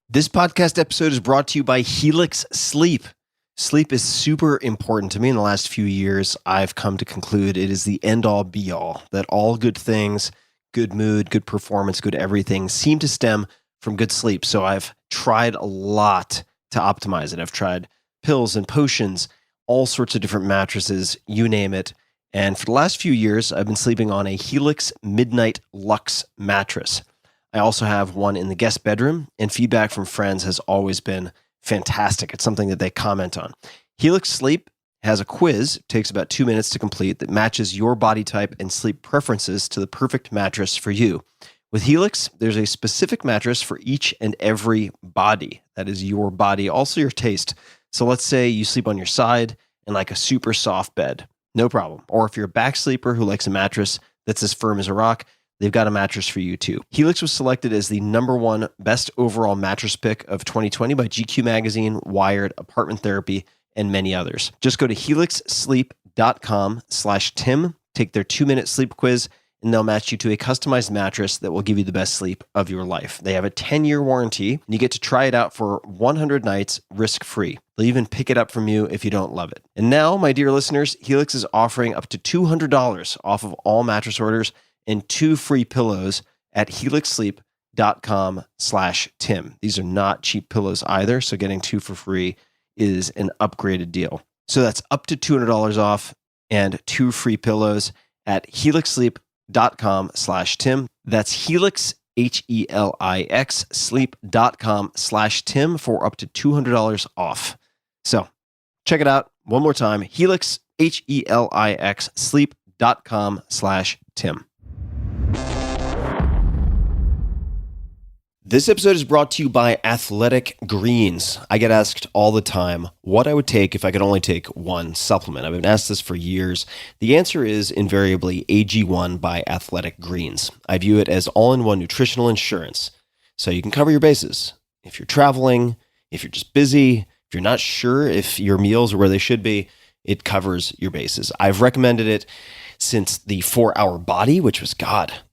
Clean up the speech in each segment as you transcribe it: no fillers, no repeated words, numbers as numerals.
This podcast episode is brought to you by Helix Sleep. Sleep is super important to me. In the last few years, I've come to conclude it is the end-all be-all, that all good things, good mood, good performance, good everything seem to stem from good sleep. So I've tried a lot to optimize it. I've tried pills and potions, all sorts of different mattresses, you name it. And for the last few years, I've been sleeping on a Helix Midnight Luxe mattress. I also have one in the guest bedroom, and feedback from friends has always been fantastic. It's something that they comment on. Helix Sleep has a quiz, takes about 2 minutes to complete, that matches your body type and sleep preferences to the perfect mattress for you. With Helix, there's a specific mattress for each and every body. That is your body, also your taste. So let's say you sleep on your side and like a super soft bed. No problem. Or if you're a back sleeper who likes a mattress that's as firm as a rock, they've got a mattress for you too. Helix was selected as the #1 best overall mattress pick of 2020 by GQ Magazine, Wired, Apartment Therapy, and many others. Just go to helixsleep.com/Tim, take their 2-minute sleep quiz, and they'll match you to a customized mattress that will give you the best sleep of your life. They have a 10-year warranty, and you get to try it out for 100 nights risk-free. They'll even pick it up from you if you don't love it. And now, my dear listeners, Helix is offering up to $200 off of all mattress orders and 2 free pillows at helixsleep.com/Tim. These are not cheap pillows either, so getting 2 for free is an upgraded deal. So that's up to $200 off and 2 free pillows at helixsleep.com/Tim. That's Helix, Helix, sleep.com/Tim for up to $200 off. So check it out one more time, Helix, Helix, sleep.com/Tim. This episode is brought to you by Athletic Greens. I get asked all the time what I would take if I could only take one supplement. I've been asked this for years. The answer is invariably AG1 by Athletic Greens. I view it as all-in-one nutritional insurance, so you can cover your bases. If you're traveling, if you're just busy, if you're not sure if your meals are where they should be, it covers your bases. I've recommended it since the 4-Hour Body, which was,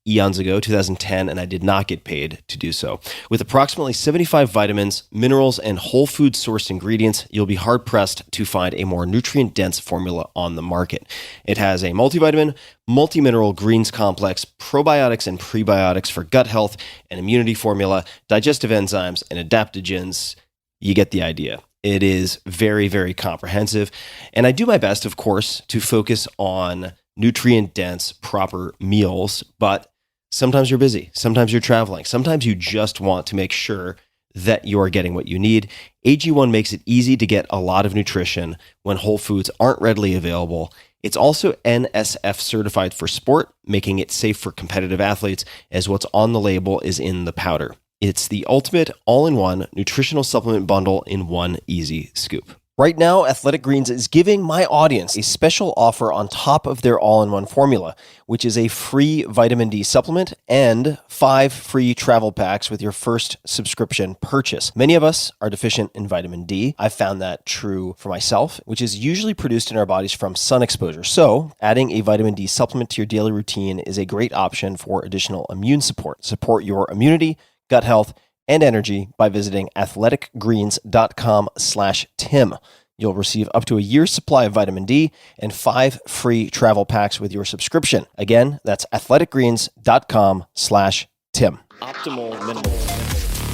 eons ago, 2010, and I did not get paid to do so. With approximately 75 vitamins, minerals, and whole food sourced ingredients, you'll be hard-pressed to find a more nutrient-dense formula on the market. It has a multivitamin, multi-mineral greens complex, probiotics and prebiotics for gut health, an immunity formula, digestive enzymes, and adaptogens. You get the idea. It is very, very comprehensive, and I do my best, of course, to focus on nutrient-dense, proper meals, but sometimes you're busy, sometimes you're traveling, sometimes you just want to make sure that you're getting what you need. AG1 makes it easy to get a lot of nutrition when whole foods aren't readily available. It's also NSF certified for sport, making it safe for competitive athletes, as what's on the label is in the powder. It's the ultimate all-in-one nutritional supplement bundle in one easy scoop. Right now, Athletic Greens is giving my audience a special offer on top of their all-in-one formula, which is a free vitamin D supplement and 5 free travel packs with your first subscription purchase. Many of us are deficient in vitamin D. I've found that true for myself, which is usually produced in our bodies from sun exposure. So adding a vitamin D supplement to your daily routine is a great option for additional immune support. Support your immunity, gut health, and energy by visiting athleticgreens.com/Tim. You'll receive up to a year's supply of vitamin D and 5 free travel packs with your subscription. Again, that's athleticgreens.com/Tim. Optimal minimal.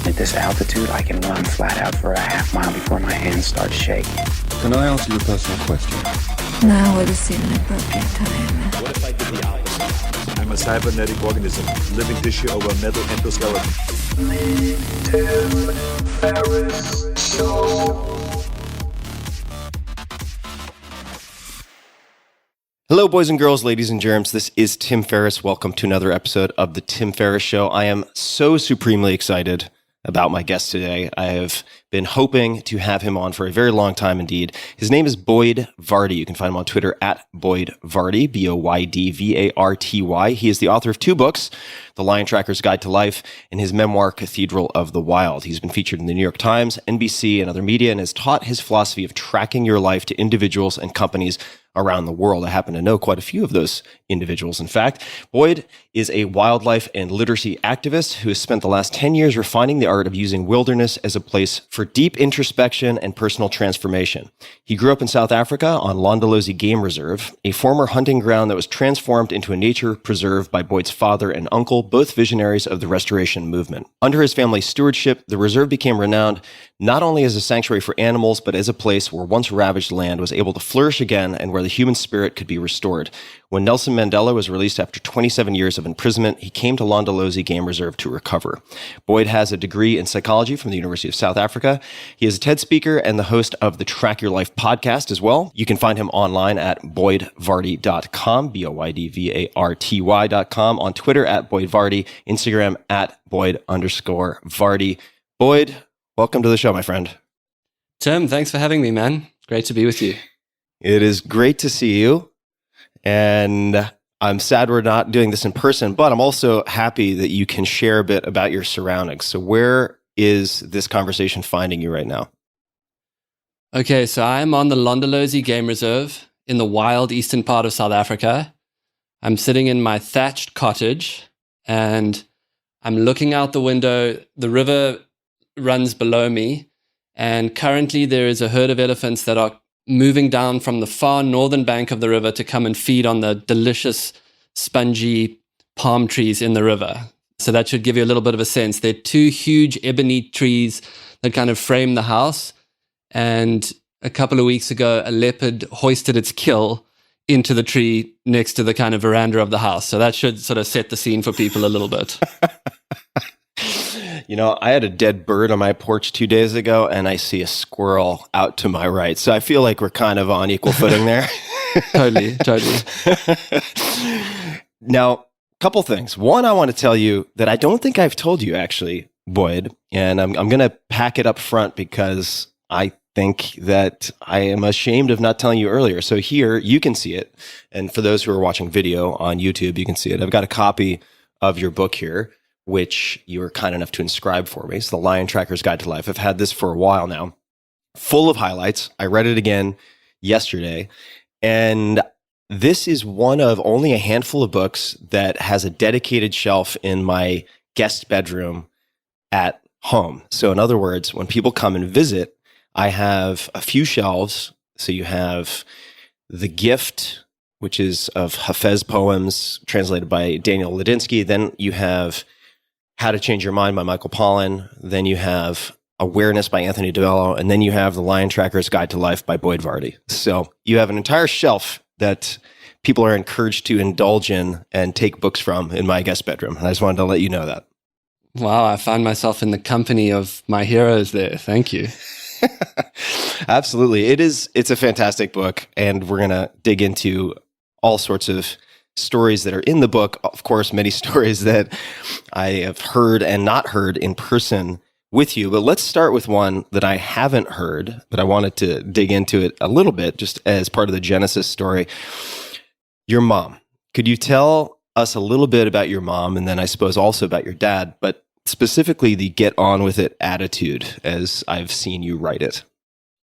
At this altitude, I can run flat out for a half mile before my hands start shaking. Can I answer your personal question? Now would seem an appropriate time. What if I did the opposite? I'm a cybernetic organism, living tissue over a metal endoskeleton. Tim Ferriss Show. Hello, boys and girls, ladies and germs. This is Tim Ferriss. Welcome to another episode of the Tim Ferriss Show. I am so supremely excited about my guest today. I have been hoping to have him on for a very long time indeed. His name is Boyd Varty. You can find him on Twitter at Boyd Varty, BoydVarty. He is the author of 2 books, The Lion Tracker's Guide to Life and his memoir, Cathedral of the Wild. He's been featured in the New York Times, NBC, and other media, and has taught his philosophy of tracking your life to individuals and companies around the world. I happen to know quite a few of those individuals. In fact, Boyd is a wildlife and literacy activist who has spent the last 10 years refining the art of using wilderness as a place for deep introspection and personal transformation. He grew up in South Africa on Londolozi Game Reserve, a former hunting ground that was transformed into a nature preserve by Boyd's father and uncle, both visionaries of the restoration movement. Under his family's stewardship, the reserve became renowned not only as a sanctuary for animals, but as a place where once ravaged land was able to flourish again and where the human spirit could be restored. When Nelson Mandela was released after 27 years of imprisonment, he came to Londolozi Game Reserve to recover. Boyd has a degree in psychology from the University of South Africa. He is a TED speaker and the host of the Track Your Life podcast as well. You can find him online at boydvarty.com, BoydVarty.com, on Twitter at boydvarty, Instagram at boyd_Varty. Boyd, welcome to the show, my friend. Tim, thanks for having me, man. Great to be with you. It is great to see you. And I'm sad we're not doing this in person, but I'm also happy that you can share a bit about your surroundings. So where is this conversation finding you right now? Okay, so I'm on the Londolozi Game Reserve in the wild eastern part of South Africa. I'm sitting in my thatched cottage and I'm looking out the window. The river runs below me, and currently there is a herd of elephants that are moving down from the far northern bank of the river to come and feed on the delicious, spongy palm trees in the river. So that should give you a little bit of a sense. They're two huge ebony trees that kind of frame the house. And a couple of weeks ago, a leopard hoisted its kill into the tree next to the kind of veranda of the house. So that should sort of set the scene for people a little bit. You know, I had a dead bird on my porch 2 days ago, and I see a squirrel out to my right. So I feel like we're kind of on equal footing there. Totally. Now, a couple things. One, I want to tell you that I don't think I've told you, actually, Boyd, and I'm going to pack it up front because I think that I am ashamed of not telling you earlier. So here, you can see it. And for those who are watching video on YouTube, you can see it. I've got a copy of your book here, which you were kind enough to inscribe for me. It's The Lion Tracker's Guide to Life. I've had this for a while now, full of highlights. I read it again yesterday, and this is one of only a handful of books that has a dedicated shelf in my guest bedroom at home. So in other words, when people come and visit, I have a few shelves. So you have The Gift, which is of Hafez poems translated by Daniel Ladinsky. Then you have How to Change Your Mind by Michael Pollan. Then you have Awareness by Anthony DeMello. And then you have The Lion Tracker's Guide to Life by Boyd Varty. So you have an entire shelf that people are encouraged to indulge in and take books from in my guest bedroom. And I just wanted to let you know that. Wow, I find myself in the company of my heroes there. Thank you. Absolutely. It's a fantastic book, and we're going to dig into all sorts of stories that are in the book. Of course, many stories that I have heard and not heard in person with you. But let's start with one that I haven't heard, but I wanted to dig into it a little bit just as part of the Genesis story. Your mom. Could you tell us a little bit about your mom, and then I suppose also about your dad, but specifically the get on with it attitude as I've seen you write it?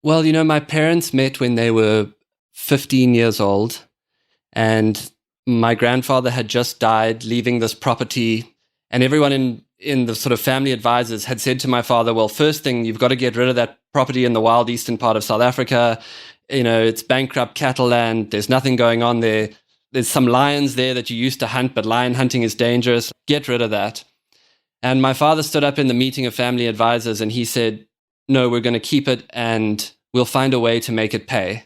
Well, you know, my parents met when they were 15 years old, and my grandfather had just died, leaving this property, and everyone in the sort of family advisors had said to my father, well, first thing, you've got to get rid of that property in the wild eastern part of South Africa. You know, it's bankrupt cattle land. There's nothing going on there. There's some lions there that you used to hunt, but lion hunting is dangerous. Get rid of that. And my father stood up in the meeting of family advisors and he said, no, we're going to keep it and we'll find a way to make it pay.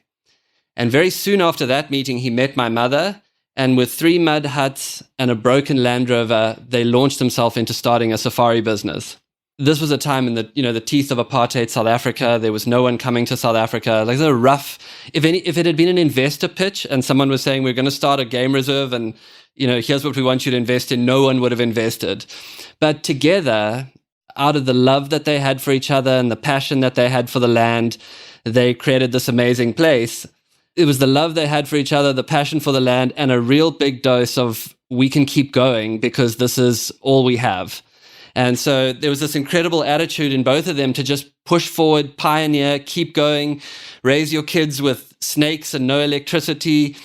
And very soon after that meeting, he met my mother, and with 3 mud huts and a broken Land Rover, they launched themselves into starting a safari business. This was a time in the teeth of apartheid South Africa. There was no one coming to South Africa. Like, a rough. If it had been an investor pitch and someone was saying we're going to start a game reserve and here's what we want you to invest in, no one would have invested. But together, out of the love that they had for each other and the passion that they had for the land, they created this amazing place. It was the love they had for each other, the passion for the land, and a real big dose of we can keep going because this is all we have. And so there was this incredible attitude in both of them to just push forward, pioneer, keep going, raise your kids with snakes and no electricity,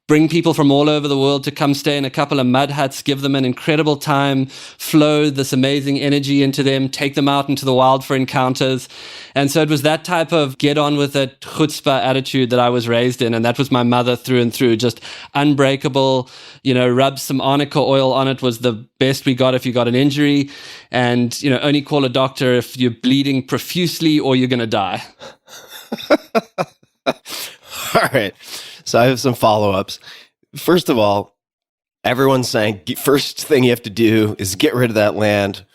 bring people from all over the world to come stay in a couple of mud huts, give them an incredible time, flow this amazing energy into them, take them out into the wild for encounters. And so it was that type of get on with it, chutzpah attitude that I was raised in. And that was my mother through and through, just unbreakable, rub some arnica oil on it was the best we got if you got an injury. And, only call a doctor if you're bleeding profusely or you're going to die. All right. So I have some follow-ups. First of all, everyone's saying first thing you have to do is get rid of that land.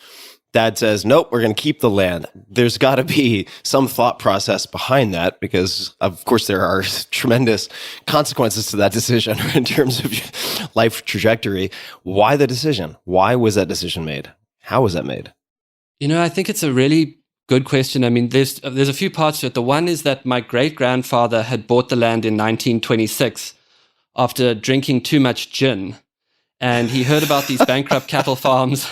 Dad says, nope, we're going to keep the land. There's got to be some thought process behind that because, of course, there are tremendous consequences to that decision in terms of your life trajectory. Why the decision? Why was that decision made? How was that made? I think it's a really good question. I mean, there's a few parts to it. The one is that my great-grandfather had bought the land in 1926 after drinking too much gin. And he heard about these bankrupt cattle farms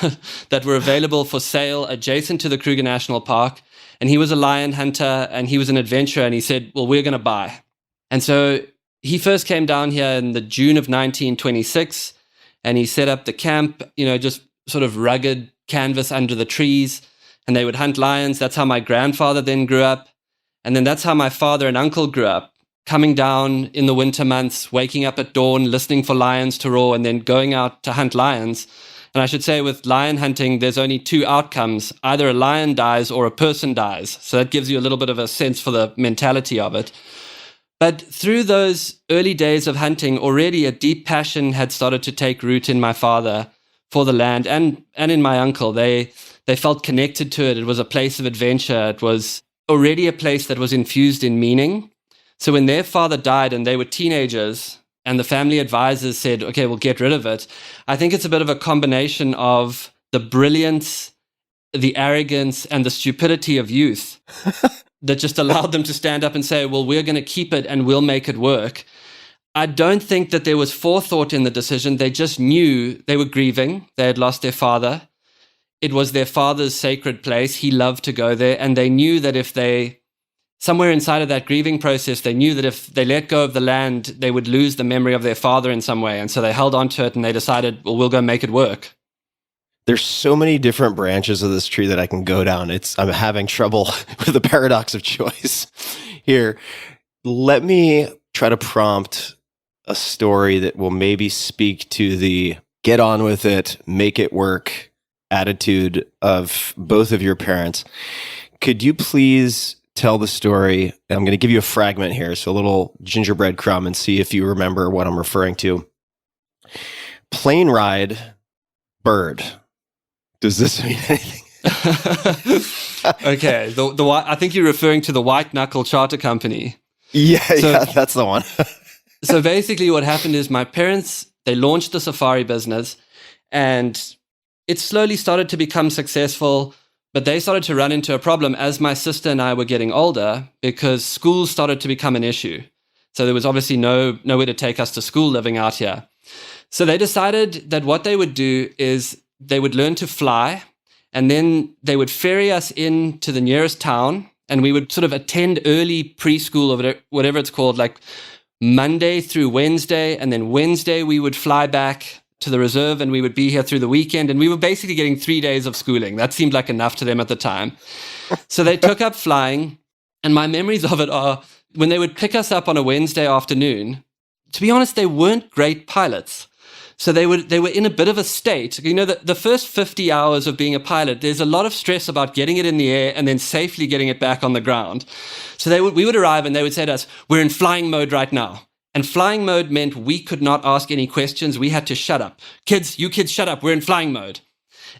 that were available for sale adjacent to the Kruger National Park. And he was a lion hunter and he was an adventurer. And he said, well, we're going to buy. And so he first came down here in the June of 1926 and he set up the camp, just sort of rugged canvas under the trees. And they would hunt lions. That's how my grandfather then grew up. And then that's how my father and uncle grew up, coming down in the winter months, waking up at dawn, listening for lions to roar, and then going out to hunt lions. And I should say with lion hunting, there's only two outcomes. Either a lion dies or a person dies. So that gives you a little bit of a sense for the mentality of it. But through those early days of hunting, already a deep passion had started to take root in my father for the land and in my uncle. They felt connected to it. It was a place of adventure. It was already a place that was infused in meaning. So when their father died and they were teenagers and the family advisors said, okay, we'll get rid of it, I think it's a bit of a combination of the brilliance, the arrogance, and the stupidity of youth that just allowed them to stand up and say, well, we're going to keep it and we'll make it work. I don't think that there was forethought in the decision. They just knew they were grieving. They had lost their father. It was their father's sacred place. He loved to go there. And they knew that if they, somewhere inside of that grieving process, they knew that if they let go of the land, they would lose the memory of their father in some way. And so they held on to it and they decided, well, we'll go make it work. There's so many different branches of this tree that I can go down. I'm having trouble with the paradox of choice here. Let me try to prompt a story that will maybe speak to the get on with it, make it work attitude of both of your parents. Could you please tell the story? I'm going to give you a fragment here, so a little gingerbread crumb, and see if you remember what I'm referring to. Plane ride, bird. Does this mean anything? Okay, I think you're referring to the White Knuckle Charter Company. Yeah, that's the one. So basically what happened is my parents, they launched the safari business and it slowly started to become successful, but they started to run into a problem as my sister and I were getting older because schools started to become an issue. So there was obviously nowhere to take us to school living out here. So they decided that what they would do is they would learn to fly and then they would ferry us in to the nearest town and we would sort of attend early preschool or whatever it's called, like Monday through Wednesday, and then Wednesday we would fly back to the reserve and we would be here through the weekend, and we were basically getting 3 days of schooling. That seemed like enough to them at the time. So they took up flying, and my memories of it are when they would pick us up on a Wednesday afternoon, to be honest, they weren't great pilots. So they were in a bit of a state. You know, the first 50 hours of being a pilot, there's a lot of stress about getting it in the air and then safely getting it back on the ground. So we would arrive and they would say to us, we're in flying mode right now. And flying mode meant we could not ask any questions. We had to shut up. You kids, shut up. We're in flying mode.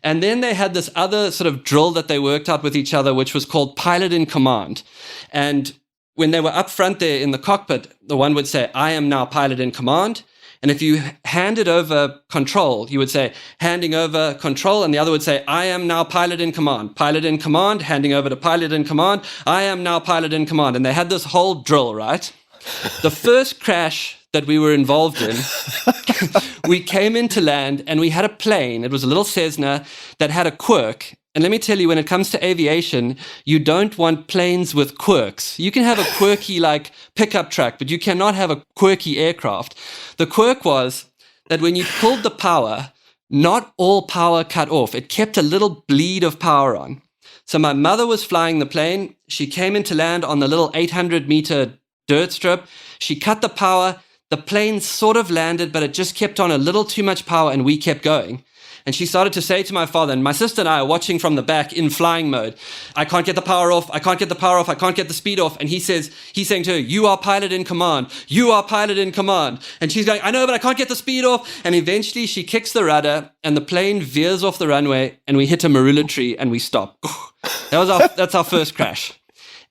And then they had this other sort of drill that they worked out with each other, which was called pilot in command. And when they were up front there in the cockpit, the one would say, I am now pilot in command. And if you handed over control, you would say, handing over control. And the other would say, I am now pilot in command. Pilot in command, handing over to pilot in command. I am now pilot in command. And they had this whole drill, right? The first crash that we were involved in, we came into land and we had a plane. It was a little Cessna that had a quirk. And let me tell you, when it comes to aviation, you don't want planes with quirks. You can have a quirky like pickup truck, but you cannot have a quirky aircraft. The quirk was that when you pulled the power, not all power cut off. It kept a little bleed of power on. So my mother was flying the plane. She came into land on the little 800-meter dirt strip. She cut the power. The plane sort of landed, but it just kept on a little too much power, and we kept going. And she started to say to my father, and my sister and I are watching from the back in flying mode, I can't get the power off, I can't get the power off, I can't get the speed off. And he's saying to her, you are pilot in command, you are pilot in command. And she's going, I know, but I can't get the speed off. And eventually she kicks the rudder and the plane veers off the runway and we hit a marula tree and we stop. That's our first crash.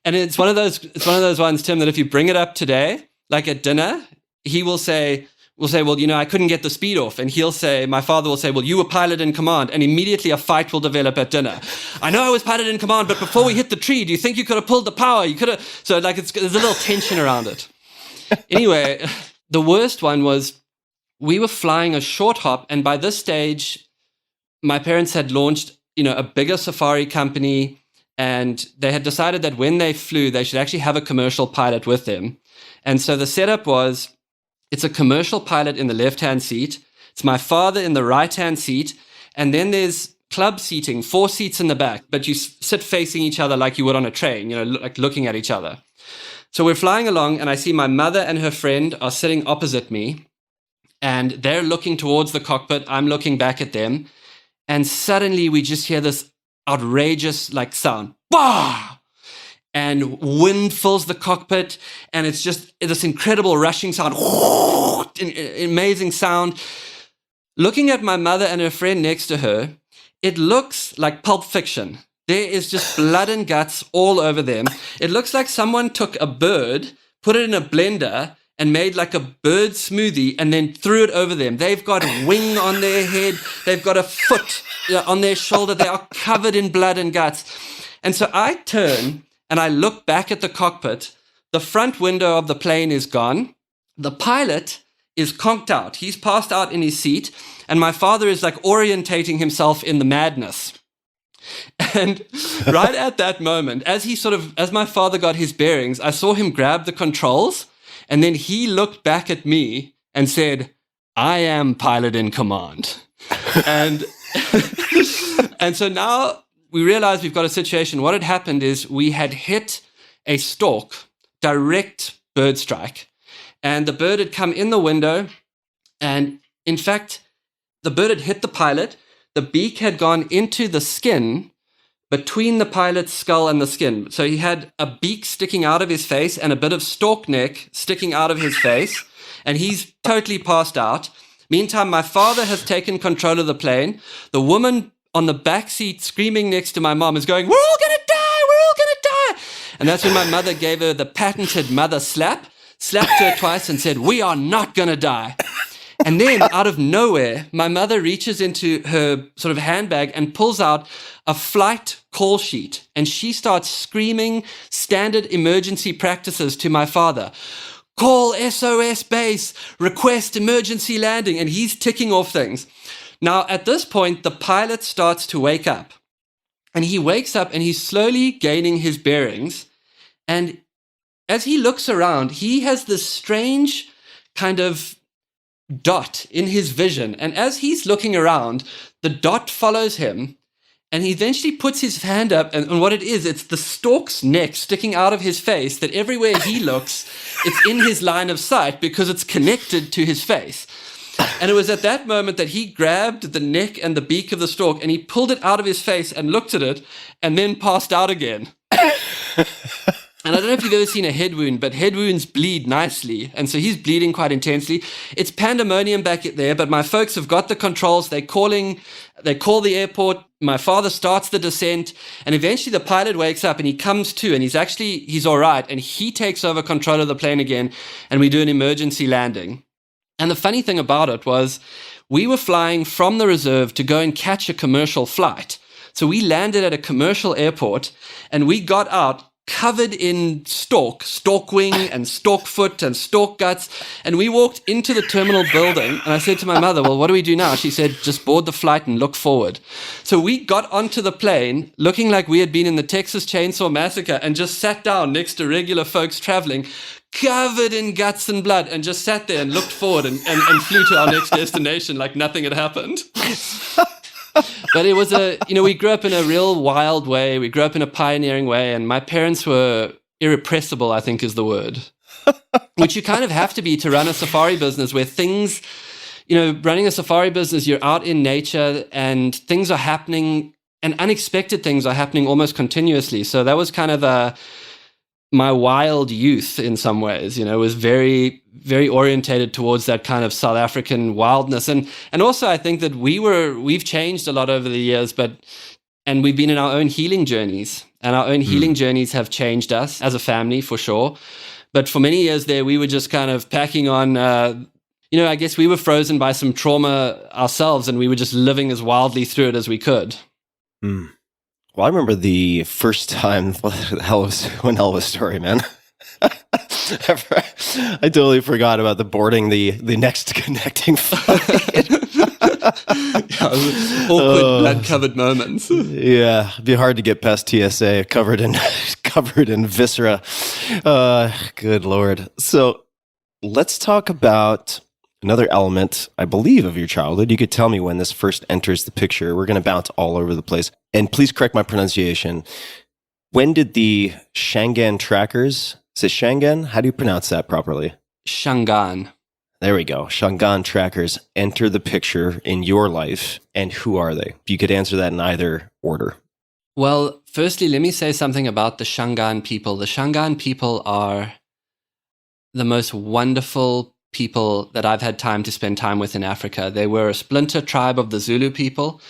And it's one of those ones, Tim, that if you bring it up today, like at dinner, he will say, well, I couldn't get the speed off. And my father will say, well, you were pilot in command. And immediately a fight will develop at dinner. I know I was pilot in command, but before we hit the tree, do you think you could have pulled the power? You could have. So there's a little tension around it. Anyway, the worst one was we were flying a short hop. And by this stage, my parents had launched, a bigger safari company. And they had decided that when they flew, they should actually have a commercial pilot with them. And so the setup was, it's a commercial pilot in the left-hand seat. It's my father in the right-hand seat. And then there's club seating, 4 seats in the back, but you sit facing each other like you would on a train, like looking at each other. So we're flying along and I see my mother and her friend are sitting opposite me and they're looking towards the cockpit. I'm looking back at them. And suddenly we just hear this outrageous like sound. Bah! And wind fills the cockpit, and it's just this incredible rushing sound, amazing sound. Looking at my mother and her friend next to her, it looks like Pulp Fiction. There is just blood and guts all over them. It looks like someone took a bird, put it in a blender, and made like a bird smoothie, and then threw it over them. They've got a wing on their head. They've got a foot on their shoulder. They are covered in blood and guts. And so I turn and I look back at the cockpit. The front window of the plane is gone. The pilot is conked out. He's passed out in his seat. And my father is like orientating himself in the madness. And right at that moment, as my father got his bearings, I saw him grab the controls. And then he looked back at me and said, I am pilot in command. And so now we realized we've got a situation. What had happened is we had hit a stork, direct bird strike, and the bird had come in the window. And in fact, the bird had hit the pilot. The beak had gone into the skin between the pilot's skull and the skin. So he had a beak sticking out of his face and a bit of stork neck sticking out of his face. And he's totally passed out. Meantime, my father has taken control of the plane. The woman on the back seat screaming next to my mom is going, we're all going to die, we're all going to die. And that's when my mother gave her the patented mother slap, slapped her twice and said, we are not going to die. And then out of nowhere, my mother reaches into her sort of handbag and pulls out a flight call sheet. And she starts screaming standard emergency practices to my father. Call SOS base, request emergency landing. And he's ticking off things. Now, at this point, the pilot starts to wake up. And he wakes up and he's slowly gaining his bearings. And as he looks around, he has this strange kind of dot in his vision. And as he's looking around, the dot follows him. And he eventually puts his hand up. And what it is, it's the stork's neck sticking out of his face that everywhere he looks, it's in his line of sight because it's connected to his face. And it was at that moment that he grabbed the neck and the beak of the stork and he pulled it out of his face and looked at it and then passed out again. And I don't know if you've ever seen a head wound, but head wounds bleed nicely. And so he's bleeding quite intensely. It's pandemonium back there, but my folks have got the controls. They call the airport. My father starts the descent. And eventually the pilot wakes up and he comes to, and he's all right. And he takes over control of the plane again. And we do an emergency landing. And the funny thing about it was we were flying from the reserve to go and catch a commercial flight. So we landed at a commercial airport and we got out covered in stork wing and stork foot and stork guts. And we walked into the terminal building and I said to my mother, well, what do we do now? She said, just board the flight and look forward. So we got onto the plane looking like we had been in the Texas Chainsaw Massacre and just sat down next to regular folks traveling, covered in guts and blood, and just sat there and looked forward and flew to our next destination like nothing had happened. But it was we grew up in a real wild way. We grew up in a pioneering way, and my parents were irrepressible, I think is the word, which you kind of have to be to run a safari business where things, running a safari business, you're out in nature and things are happening and unexpected things are happening almost continuously. So that was kind of my wild youth in some ways, was very, very orientated towards that kind of South African wildness. And also I think that we've changed a lot over the years, and we've been in our own healing journeys, and our own healing journeys have changed us as a family for sure. But for many years there, we were just kind of packing on, I guess we were frozen by some trauma ourselves, and we were just living as wildly through it as we could. Mm. Well, I remember the first time, one hell of a story, man. I totally forgot about the boarding the next connecting flight. Awkward, blood-covered moments. Yeah, it'd be hard to get past TSA, covered in viscera. Good Lord. So let's talk about another element, I believe, of your childhood. You could tell me when this first enters the picture. We're going to bounce all over the place. And please correct my pronunciation. When did the Shangan trackers, is it Shangan? How do you pronounce that properly? Shangan. There we go. Shangan trackers enter the picture in your life. And who are they? You could answer that in either order. Well, firstly, let me say something about the Shangan people. The Shangan people are the most wonderful people that I've had time to spend time with in Africa. They were a splinter tribe of the Zulu people.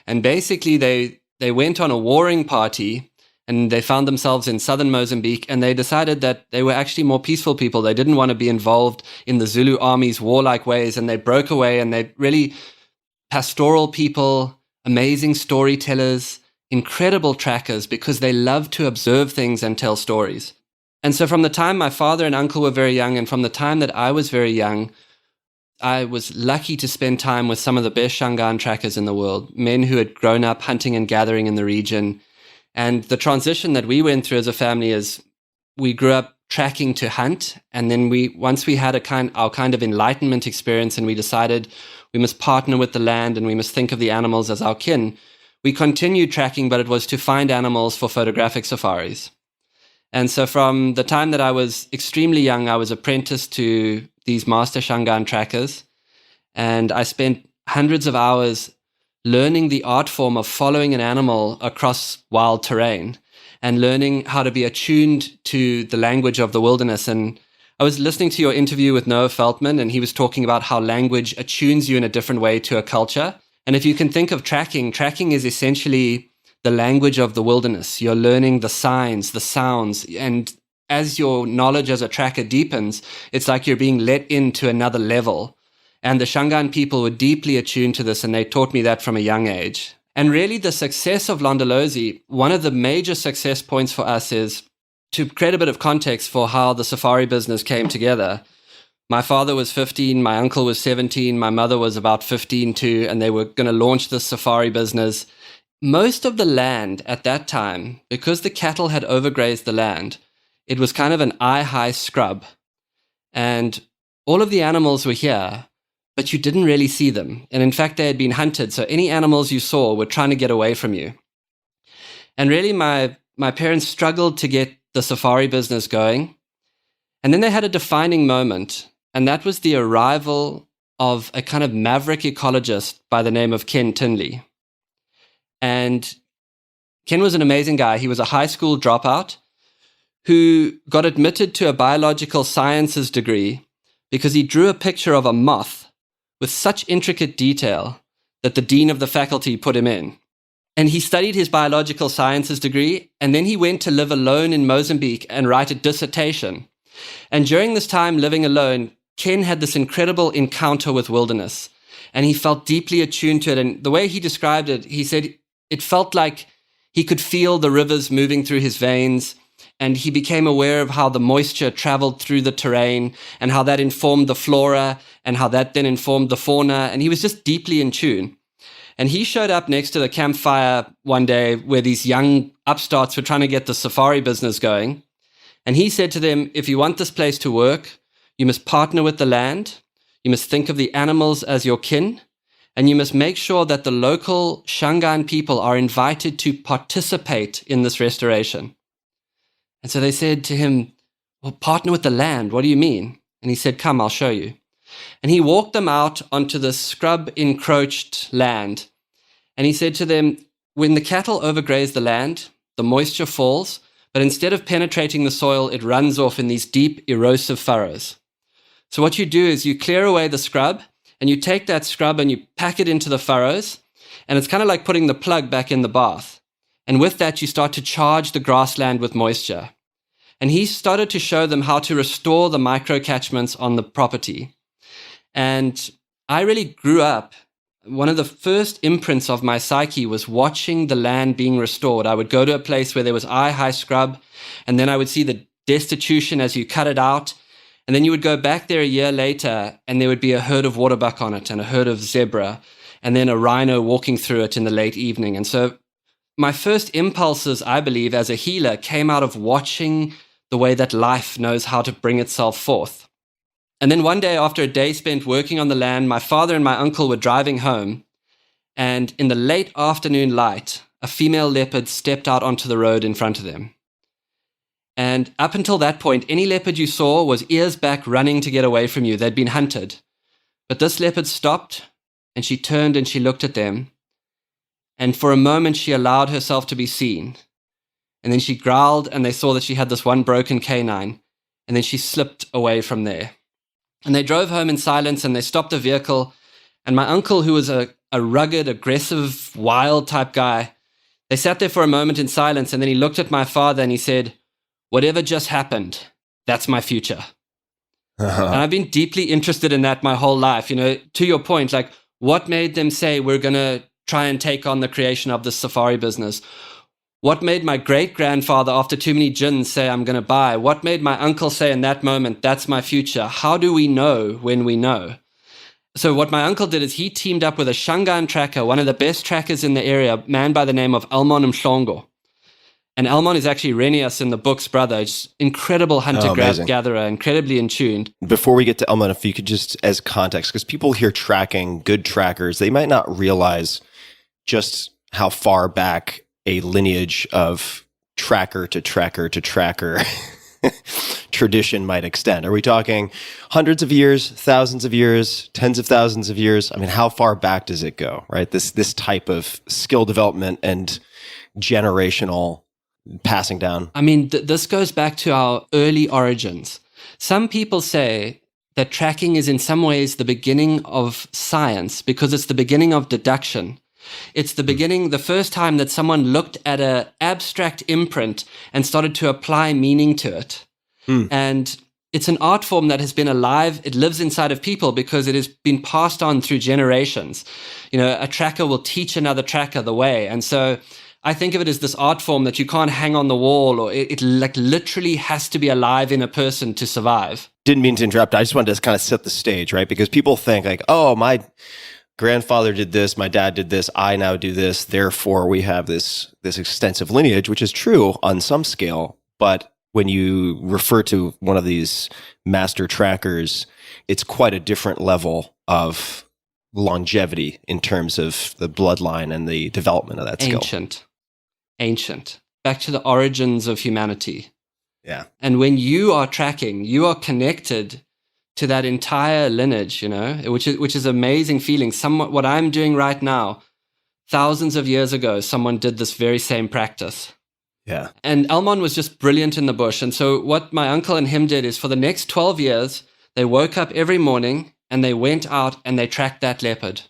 And basically, they went on a warring party and they found themselves in southern Mozambique, and they decided that they were actually more peaceful people. They didn't want to be involved in the Zulu army's warlike ways, and they broke away, and they really pastoral people, amazing storytellers, incredible trackers, because they love to observe things and tell stories. And so from the time my father and uncle were very young, and from the time that I was very young, I was lucky to spend time with some of the best Shangan trackers in the world, men who had grown up hunting and gathering in the region. And the transition that we went through as a family is we grew up tracking to hunt. And then once we had our kind of enlightenment experience, and we decided we must partner with the land and we must think of the animals as our kin, we continued tracking, but it was to find animals for photographic safaris. And so from the time that I was extremely young, I was apprenticed to these master Shangan trackers. And I spent hundreds of hours learning the art form of following an animal across wild terrain and learning how to be attuned to the language of the wilderness. And I was listening to your interview with Noah Feldman, and he was talking about how language attunes you in a different way to a culture. And if you can think of tracking is essentially the language of the wilderness. You're learning the signs, the sounds, and as your knowledge as a tracker deepens, it's like you're being let into another level. And the Shangan people were deeply attuned to this, and they taught me that from a young age. And really the success of Londolozi, one of the major success points for us is, to create a bit of context for how the safari business came together. My father was 15, my uncle was 17, my mother was about 15 too, and they were going to launch this safari business. Most of the land at that time, because the cattle had overgrazed the land, it was kind of an eye-high scrub. And all of the animals were here, but you didn't really see them. And in fact, they had been hunted. So any animals you saw were trying to get away from you. And really, my parents struggled to get the safari business going. And then they had a defining moment. And that was the arrival of a kind of maverick ecologist by the name of Ken Tinley. And Ken was an amazing guy. He was a high school dropout who got admitted to a biological sciences degree because he drew a picture of a moth with such intricate detail that the dean of the faculty put him in. And he studied his biological sciences degree, and then he went to live alone in Mozambique and write a dissertation. And during this time living alone, Ken had this incredible encounter with wilderness, and he felt deeply attuned to it. And the way he described it, he said it felt like he could feel the rivers moving through his veins. and he became aware of how the moisture traveled through the terrain and how that informed the flora and how that then informed the fauna. And he was just deeply in tune. And he showed up next to the campfire one day where these young upstarts were trying to get the safari business going. And he said to them, if you want this place to work, you must partner with the land, you must think of the animals as your kin, and you must make sure that the local Shangaan people are invited to participate in this restoration. And so they said to him, well, partner with the land, what do you mean? And he said, come, I'll show you. And he walked them out onto the scrub-encroached land. And he said to them, when the cattle overgraze the land, the moisture falls, but instead of penetrating the soil, it runs off in these deep, erosive furrows. So what you do is you clear away the scrub, and you take that scrub and you pack it into the furrows, and it's kind of like putting the plug back in the bath. And with that, you start to charge the grassland with moisture. And he started to show them how to restore the microcatchments on the property. And I really grew up. One of the first imprints of my psyche was watching the land being restored. I would go to a place where there was eye-high scrub, and then I would see the destitution as you cut it out. And then you would go back there a year later, and there would be a herd of waterbuck on it and a herd of zebra, and then a rhino walking through it in the late evening. And so my first impulses, I believe, as a healer, came out of watching the way that life knows how to bring itself forth. And then one day, after a day spent working on the land, my father and my uncle were driving home, and in the late afternoon light, a female leopard stepped out onto the road in front of them. And up until that point, any leopard you saw was ears back running to get away from you. They'd been hunted. But this leopard stopped, and she turned and she looked at them. And for a moment, she allowed herself to be seen. And then she growled, and they saw that she had this one broken canine. And then she slipped away from there. And they drove home in silence, and they stopped the vehicle. And my uncle, who was a rugged, aggressive, wild type guy, they sat there for a moment in silence, and then he looked at my father and he said, whatever just happened, that's my future. And I've been deeply interested in that my whole life. You know, to your point, like, what made them say we're going to try and take on the creation of this safari business? What made my great-grandfather, after too many gins, say, I'm going to buy? What made my uncle say in that moment, that's my future? How do we know when we know? So what my uncle did is he teamed up with a Shangaan tracker, one of the best trackers in the area, a man by the name of Almon Mhlongo. And Almon is actually Renius in the book's brother. Just incredible hunter-gatherer, incredibly in tune. Before we get to Almon, if you could just, as context, because people hear tracking, good trackers, they might not realize just how far back a lineage of tracker to tracker to tracker tradition might extend. Are we talking hundreds of years, thousands of years, tens of thousands of years? I mean, how far back does it go, right? This type of skill development and generational passing down. I mean, this goes back to our early origins. Some people say that tracking is in some ways the beginning of science because it's the beginning of deduction. It's the beginning, the first time that someone looked at an abstract imprint and started to apply meaning to it. And it's an art form that has been alive. It lives inside of people because it has been passed on through generations. You know, a tracker will teach another tracker the way. And so I think of it as this art form that you can't hang on the wall, or it like literally has to be alive in a person to survive. Didn't mean to interrupt. I just wanted to kind of set the stage, right? Because people think like, oh, my grandfather did this, my dad did this, I now do this, therefore we have this extensive lineage, which is true on some scale. But when you refer to one of these master trackers, it's quite a different level of longevity in terms of the bloodline and the development of that skill. Ancient. Back to the origins of humanity. Yeah. And when you are tracking, you are connected to that entire lineage, you know, which is amazing feeling. Somewhat what I'm doing right now, thousands of years ago, someone did this very same practice. Yeah. And Almon was just brilliant in the bush. And so what my uncle and him did is for the next 12 years, they woke up every morning and they went out and they tracked that leopard.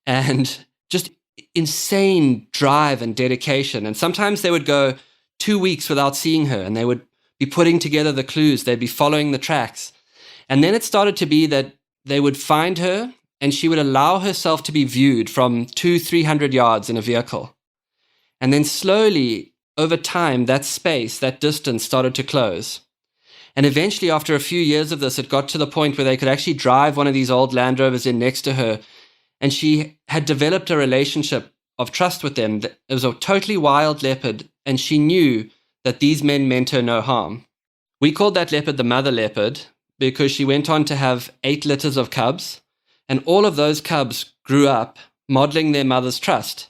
And just insane drive and dedication. And sometimes they would go 2 weeks without seeing her and they would be putting together the clues. They'd be following the tracks. And then it started to be that they would find her and she would allow herself to be viewed from 200-300 yards in a vehicle. And then slowly, over time, that space, that distance started to close. And eventually, after a few years of this, it got to the point where they could actually drive one of these old Land Rovers in next to her. And she had developed a relationship of trust with them. It was a totally wild leopard, and she knew that these men meant her no harm. We called that leopard the mother leopard because she went on to have 8 litters of cubs, and all of those cubs grew up modeling their mother's trust.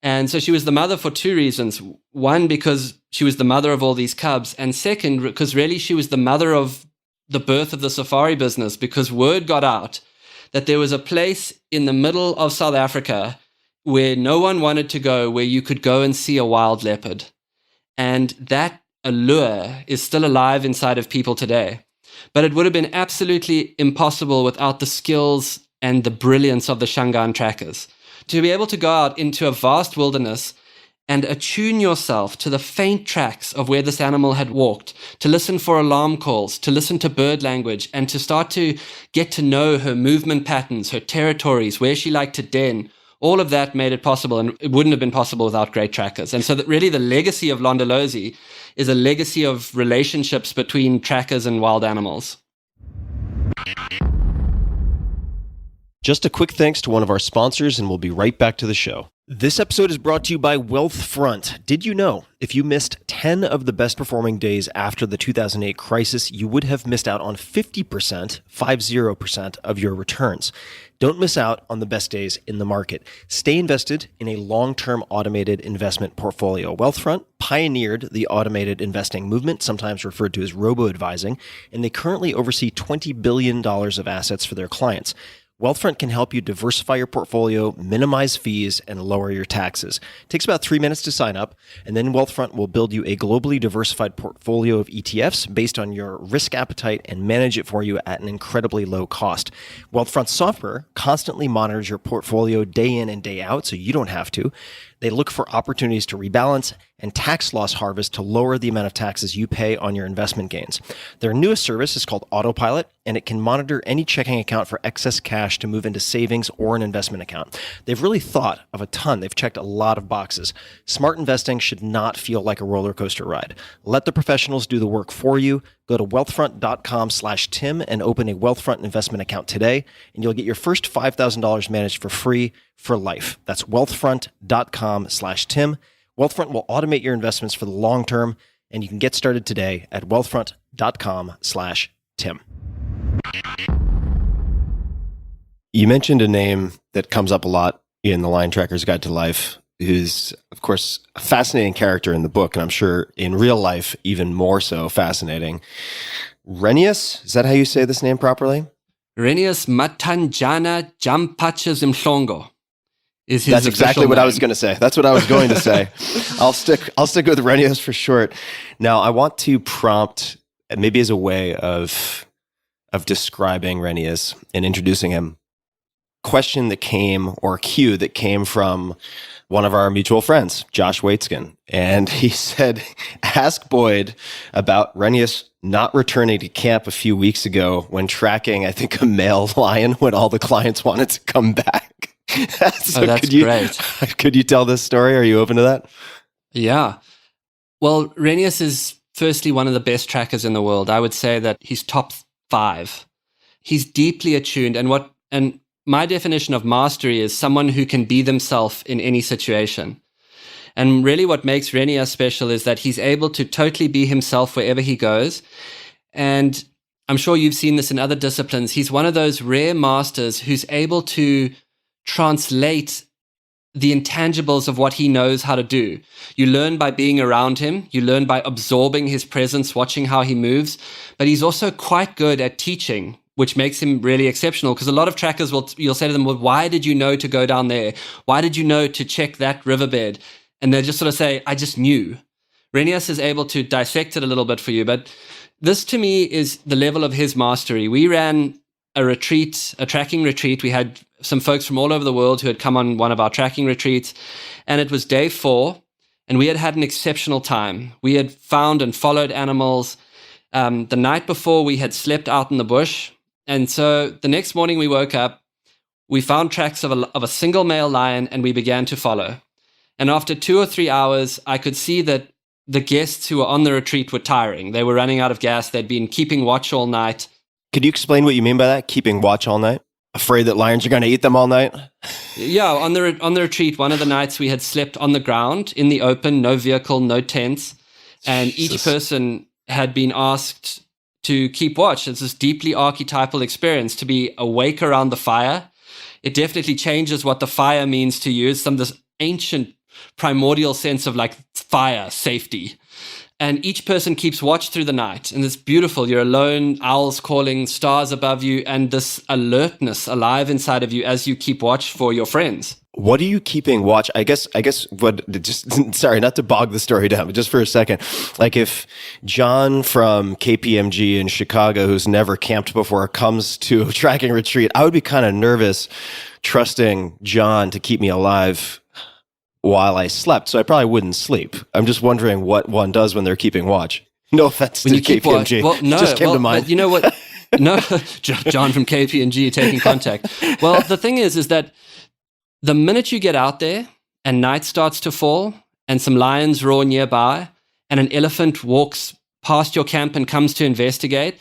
And so she was the mother for 2 reasons. One, because she was the mother of all these cubs. And second, because really she was the mother of the birth of the safari business, because word got out that there was a place in the middle of South Africa where no one wanted to go, where you could go and see a wild leopard. And that allure is still alive inside of people today. But it would have been absolutely impossible without the skills and the brilliance of the Shangaan trackers. To be able to go out into a vast wilderness and attune yourself to the faint tracks of where this animal had walked, to listen for alarm calls, to listen to bird language, and to start to get to know her movement patterns, her territories, where she liked to den, all of that made it possible, and it wouldn't have been possible without great trackers. And so that really the legacy of Londolozi is a legacy of relationships between trackers and wild animals. Just a quick thanks to one of our sponsors, and we'll be right back to the show. This episode is brought to you by Wealthfront. Did you know if you missed 10 of the best performing days after the 2008 crisis, you would have missed out on 50% of your returns? Don't miss out on the best days in the market. Stay invested in a long-term automated investment portfolio. Wealthfront pioneered the automated investing movement, sometimes referred to as robo-advising, and they currently oversee $20 billion of assets for their clients. Wealthfront can help you diversify your portfolio, minimize fees, and lower your taxes. It takes about 3 minutes to sign up, and then Wealthfront will build you a globally diversified portfolio of ETFs based on your risk appetite and manage it for you at an incredibly low cost. Wealthfront software constantly monitors your portfolio day in and day out, so you don't have to. They look for opportunities to rebalance and tax loss harvest to lower the amount of taxes you pay on your investment gains. Their newest service is called Autopilot, and it can monitor any checking account for excess cash to move into savings or an investment account. They've really thought of a ton. They've checked a lot of boxes. Smart investing should not feel like a roller coaster ride. Let the professionals do the work for you. Go to wealthfront.com/Tim and open a Wealthfront investment account today, and you'll get your first $5,000 managed for free for life. That's wealthfront.com/Tim. Wealthfront will automate your investments for the long term, and you can get started today at wealthfront.com/Tim. You mentioned a name that comes up a lot in the Lion Tracker's Guide to Life, who's, of course, a fascinating character in the book, and I'm sure in real life, even more so fascinating. Renius, is that how you say this name properly? Renius Matanjana Jampacha Zimhlongo is his That's exactly what name. I was going to say. That's what I was going to say. I'll stick with Renius for short. Now, I want to prompt, maybe as a way of describing Renius and introducing him, question that came, or cue that came from one of our mutual friends, Josh Waitskin. And he said, ask Boyd about Renius not returning to camp a few weeks ago when tracking, I think, a male lion when all the clients wanted to come back. So that's great. Could you tell this story? Are you open to that? Yeah. Well, Renius is firstly one of the best trackers in the world. I would say that he's top 5. He's deeply attuned, and my definition of mastery is someone who can be themselves in any situation. And really what makes Renius special is that he's able to totally be himself wherever he goes. And I'm sure you've seen this in other disciplines. He's one of those rare masters who's able to translate the intangibles of what he knows how to do. You learn by being around him. You learn by absorbing his presence, watching how he moves. But he's also quite good at teaching, which makes him really exceptional, because a lot of trackers you'll say to them, well, why did you know to go down there? Why did you know to check that riverbed? And they'll just sort of say, I just knew. Renius is able to dissect it a little bit for you, but this to me is the level of his mastery. We ran a tracking retreat. We had some folks from all over the world who had come on one of our tracking retreats, and it was day 4, and we had an exceptional time. We had found and followed animals. The night before, we had slept out in the bush. And so the next morning we woke up, we found tracks of a single male lion, and we began to follow. And after 2 or 3 hours, I could see that the guests who were on the retreat were tiring. They were running out of gas. They'd been keeping watch all night. Could you explain what you mean by that? Keeping watch all night? Afraid that lions are going to eat them all night? Yeah, on the retreat, one of the nights we had slept on the ground in the open, no vehicle, no tents. And each person had been asked to keep watch. It's this deeply archetypal experience to be awake around the fire. It definitely changes what the fire means to you. It's this ancient primordial sense of like fire, safety. And each person keeps watch through the night. And it's beautiful. You're alone, owls calling, stars above you, and this alertness alive inside of you as you keep watch for your friends. What are you keeping watch? I guess sorry, not to bog the story down, but just for a second. Like if John from KPMG in Chicago, who's never camped before, comes to a tracking retreat, I would be kind of nervous trusting John to keep me alive while I slept. So I probably wouldn't sleep. I'm just wondering what one does when they're keeping watch. No offense to KPMG. Well, no, just came to mind. But you know what? No, John from KPMG taking contact. Well, the thing is that the minute you get out there and night starts to fall and some lions roar nearby and an elephant walks past your camp and comes to investigate,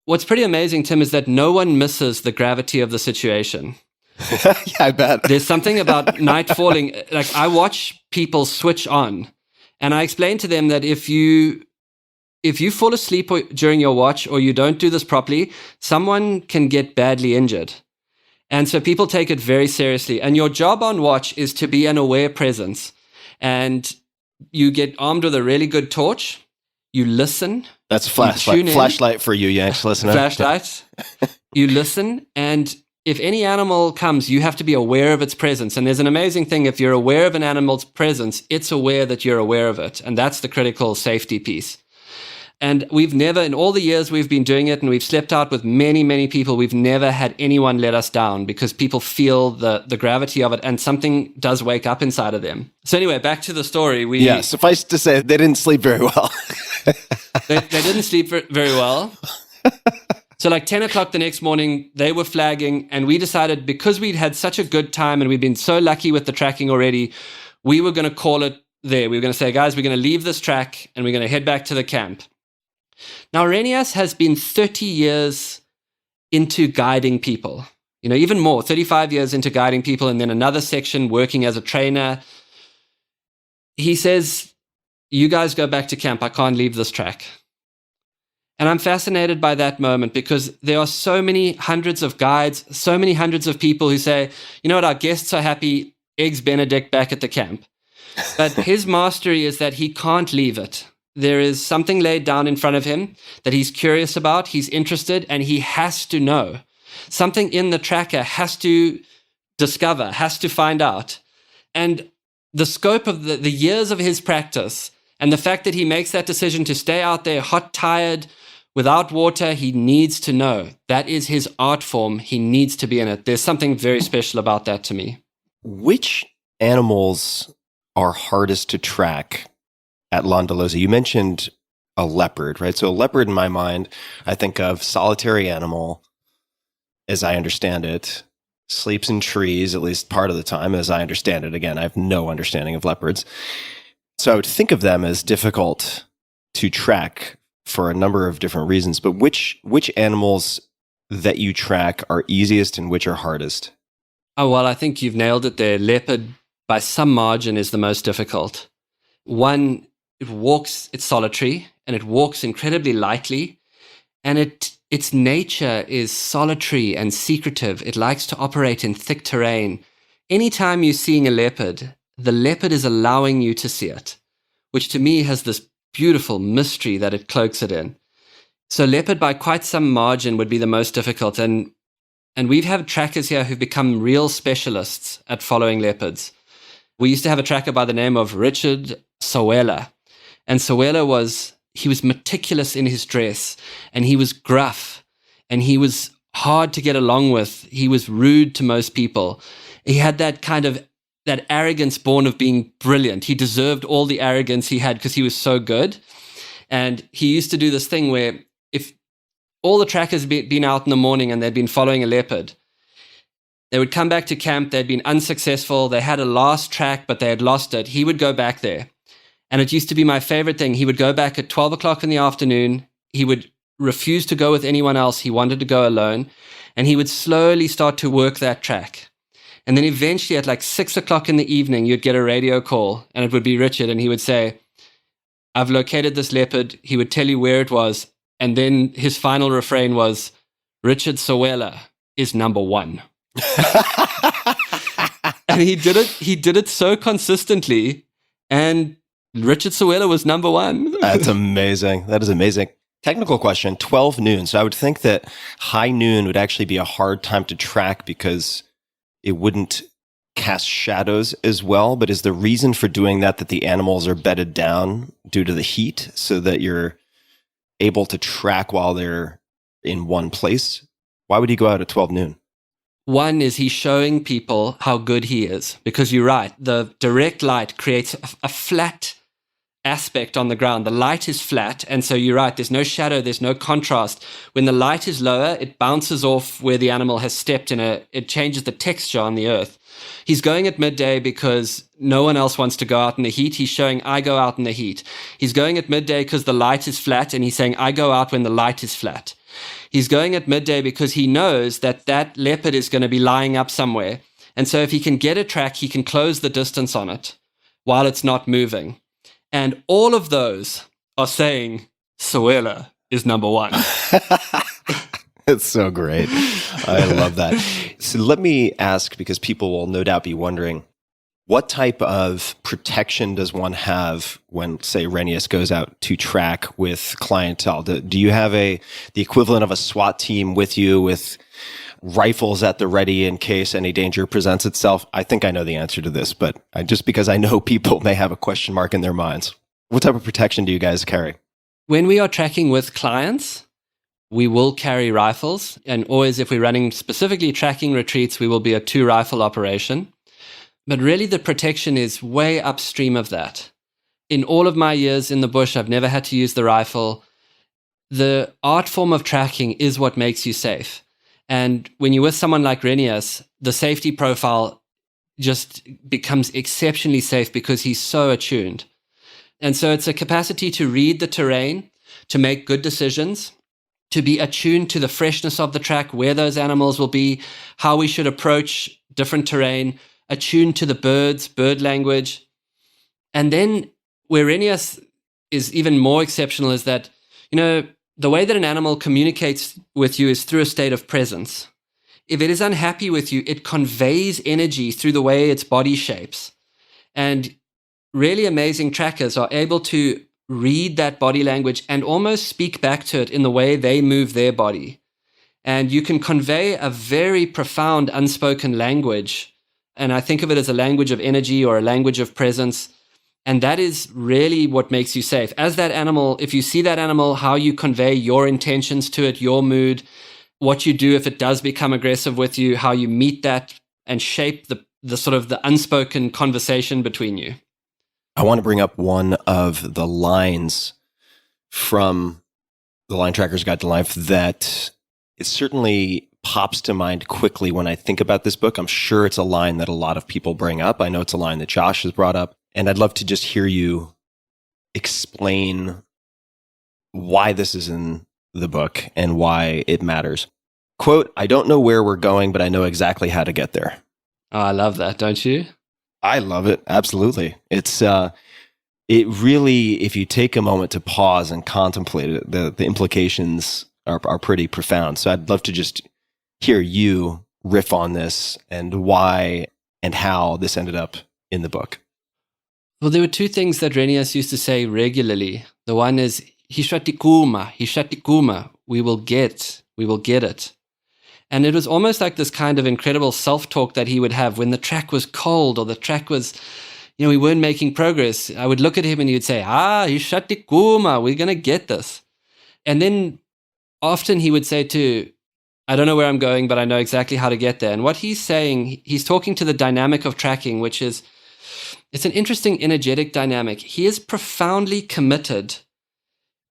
what's pretty amazing, Tim, is that no one misses the gravity of the situation. Yeah, I bet. There's something about night falling. Like I watch people switch on and I explain to them that if you fall asleep during your watch or you don't do this properly, someone can get badly injured. And so people take it very seriously. And your job on watch is to be an aware presence. And you get armed with a really good torch. You listen. That's a flashlight for you, Yanks listener. Flashlight. You listen. And if any animal comes, you have to be aware of its presence. And there's an amazing thing. If you're aware of an animal's presence, it's aware that you're aware of it. And that's the critical safety piece. And we've never, in all the years we've been doing it, and we've slept out with many, many people, we've never had anyone let us down because people feel the gravity of it and something does wake up inside of them. So anyway, back to the story. Suffice to say, they didn't sleep very well. they didn't sleep very well. So like 10 o'clock the next morning, they were flagging, and we decided because we'd had such a good time and we'd been so lucky with the tracking already, we were going to call it there. We were going to say, guys, we're going to leave this track and we're going to head back to the camp. Now, Renias has been 30 years into guiding people, even more, 35 years into guiding people, and then another section working as a trainer. He says, you guys go back to camp. I can't leave this track. And I'm fascinated by that moment because there are so many hundreds of guides, so many hundreds of people who say, you know what, our guests are happy, Eggs Benedict back at the camp. But his mastery is that he can't leave it. There is something laid down in front of him that he's curious about, he's interested, and he has to know. Something in the tracker has to discover, has to find out. And the scope of the years of his practice and the fact that he makes that decision to stay out there hot, tired, without water, he needs to know. That is his art form. He needs to be in it. There's something very special about that to me. Which animals are hardest to track at Londolozi? You mentioned a leopard, right? So a leopard in my mind, I think of solitary animal, as I understand it, sleeps in trees, at least part of the time, as I understand it. Again, I have no understanding of leopards. So I would think of them as difficult to track for a number of different reasons. But which animals that you track are easiest and which are hardest? Oh, well, I think you've nailed it there. Leopard, by some margin, is the most difficult. One, it's solitary, and it walks incredibly lightly, and its nature is solitary and secretive. It likes to operate in thick terrain. Anytime you're seeing a leopard, the leopard is allowing you to see it, which to me has this beautiful mystery that it cloaks it in. So leopard, by quite some margin, would be the most difficult, and we've had trackers here who've become real specialists at following leopards. We used to have a tracker by the name of Richard Sawela. And Sawela was meticulous in his dress, and he was gruff, and he was hard to get along with. He was rude to most people. He had that arrogance born of being brilliant. He deserved all the arrogance he had because he was so good. And he used to do this thing where if all the trackers had been out in the morning and they'd been following a leopard, They would come back to camp. They'd been unsuccessful. They had a last track, but they had lost it. He would go back there. And it used to be my favorite thing. He would go back at 12 o'clock in the afternoon. He would refuse to go with anyone else. He wanted to go alone. And he would slowly start to work that track. And then eventually at like 6 o'clock in the evening, you'd get a radio call and it would be Richard. And he would say, I've located this leopard. He would tell you where it was. And then his final refrain was, Richard Sowela is number one. And he did it so consistently. And Richard Sowela was number one. That's amazing. That is amazing. Technical question, 12 noon. So I would think that high noon would actually be a hard time to track because it wouldn't cast shadows as well. But is the reason for doing that the animals are bedded down due to the heat so that you're able to track while they're in one place? Why would he go out at 12 noon? One is he's showing people how good he is, because you're right. The direct light creates a flat aspect on the ground. The light is flat. And so you're right. There's no shadow. There's no contrast. When the light is lower, it bounces off where the animal has stepped it changes the texture on the earth. He's going at midday because no one else wants to go out in the heat. He's showing, I go out in the heat. He's going at midday because the light is flat. And he's saying, I go out when the light is flat. He's going at midday because he knows that leopard is going to be lying up somewhere. And so if he can get a track, he can close the distance on it while it's not moving. And all of those are saying Sowela is number one. It's so great. I love that. So let me ask, because people will no doubt be wondering, what type of protection does one have when, say, Renius goes out to track with clientele? Do you have the equivalent of a SWAT team with you with rifles at the ready in case any danger presents itself? I think I know the answer to this, but just because I know people may have a question mark in their minds. What type of protection do you guys carry? When we are tracking with clients, we will carry rifles. And always, if we're running specifically tracking retreats, we will be a 2-rifle operation. But really, the protection is way upstream of that. In all of my years in the bush, I've never had to use the rifle. The art form of tracking is what makes you safe. And when you're with someone like Renius, the safety profile just becomes exceptionally safe because he's so attuned. And so it's a capacity to read the terrain, to make good decisions, to be attuned to the freshness of the track, where those animals will be, how we should approach different terrain, attuned to the birds, bird language. And then where Renius is even more exceptional is that, the way that an animal communicates with you is through a state of presence. If it is unhappy with you, it conveys energy through the way its body shapes. And really amazing trackers are able to read that body language and almost speak back to it in the way they move their body. And you can convey a very profound unspoken language. And I think of it as a language of energy or a language of presence. And that is really what makes you safe. As that animal, if you see that animal, how you convey your intentions to it, your mood, what you do if it does become aggressive with you, how you meet that and shape the sort of the unspoken conversation between you. I want to bring up one of the lines from the Line Tracker's Guide to Life that it certainly pops to mind quickly when I think about this book. I'm sure it's a line that a lot of people bring up. I know it's a line that Josh has brought up, and I'd love to just hear you explain why this is in the book and why it matters. Quote, I don't know where we're going, but I know exactly how to get there. Oh, I love that, don't you? I love it. Absolutely. It's, it really, if you take a moment to pause and contemplate it, the implications are pretty profound. So I'd love to just hear you riff on this and why and how this ended up in the book. Well, there were two things that Renius used to say regularly. The one is, hishatikuma, we will get it. And it was almost like this kind of incredible self-talk that he would have when the track was cold or the track was, we weren't making progress. I would look at him and he would say, hishatikuma, we're going to get this. And then often he would say too, I don't know where I'm going, but I know exactly how to get there. And what he's saying, he's talking to the dynamic of tracking, which is, it's an interesting energetic dynamic. He is profoundly committed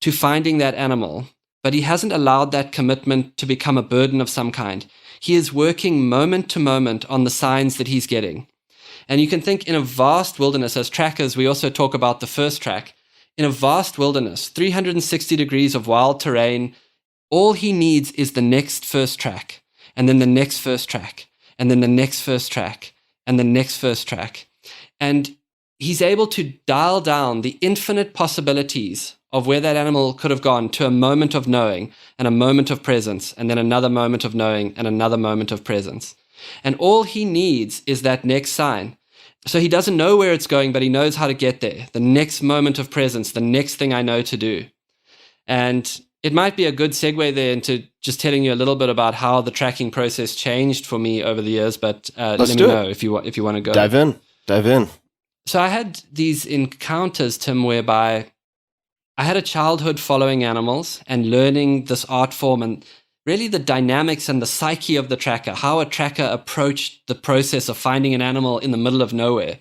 to finding that animal, but he hasn't allowed that commitment to become a burden of some kind. he is working moment to moment on the signs that he's getting. And you can think in a vast wilderness, as trackers, we also talk about the first track. In a vast wilderness, 360 degrees of wild terrain, all he needs is the next first track, and then the next first track, and then the next first track, and the next first track. And he's able to dial down the infinite possibilities of where that animal could have gone to a moment of knowing and a moment of presence, and then another moment of knowing and another moment of presence. And all he needs is that next sign. So he doesn't know where it's going, but he knows how to get there. The next moment of presence, the next thing I know to do. And it might be a good segue there into just telling you a little bit about how the tracking process changed for me over the years, but let me know if you want to go. Dive in. So I had these encounters, Tim, whereby I had a childhood following animals and learning this art form and really the dynamics and the psyche of the tracker, how a tracker approached the process of finding an animal in the middle of nowhere.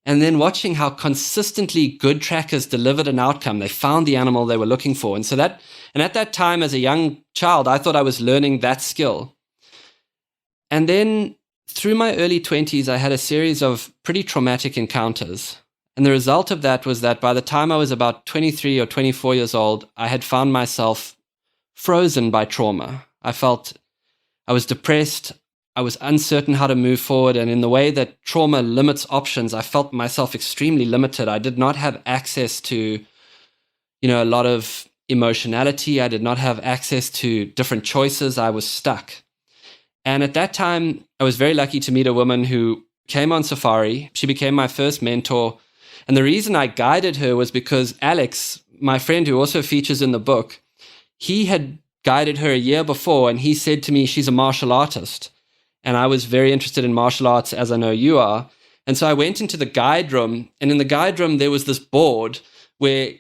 And then watching how consistently good trackers delivered an outcome. They found the animal they were looking for. And at that time, as a young child, I thought I was learning that skill. And then through my early 20s, I had a series of pretty traumatic encounters. And the result of that was that by the time I was about 23 or 24 years old, I had found myself frozen by trauma. I felt I was depressed. I was uncertain how to move forward. And in the way that trauma limits options, I felt myself extremely limited. I did not have access to, a lot of emotionality. I did not have access to different choices. I was stuck. And at that time, I was very lucky to meet a woman who came on safari. She became my first mentor. And the reason I guided her was because Alex, my friend who also features in the book, he had guided her a year before, and he said to me, she's a martial artist. And I was very interested in martial arts, as I know you are. And so I went into the guide room, and in the guide room, there was this board where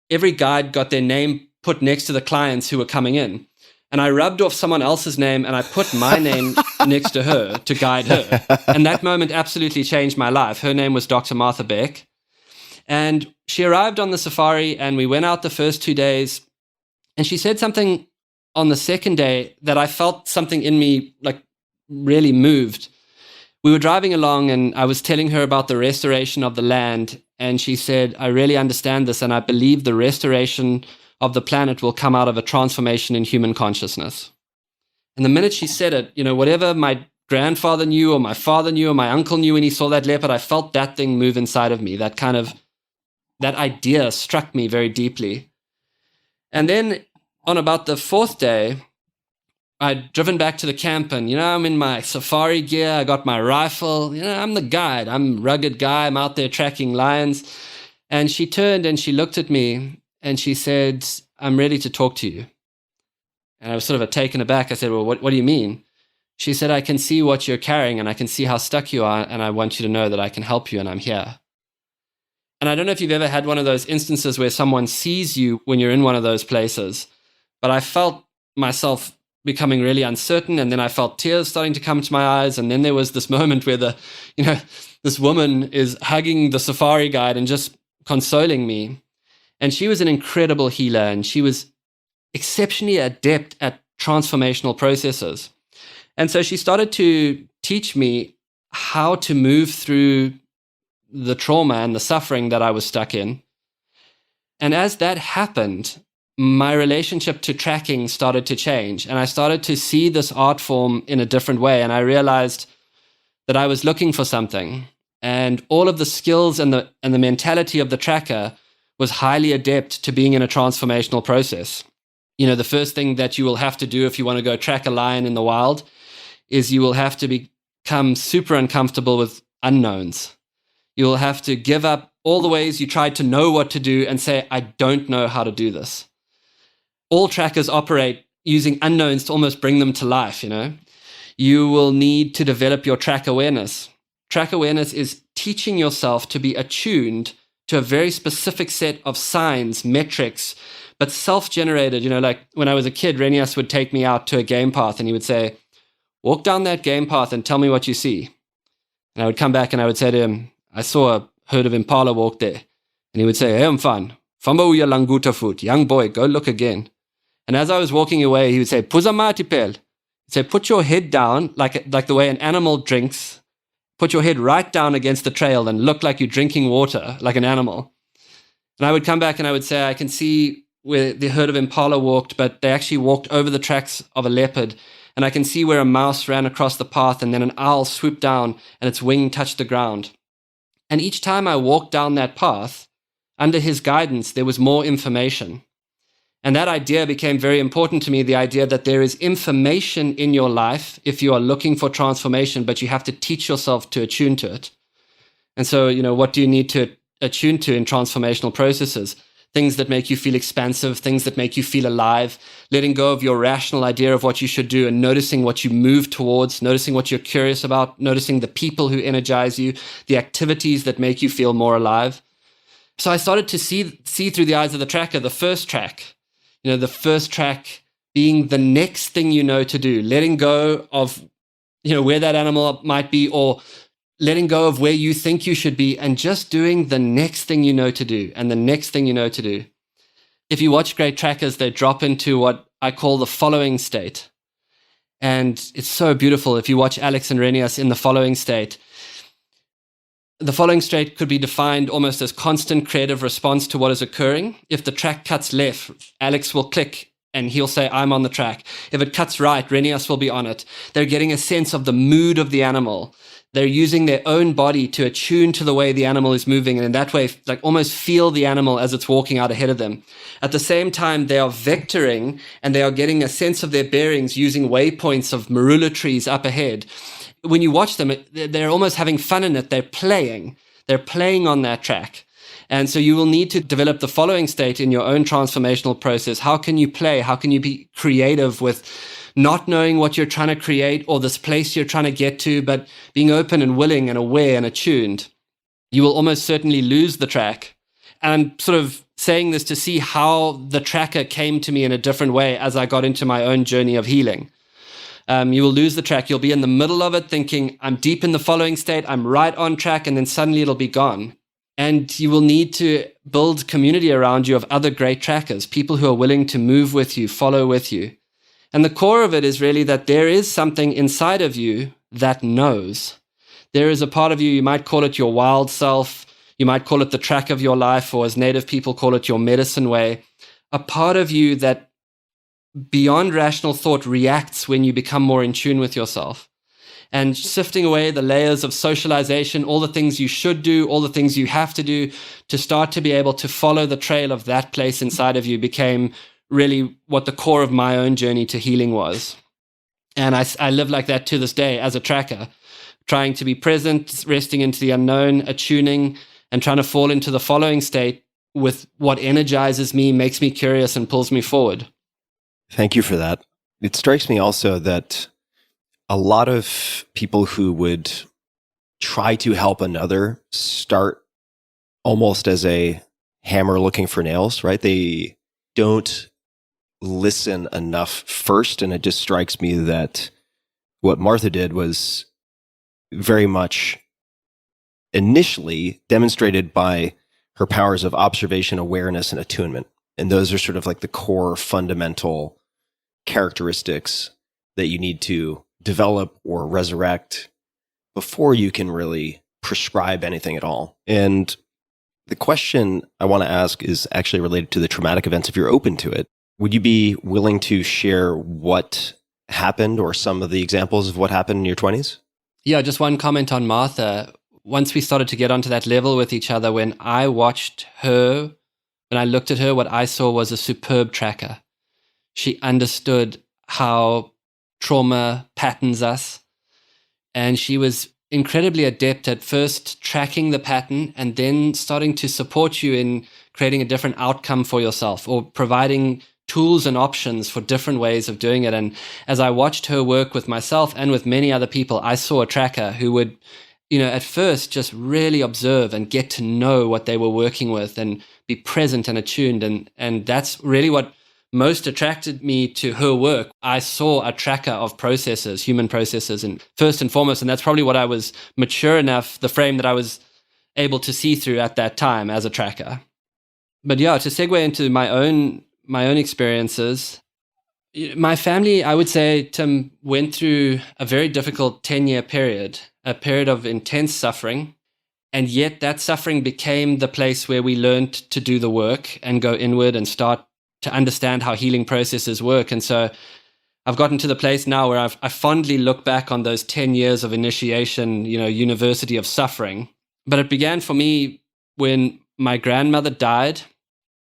every guide got their name put next to the clients who were coming in. And I rubbed off someone else's name, and I put my name next to her to guide her. And that moment absolutely changed my life. Her name was Dr. Martha Beck. And she arrived on the safari, and we went out the first 2 days. And she said something on the second day that I felt something in me like really moved. We were driving along and I was telling her about the restoration of the land. And she said, I really understand this. And I believe the restoration of the planet will come out of a transformation in human consciousness. And the minute she said it, whatever my grandfather knew or my father knew or my uncle knew when he saw that leopard, I felt that thing move inside of me. That idea struck me very deeply. And then on about the fourth day, I'd driven back to the camp and, I'm in my safari gear. I got my rifle. I'm the guide. I'm a rugged guy. I'm out there tracking lions. And she turned and she looked at me and she said, I'm ready to talk to you. And I was sort of taken aback. I said, well, what do you mean? She said, I can see what you're carrying and I can see how stuck you are. And I want you to know that I can help you and I'm here. And I don't know if you've ever had one of those instances where someone sees you when you're in one of those places, but I felt myself becoming really uncertain, and then I felt tears starting to come to my eyes, and then there was this moment where this woman is hugging the safari guide and just consoling me. And she was an incredible healer, and she was exceptionally adept at transformational processes. And so she started to teach me how to move through the trauma and the suffering that I was stuck in. And as that happened, my relationship to tracking started to change. And I started to see this art form in a different way. And I realized that I was looking for something. And all of the skills and the mentality of the tracker was highly adept to being in a transformational process. The first thing that you will have to do if you want to go track a lion in the wild is you will have to become super uncomfortable with unknowns. You will have to give up all the ways you tried to know what to do and say, I don't know how to do this. All trackers operate using unknowns to almost bring them to life, You will need to develop your track awareness. Track awareness is teaching yourself to be attuned to a very specific set of signs, metrics, but self-generated. Like when I was a kid, Renias would take me out to a game path and he would say, walk down that game path and tell me what you see. And I would come back and I would say to him, I saw a herd of impala walk there. And he would say, hey, I'm fine. Famba uya languta foot. Young boy, go look again. And as I was walking away, he would say, Puza matipel. So put your head down, like the way an animal drinks. Put your head right down against the trail and look like you're drinking water, like an animal. And I would come back and I would say, I can see where the herd of impala walked, but they actually walked over the tracks of a leopard. And I can see where a mouse ran across the path and then an owl swooped down and its wing touched the ground. And each time I walked down that path, under his guidance, there was more information. And that idea became very important to me, the idea that there is information in your life if you are looking for transformation, but you have to teach yourself to attune to it. And so, what do you need to attune to in transformational processes? Things that make you feel expansive, things that make you feel alive, letting go of your rational idea of what you should do and noticing what you move towards, noticing what you're curious about, noticing the people who energize you, the activities that make you feel more alive. So I started to see through the eyes of the tracker, the first track being the next thing you know to do, letting go of, where that animal might be, or letting go of where you think you should be and just doing the next thing you know to do and the next thing you know to do. If you watch great trackers, they drop into what I call the following state. And it's so beautiful. If you watch Alex and Renius in the following state could be defined almost as constant creative response to what is occurring. If the track cuts left, Alex will click and he'll say, I'm on the track. If it cuts right, Renius will be on it. They're getting a sense of the mood of the animal. They're using their own body to attune to the way the animal is moving, and in that way, like almost feel the animal as it's walking out ahead of them. At the same time, they are vectoring and they are getting a sense of their bearings using waypoints of marula trees up ahead. When you watch them, they're almost having fun in it. They're playing on that track. And so you will need to develop the following state in your own transformational process. How can you play? How can you be creative with not knowing what you're trying to create or this place you're trying to get to, but being open and willing and aware and attuned? You will almost certainly lose the track. And I'm sort of saying this to see how the tracker came to me in a different way as I got into my own journey of healing. You will lose the track. You'll be in the middle of it thinking, I'm deep in the following state, I'm right on track, and then suddenly it'll be gone. And you will need to build community around you of other great trackers, people who are willing to move with you, follow with you. And the core of it is really that there is something inside of you that knows. There is a part of you, you might call it your wild self, you might call it the track of your life, or as Native people call it, your medicine way. A part of you that beyond rational thought reacts when you become more in tune with yourself. And sifting away the layers of socialization, all the things you should do, all the things you have to do to start to be able to follow the trail of that place inside of you became really what the core of my own journey to healing was. And I live like that to this day as a tracker, trying to be present, resting into the unknown, attuning, and trying to fall into the following state with what energizes me, makes me curious, and pulls me forward. Thank you for that. It strikes me also that a lot of people who would try to help another start almost as a hammer looking for nails, right? They don't listen enough first. And it just strikes me that what Martha did was very much initially demonstrated by her powers of observation, awareness, and attunement. And those are sort of like the core fundamental characteristics that you need to develop or resurrect before you can really prescribe anything at all. And the question I want to ask is actually related to the traumatic events if you're open to it. Would you be willing to share what happened or some of the examples of what happened in your 20s? Yeah, just one comment on Martha. Once we started to get onto that level with each other, when I watched her, when I looked at her, what I saw was a superb tracker. She understood how trauma patterns us. And she was incredibly adept at first tracking the pattern and then starting to support you in creating a different outcome for yourself or providing tools and options for different ways of doing it. And as I watched her work with myself and with many other people, I saw a tracker who would, at first just really observe and get to know what they were working with and be present and attuned. And that's really what most attracted me to her work. I saw a tracker of processes, human processes, and first and foremost, and that's probably what I was mature enough, the frame that I was able to see through at that time as a tracker. But yeah, to segue into my own experiences, My family, I would say, Tim, went through a very difficult 10-year period, a period of intense suffering. And yet that suffering became the place where we learned to do the work and go inward and start to understand how healing processes work. And so I've gotten to the place now where I fondly look back on those 10 years of initiation, university of suffering. But it began for me when my grandmother died.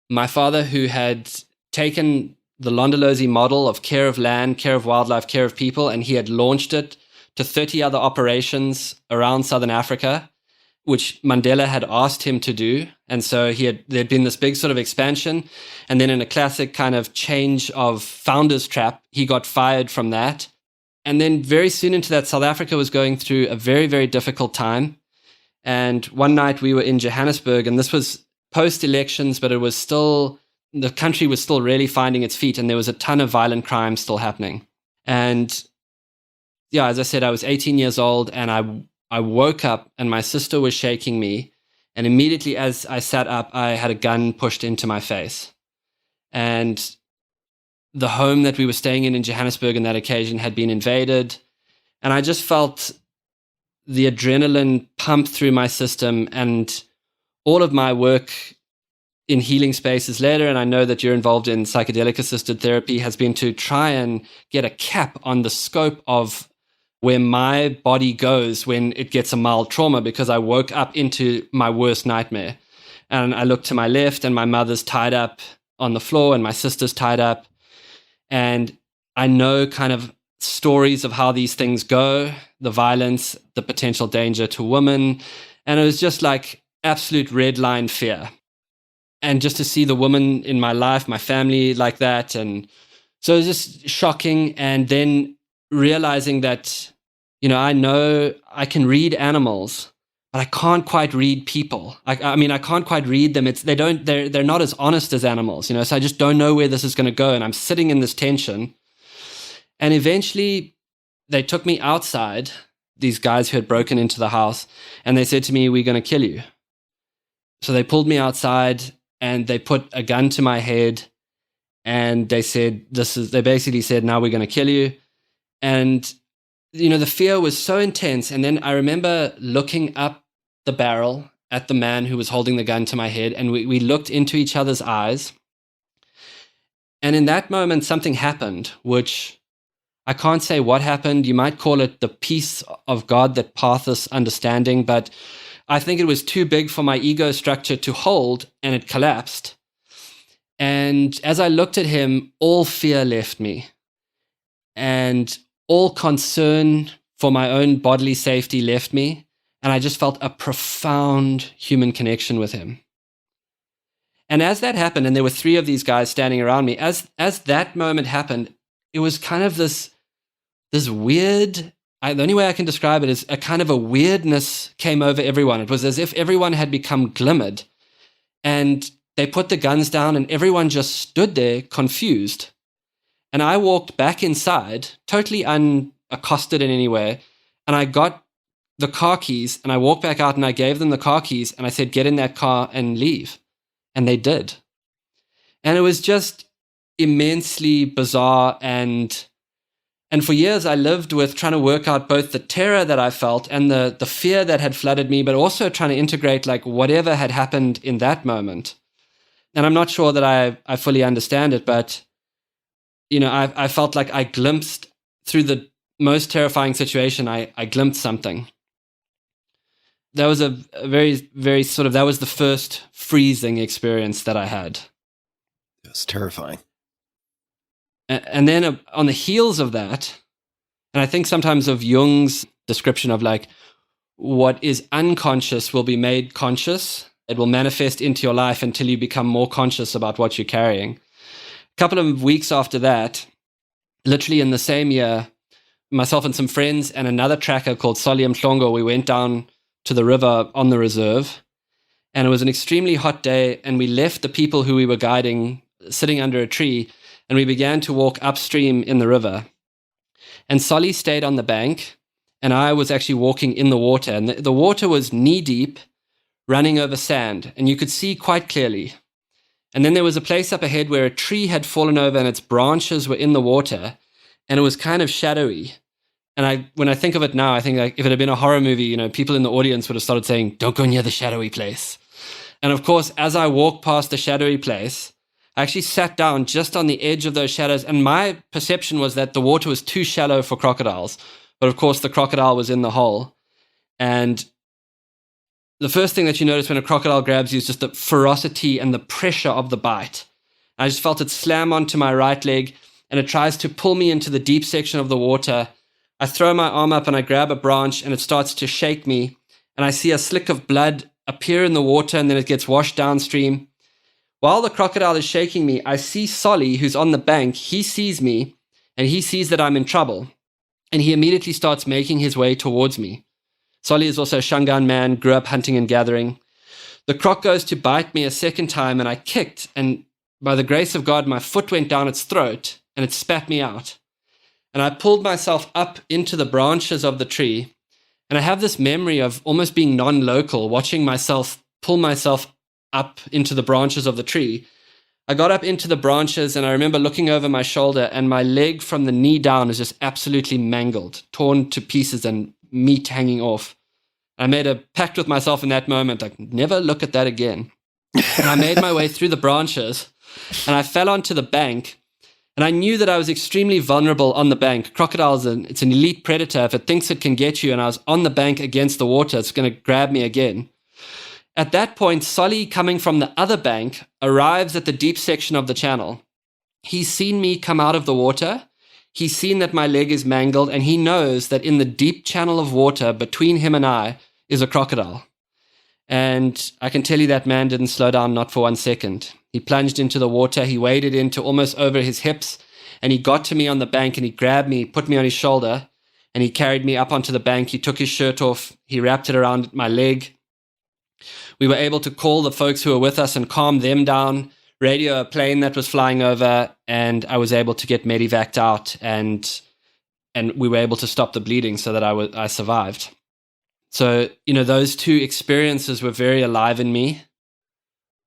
My father, who had taken the Londolozi model of care of land, care of wildlife, care of people, and he had launched it to 30 other operations around Southern Africa, which Mandela had asked him to do. And so there'd been this big sort of expansion. And then in a classic kind of change of founder's trap, he got fired from that. And then very soon into that, South Africa was going through a very, very difficult time. And one night we were in Johannesburg, and this was post-elections, but it was still, the country was still really finding its feet, and there was a ton of violent crime still happening. And yeah, as I said, I was 18 years old, and I woke up and my sister was shaking me. And immediately as I sat up, I had a gun pushed into my face. And the home that we were staying in Johannesburg on that occasion had been invaded. And I just felt the adrenaline pump through my system, and all of my work in healing spaces later, and I know that you're involved in psychedelic-assisted therapy, has been to try and get a cap on the scope of where my body goes when it gets a mild trauma, because I woke up into my worst nightmare. And I look to my left, and my mother's tied up on the floor, and my sister's tied up. And I know kind of stories of how these things go, the violence, the potential danger to women. And it was just like absolute red line fear. And just to see the woman in my life, my family like that. And so it was just shocking. And then realizing that, I know I can read animals, but I can't quite read people. I can't quite read them. They're not as honest as animals, so I just don't know where this is going to go. And I'm sitting in this tension. And eventually they took me outside, these guys who had broken into the house, and they said to me, "We're going to kill you." So they pulled me outside and they put a gun to my head, and they basically said, "Now we're going to kill you." And, the fear was so intense. And then I remember looking up the barrel at the man who was holding the gun to my head, and we looked into each other's eyes. And in that moment, something happened, which I can't say what happened. You might call it the peace of God that passeth understanding, but I think it was too big for my ego structure to hold, and it collapsed. And as I looked at him, all fear left me, and all concern for my own bodily safety left me. And I just felt a profound human connection with him. And as that happened, and there were 3 of these guys standing around me, as that moment happened, it was kind of this weird, the only way I can describe it is a kind of a weirdness came over everyone. It was as if everyone had become glimmered, and they put the guns down, and everyone just stood there confused. And I walked back inside, totally unaccosted in any way, and I got the car keys, and I walked back out, and I gave them the car keys, and I said, "Get in that car and leave." And they did. And it was just immensely bizarre. And for years, I lived with trying to work out both the terror that I felt and the fear that had flooded me, but also trying to integrate like whatever had happened in that moment. And I'm not sure that I fully understand it, but I felt like I glimpsed through the most terrifying situation. I glimpsed something. That was a very, very that was the first freezing experience that I had. It was terrifying. And then on the heels of that, and I think sometimes of Jung's description of like what is unconscious will be made conscious. It will manifest into your life until you become more conscious about what you're carrying. A couple of weeks after that, literally in the same year, myself and some friends and another tracker called Solly Mhlongo, we went down to the river on the reserve, and it was an extremely hot day, and we left the people who we were guiding sitting under a tree, and we began to walk upstream in the river. And Solly stayed on the bank, and I was actually walking in the water, and the water was knee deep, running over sand, and you could see quite clearly. And then there was a place up ahead where a tree had fallen over and its branches were in the water, and it was kind of shadowy. And when I think of it now, I think like if it had been a horror movie, people in the audience would have started saying, "Don't go near the shadowy place." And of course, as I walked past the shadowy place, I actually sat down just on the edge of those shadows, and my perception was that the water was too shallow for crocodiles. But of course, the crocodile was in the hole. And the first thing that you notice when a crocodile grabs you is just the ferocity and the pressure of the bite. I just felt it slam onto my right leg, and it tries to pull me into the deep section of the water. I throw my arm up and I grab a branch, and it starts to shake me. And I see a slick of blood appear in the water, and then it gets washed downstream. While the crocodile is shaking me, I see Solly, who's on the bank. He sees me, and he sees that I'm in trouble. And he immediately starts making his way towards me. Solly is also a Shangaan man, grew up hunting and gathering. The croc goes to bite me a second time, and I kicked, and by the grace of God, my foot went down its throat, and it spat me out. And I pulled myself up into the branches of the tree, and I have this memory of almost being non-local, watching myself pull myself up into the branches of the tree. I got up into the branches, and I remember looking over my shoulder, and my leg from the knee down was just absolutely mangled, torn to pieces and meat hanging off. I made a pact with myself in that moment, like, never look at that again. And I made my way through the branches, and I fell onto the bank, and I knew that I was extremely vulnerable on the bank. Crocodiles, it's an elite predator. If it thinks it can get you, and I was on the bank against the water, it's going to grab me again. At that point, Solly, coming from the other bank, arrives at the deep section of the channel. He's seen me come out of the water. He's seen that my leg is mangled, and he knows that in the deep channel of water between him and I is a crocodile. And I can tell you that man didn't slow down, not for 1 second. He plunged into the water. He waded into almost over his hips, and he got to me on the bank, and he grabbed me, put me on his shoulder, and he carried me up onto the bank. He took his shirt off. He wrapped it around my leg. We were able to call the folks who were with us and calm them down, radio a plane that was flying over, and I was able to get medevaced out, and we were able to stop the bleeding so that I survived. So, those two experiences were very alive in me.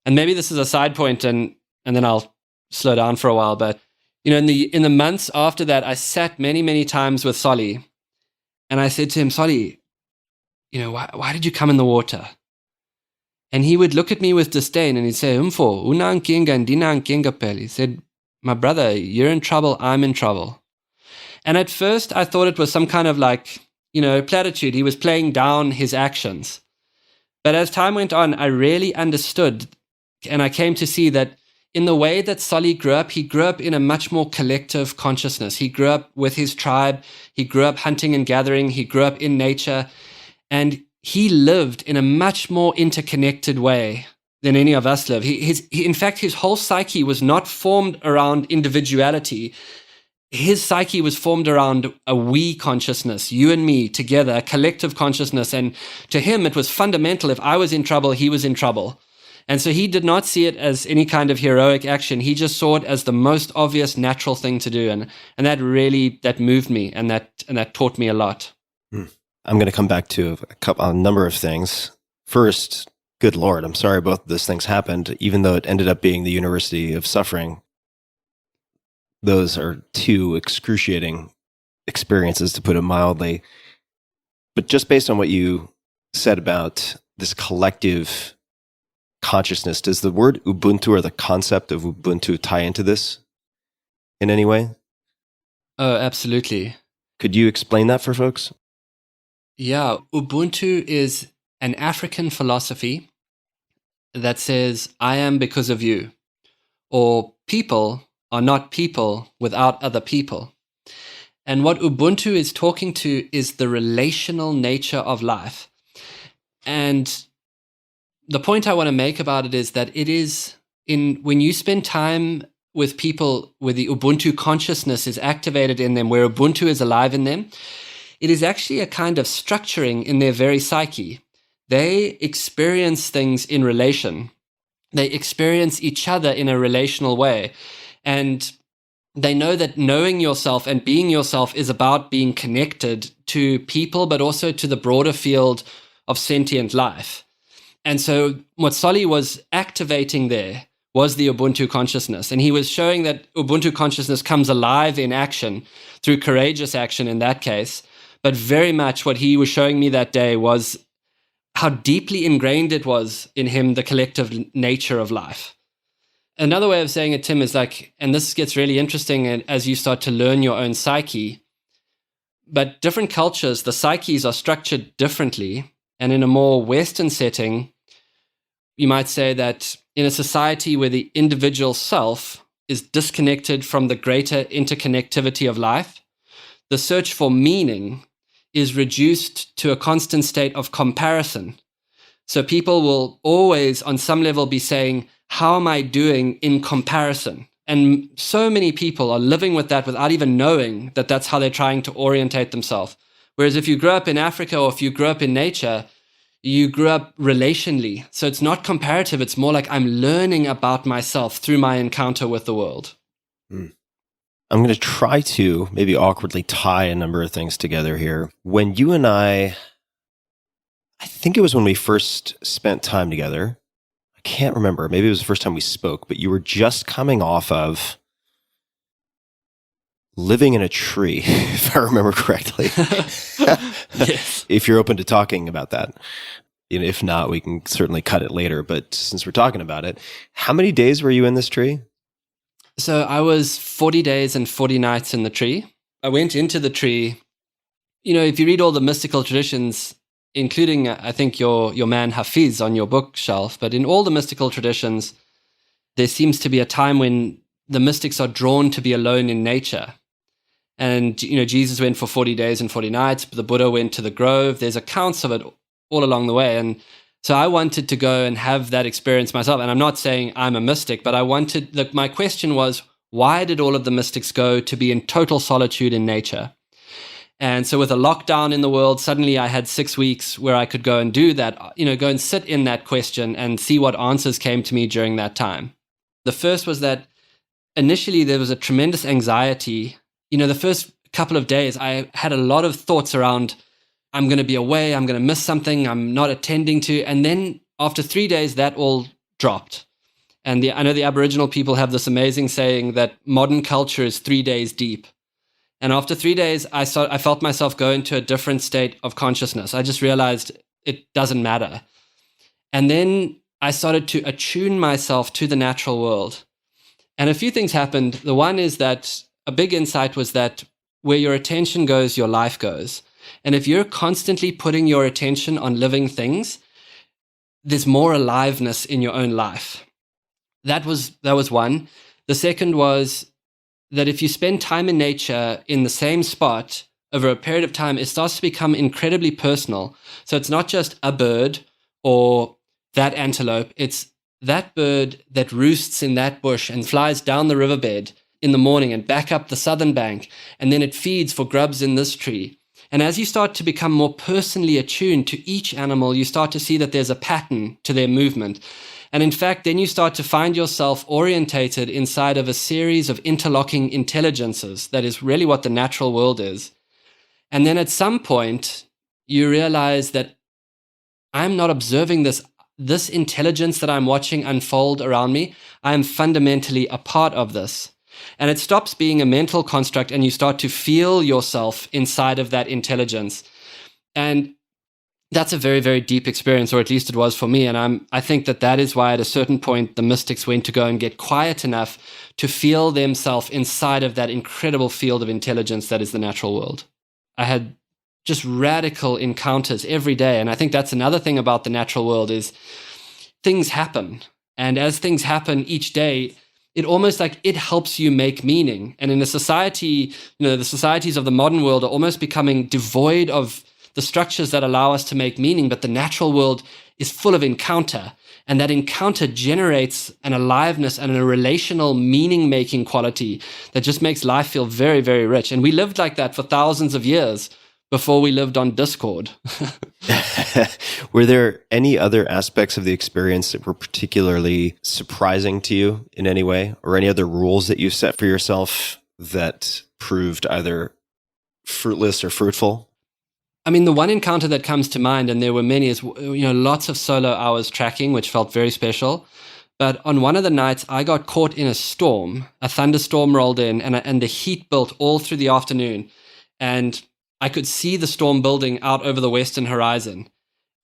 And maybe this is a side point, and then I'll slow down for a while. But, in the months after that, I sat many, many times with Solly, and I said to him, "Solly, why did you come in the water?" And he would look at me with disdain, and he'd say, "Umfo, una nkinga and dina nkinga pel." He said, "My brother, you're in trouble, I'm in trouble." And at first, I thought it was some kind of platitude. He was playing down his actions. But as time went on, I really understood, and I came to see that in the way that Solly grew up, he grew up in a much more collective consciousness. He grew up with his tribe. He grew up hunting and gathering. He grew up in nature. And he lived in a much more interconnected way than any of us live. In fact, his whole psyche was not formed around individuality. His psyche was formed around a we consciousness, you and me together, a collective consciousness. And to him, it was fundamental. If I was in trouble, he was in trouble. And so he did not see it as any kind of heroic action. He just saw it as the most obvious, natural thing to do. And that moved me, and that taught me a lot. I'm going to come back to a number of things. First, good Lord, I'm sorry both of those things happened, even though it ended up being the University of Suffering. Those are two excruciating experiences, to put it mildly. But just based on what you said about this collective consciousness, does the word Ubuntu or the concept of Ubuntu tie into this in any way? Oh, absolutely. Could you explain that for folks? Yeah, Ubuntu is an African philosophy that says, "I am because of you," or people are not people without other people. And what Ubuntu is talking to is the relational nature of life. And the point I want to make about it is that it is when you spend time with people where the Ubuntu consciousness is activated in them, where Ubuntu is alive in them, it is actually a kind of structuring in their very psyche. They experience things in relation. They experience each other in a relational way. And they know that knowing yourself and being yourself is about being connected to people, but also to the broader field of sentient life. And so what Solly was activating there was the Ubuntu consciousness. And he was showing that Ubuntu consciousness comes alive in action through courageous action in that case. But very much what he was showing me that day was how deeply ingrained it was in him, the collective nature of life. Another way of saying it, Tim, is like, and this gets really interesting as you start to learn your own psyche, but different cultures, the psyches are structured differently. And in a more Western setting, you might say that in a society where the individual self is disconnected from the greater interconnectivity of life, the search for meaning is reduced to a constant state of comparison. So people will always, on some level, be saying, how am I doing in comparison? And so many people are living with that without even knowing that that's how they're trying to orientate themselves. Whereas if you grew up in Africa or if you grew up in nature, you grew up relationally. So it's not comparative. It's more like I'm learning about myself through my encounter with the world. I'm going to try to maybe awkwardly tie a number of things together here. When you and I think it was when we first spent time together. I can't remember. Maybe it was the first time we spoke, but you were just coming off of living in a tree, if I remember correctly. Yes. If you're open to talking about that. If not, we can certainly cut it later. But since we're talking about it, how many days were you in this tree? So I was 40 days and 40 nights in the tree. I went into the tree. If you read all the mystical traditions, including, I think, your man Hafiz on your bookshelf, but in all the mystical traditions, there seems to be a time when the mystics are drawn to be alone in nature. And, Jesus went for 40 days and 40 nights, but the Buddha went to the grove. There's accounts of it all along the way. And so I wanted to go and have that experience myself. And I'm not saying I'm a mystic, but my question was, why did all of the mystics go to be in total solitude in nature? And so with a lockdown in the world, suddenly I had 6 weeks where I could go and do that, go and sit in that question and see what answers came to me during that time. The first was that initially there was a tremendous anxiety. The first couple of days, I had a lot of thoughts around, I'm going to be away, I'm going to miss something, I'm not attending to. And then after 3 days, that all dropped. And I know the Aboriginal people have this amazing saying that modern culture is 3 days deep. And after 3 days, I felt myself go into a different state of consciousness. I just realized it doesn't matter. And then I started to attune myself to the natural world. And a few things happened. The one is that a big insight was that where your attention goes, your life goes. And if you're constantly putting your attention on living things, there's more aliveness in your own life. That was one. The second was that if you spend time in nature in the same spot over a period of time, it starts to become incredibly personal. So it's not just a bird or that antelope. It's that bird that roosts in that bush and flies down the riverbed in the morning and back up the southern bank, and then it feeds for grubs in this tree. And as you start to become more personally attuned to each animal, you start to see that there's a pattern to their movement. And in fact, then you start to find yourself orientated inside of a series of interlocking intelligences. That is really what the natural world is. And then at some point, you realize that I'm not observing this intelligence that I'm watching unfold around me. I am fundamentally a part of this. And it stops being a mental construct, and you start to feel yourself inside of that intelligence. And that's a very, very deep experience, or at least it was for me. And I think that is why at a certain point, the mystics went to go and get quiet enough to feel themselves inside of that incredible field of intelligence that is the natural world. I had just radical encounters every day. And I think that's another thing about the natural world is things happen. And as things happen each day, it almost like it helps you make meaning. And in a society, the societies of the modern world are almost becoming devoid of the structures that allow us to make meaning, but the natural world is full of encounter. And that encounter generates an aliveness and a relational meaning-making quality that just makes life feel very, very rich. And we lived like that for thousands of years before we lived on Discord. Were there any other aspects of the experience that were particularly surprising to you in any way, or any other rules that you set for yourself that proved either fruitless or fruitful? I mean, the one encounter that comes to mind, and there were many, is lots of solo hours tracking, which felt very special. But on one of the nights, I got caught in a storm. A thunderstorm rolled in, and the heat built all through the afternoon. And I could see the storm building out over the western horizon.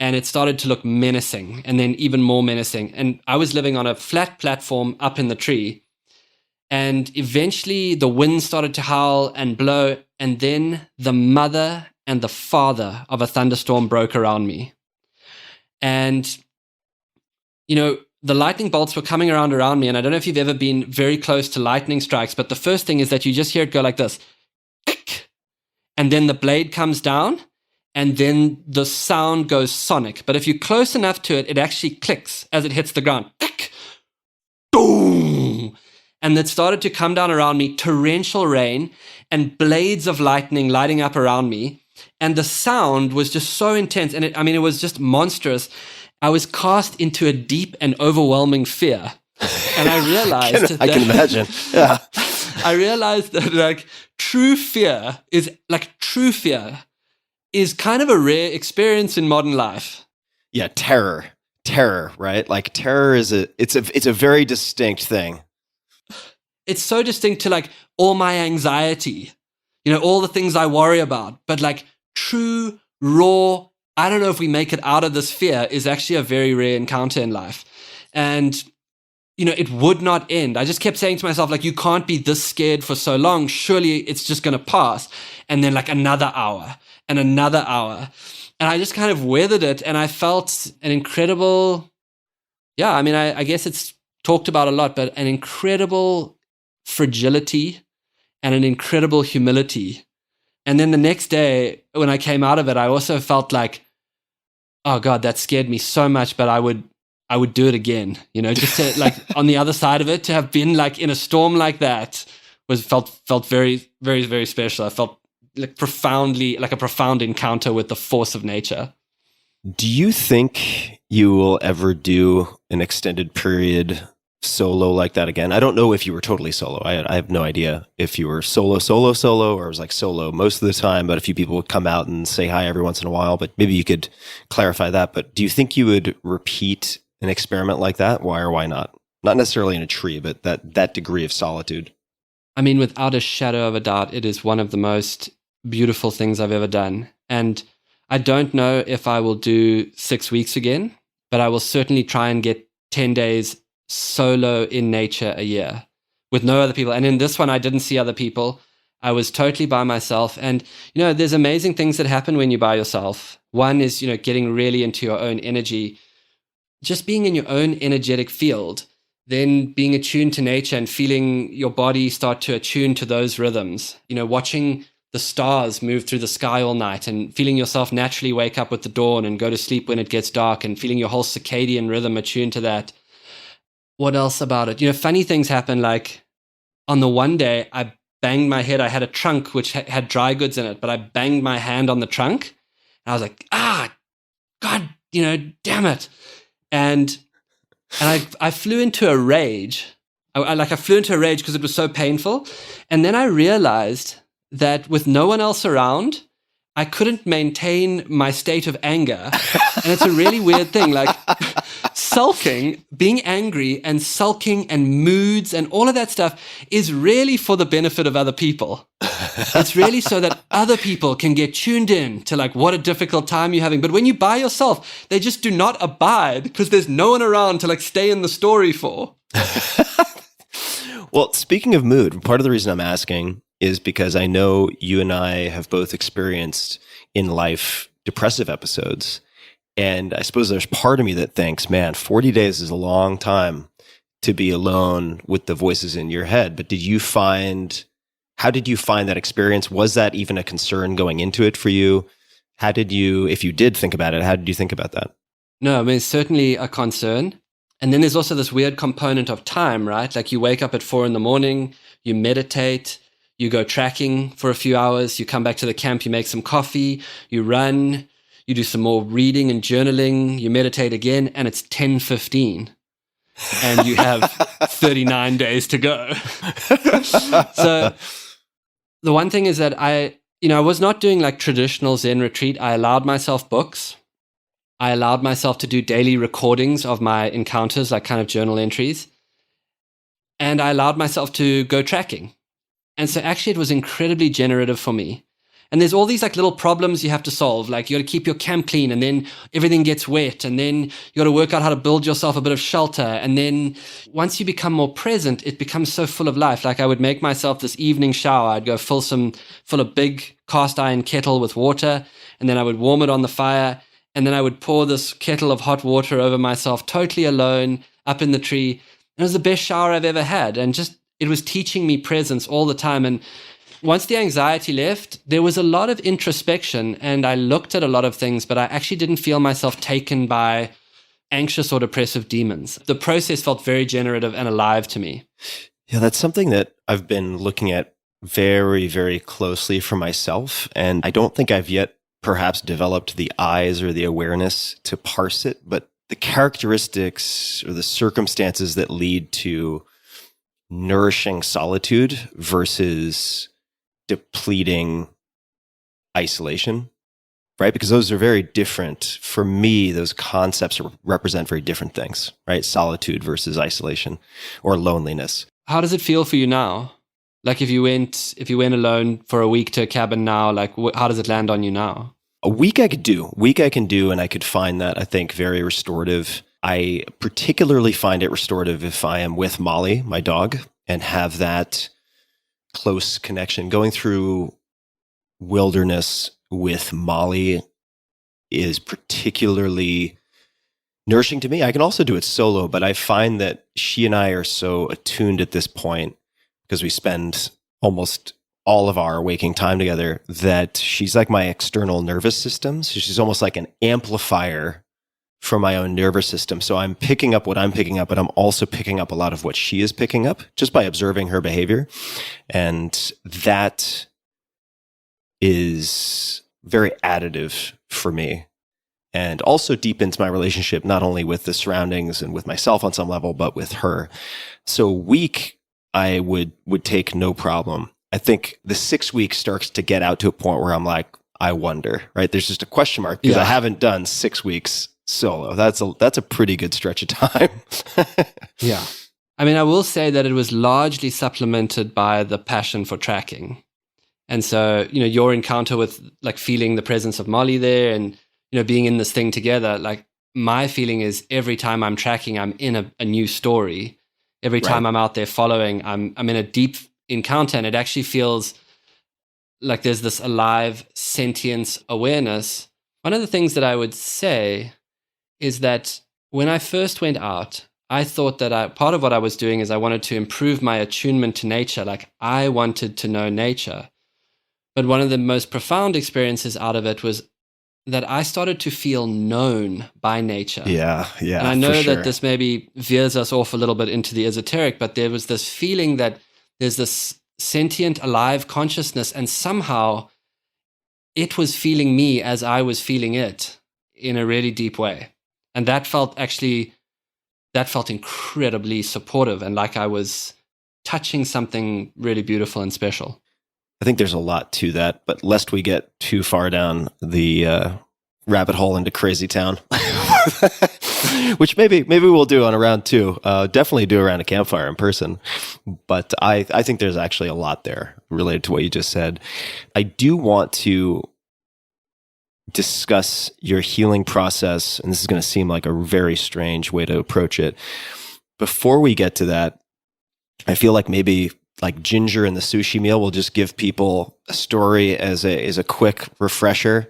And it started to look menacing, and then even more menacing. And I was living on a flat platform up in the tree. And eventually the wind started to howl and blow. And then the mother and the father of a thunderstorm broke around me. And, you know, the lightning bolts were coming around me. And I don't know if you've ever been very close to lightning strikes, but the first thing is that you just hear it go like this. And then the blade comes down, and then the sound goes sonic. But if you're close enough to it, it actually clicks as it hits the ground. Boom! And it started to come down around me, torrential rain and blades of lightning lighting up around me. And the sound was just so intense. And it was just monstrous. I was cast into a deep and overwhelming fear. And I realized I can imagine. Yeah. I realized that true fear is kind of a rare experience in modern life. Yeah, terror, right? Like terror is it's a very distinct thing. It's so distinct to like all my anxiety, you know, all the things I worry about. But like true, raw, I don't know if we make it out of this fear is actually a very rare encounter in life. And, you know, it would not end. I just kept saying to myself, like, you can't be this scared for so long. Surely it's just going to pass. And then like another hour and another hour. And I just kind of weathered it. And I felt an incredible, I guess it's talked about a lot, but an incredible fragility and an incredible humility. And then the next day when I came out of it, I also felt like, oh God, that scared me so much, but I would do it again, you know, just to like on the other side of it, to have been like in a storm like that felt very, very, very special. I felt like a profound encounter with the force of nature. Do you think you will ever do an extended period solo like that again? I don't know if you were totally solo. I have no idea if you were solo, or it was like solo most of the time, but a few people would come out and say hi every once in a while, but maybe you could clarify that. But do you think you would repeat an experiment like that? Why or why not? Not necessarily in a tree, but that degree of solitude. I mean, without a shadow of a doubt, it is one of the most beautiful things I've ever done. And I don't know if I will do 6 weeks again, but I will certainly try and get 10 days solo in nature a year with no other people. And in this one, I didn't see other people. I was totally by myself. And, you know, there's amazing things that happen when you're by yourself. One is, you know, getting really into your own energy, just being in your own energetic field, then being attuned to nature and feeling your body start to attune to those rhythms, you know, watching the stars move through the sky all night and feeling yourself naturally wake up with the dawn and go to sleep when it gets dark and feeling your whole circadian rhythm attuned to that. What else about it? You know, funny things happen. Like on the one day, I banged my head. I had a trunk which had dry goods in it, but I banged my hand on the trunk. And I was like, God, you know, damn it. And I flew into a rage. I flew into a rage because it was so painful. And then I realized that with no one else around, I couldn't maintain my state of anger. And it's a really weird thing. Like sulking, being angry and sulking and moods and all of that stuff is really for the benefit of other people. It's really so that other people can get tuned in to like what a difficult time you're having. But when you're by yourself, they just do not abide because there's no one around to like stay in the story for. Well, speaking of mood, part of the reason I'm asking is because I know you and I have both experienced in life depressive episodes. And I suppose there's part of me that thinks, man, 40 days is a long time to be alone with the voices in your head. But how did you find that experience? Was that even a concern going into it for you? If you did think about it, how did you think about that? No, I mean, it's certainly a concern. And then there's also this weird component of time, right? Like you wake up at 4 a.m, you meditate, you go tracking for a few hours, you come back to the camp, you make some coffee, you run, you do some more reading and journaling, you meditate again, and it's 10:15. And you have 39 days to go. So the one thing is that I was not doing like traditional Zen retreat. I allowed myself books. I allowed myself to do daily recordings of my encounters, like kind of journal entries. And I allowed myself to go tracking. And so actually it was incredibly generative for me. And there's all these like little problems you have to solve. Like you got to keep your camp clean, and then everything gets wet, and then you got to work out how to build yourself a bit of shelter. And then once you become more present, it becomes so full of life. Like I would make myself this evening shower. I'd go fill a big cast iron kettle with water, and then I would warm it on the fire. And then I would pour this kettle of hot water over myself, totally alone, up in the tree. And it was the best shower I've ever had. And just, it was teaching me presence all the time. And once the anxiety left, there was a lot of introspection, and I looked at a lot of things, but I actually didn't feel myself taken by anxious or depressive demons. The process felt very generative and alive to me. Yeah, that's something that I've been looking at very, very closely for myself. And I don't think I've yet perhaps developed the eyes or the awareness to parse it, but the characteristics or the circumstances that lead to nourishing solitude versus depleting isolation, right? Because those are very different. For me, those concepts represent very different things, right? Solitude versus isolation or loneliness. How does it feel for you now? Like if you went alone for a week to a cabin now, like how does it land on you now? A week I can do, and I could find that, I think, very restorative. I particularly find it restorative if I am with Molly, my dog, and have that close connection. Going through wilderness with Molly is particularly nourishing to me. I can also do it solo, but I find that she and I are so attuned at this point because we spend almost all of our waking time together that she's like my external nervous system. So she's almost like an amplifier for my own nervous system. So I'm picking up what I'm picking up, but I'm also picking up a lot of what she is picking up just by observing her behavior. And that is very additive for me and also deepens my relationship, not only with the surroundings and with myself on some level, but with her. So a week I would take no problem. I think the 6 weeks starts to get out to a point where I'm like, I wonder, right? There's just a question mark because I haven't done 6 weeks solo. That's a pretty good stretch of time. Yeah. I mean, I will say that it was largely supplemented by the passion for tracking. And so, your encounter with like feeling the presence of Molly there and, being in this thing together, like my feeling is every time I'm tracking, I'm in a new story. Every time I'm out there following, I'm in a deep encounter, and it actually feels like there's this alive sentience awareness. One of the things that I would say is that when I first went out, I thought that part of what I was doing is I wanted to improve my attunement to nature. Like I wanted to know nature. But one of the most profound experiences out of it was that I started to feel known by nature. Yeah. And I know that this maybe veers us off a little bit into the esoteric, but there was this feeling that there's this sentient, alive consciousness, and somehow it was feeling me as I was feeling it in a really deep way. And that felt incredibly supportive and like I was touching something really beautiful and special. I think there's a lot to that, but lest we get too far down the rabbit hole into crazy town, which maybe we'll do on a round two. Definitely do around a campfire in person. But I think there's actually a lot there related to what you just said. I do want to discuss your healing process, and this is going to seem like a very strange way to approach it. Before we get to that, I feel like maybe like Ginger and the sushi meal will just give people a story as a quick refresher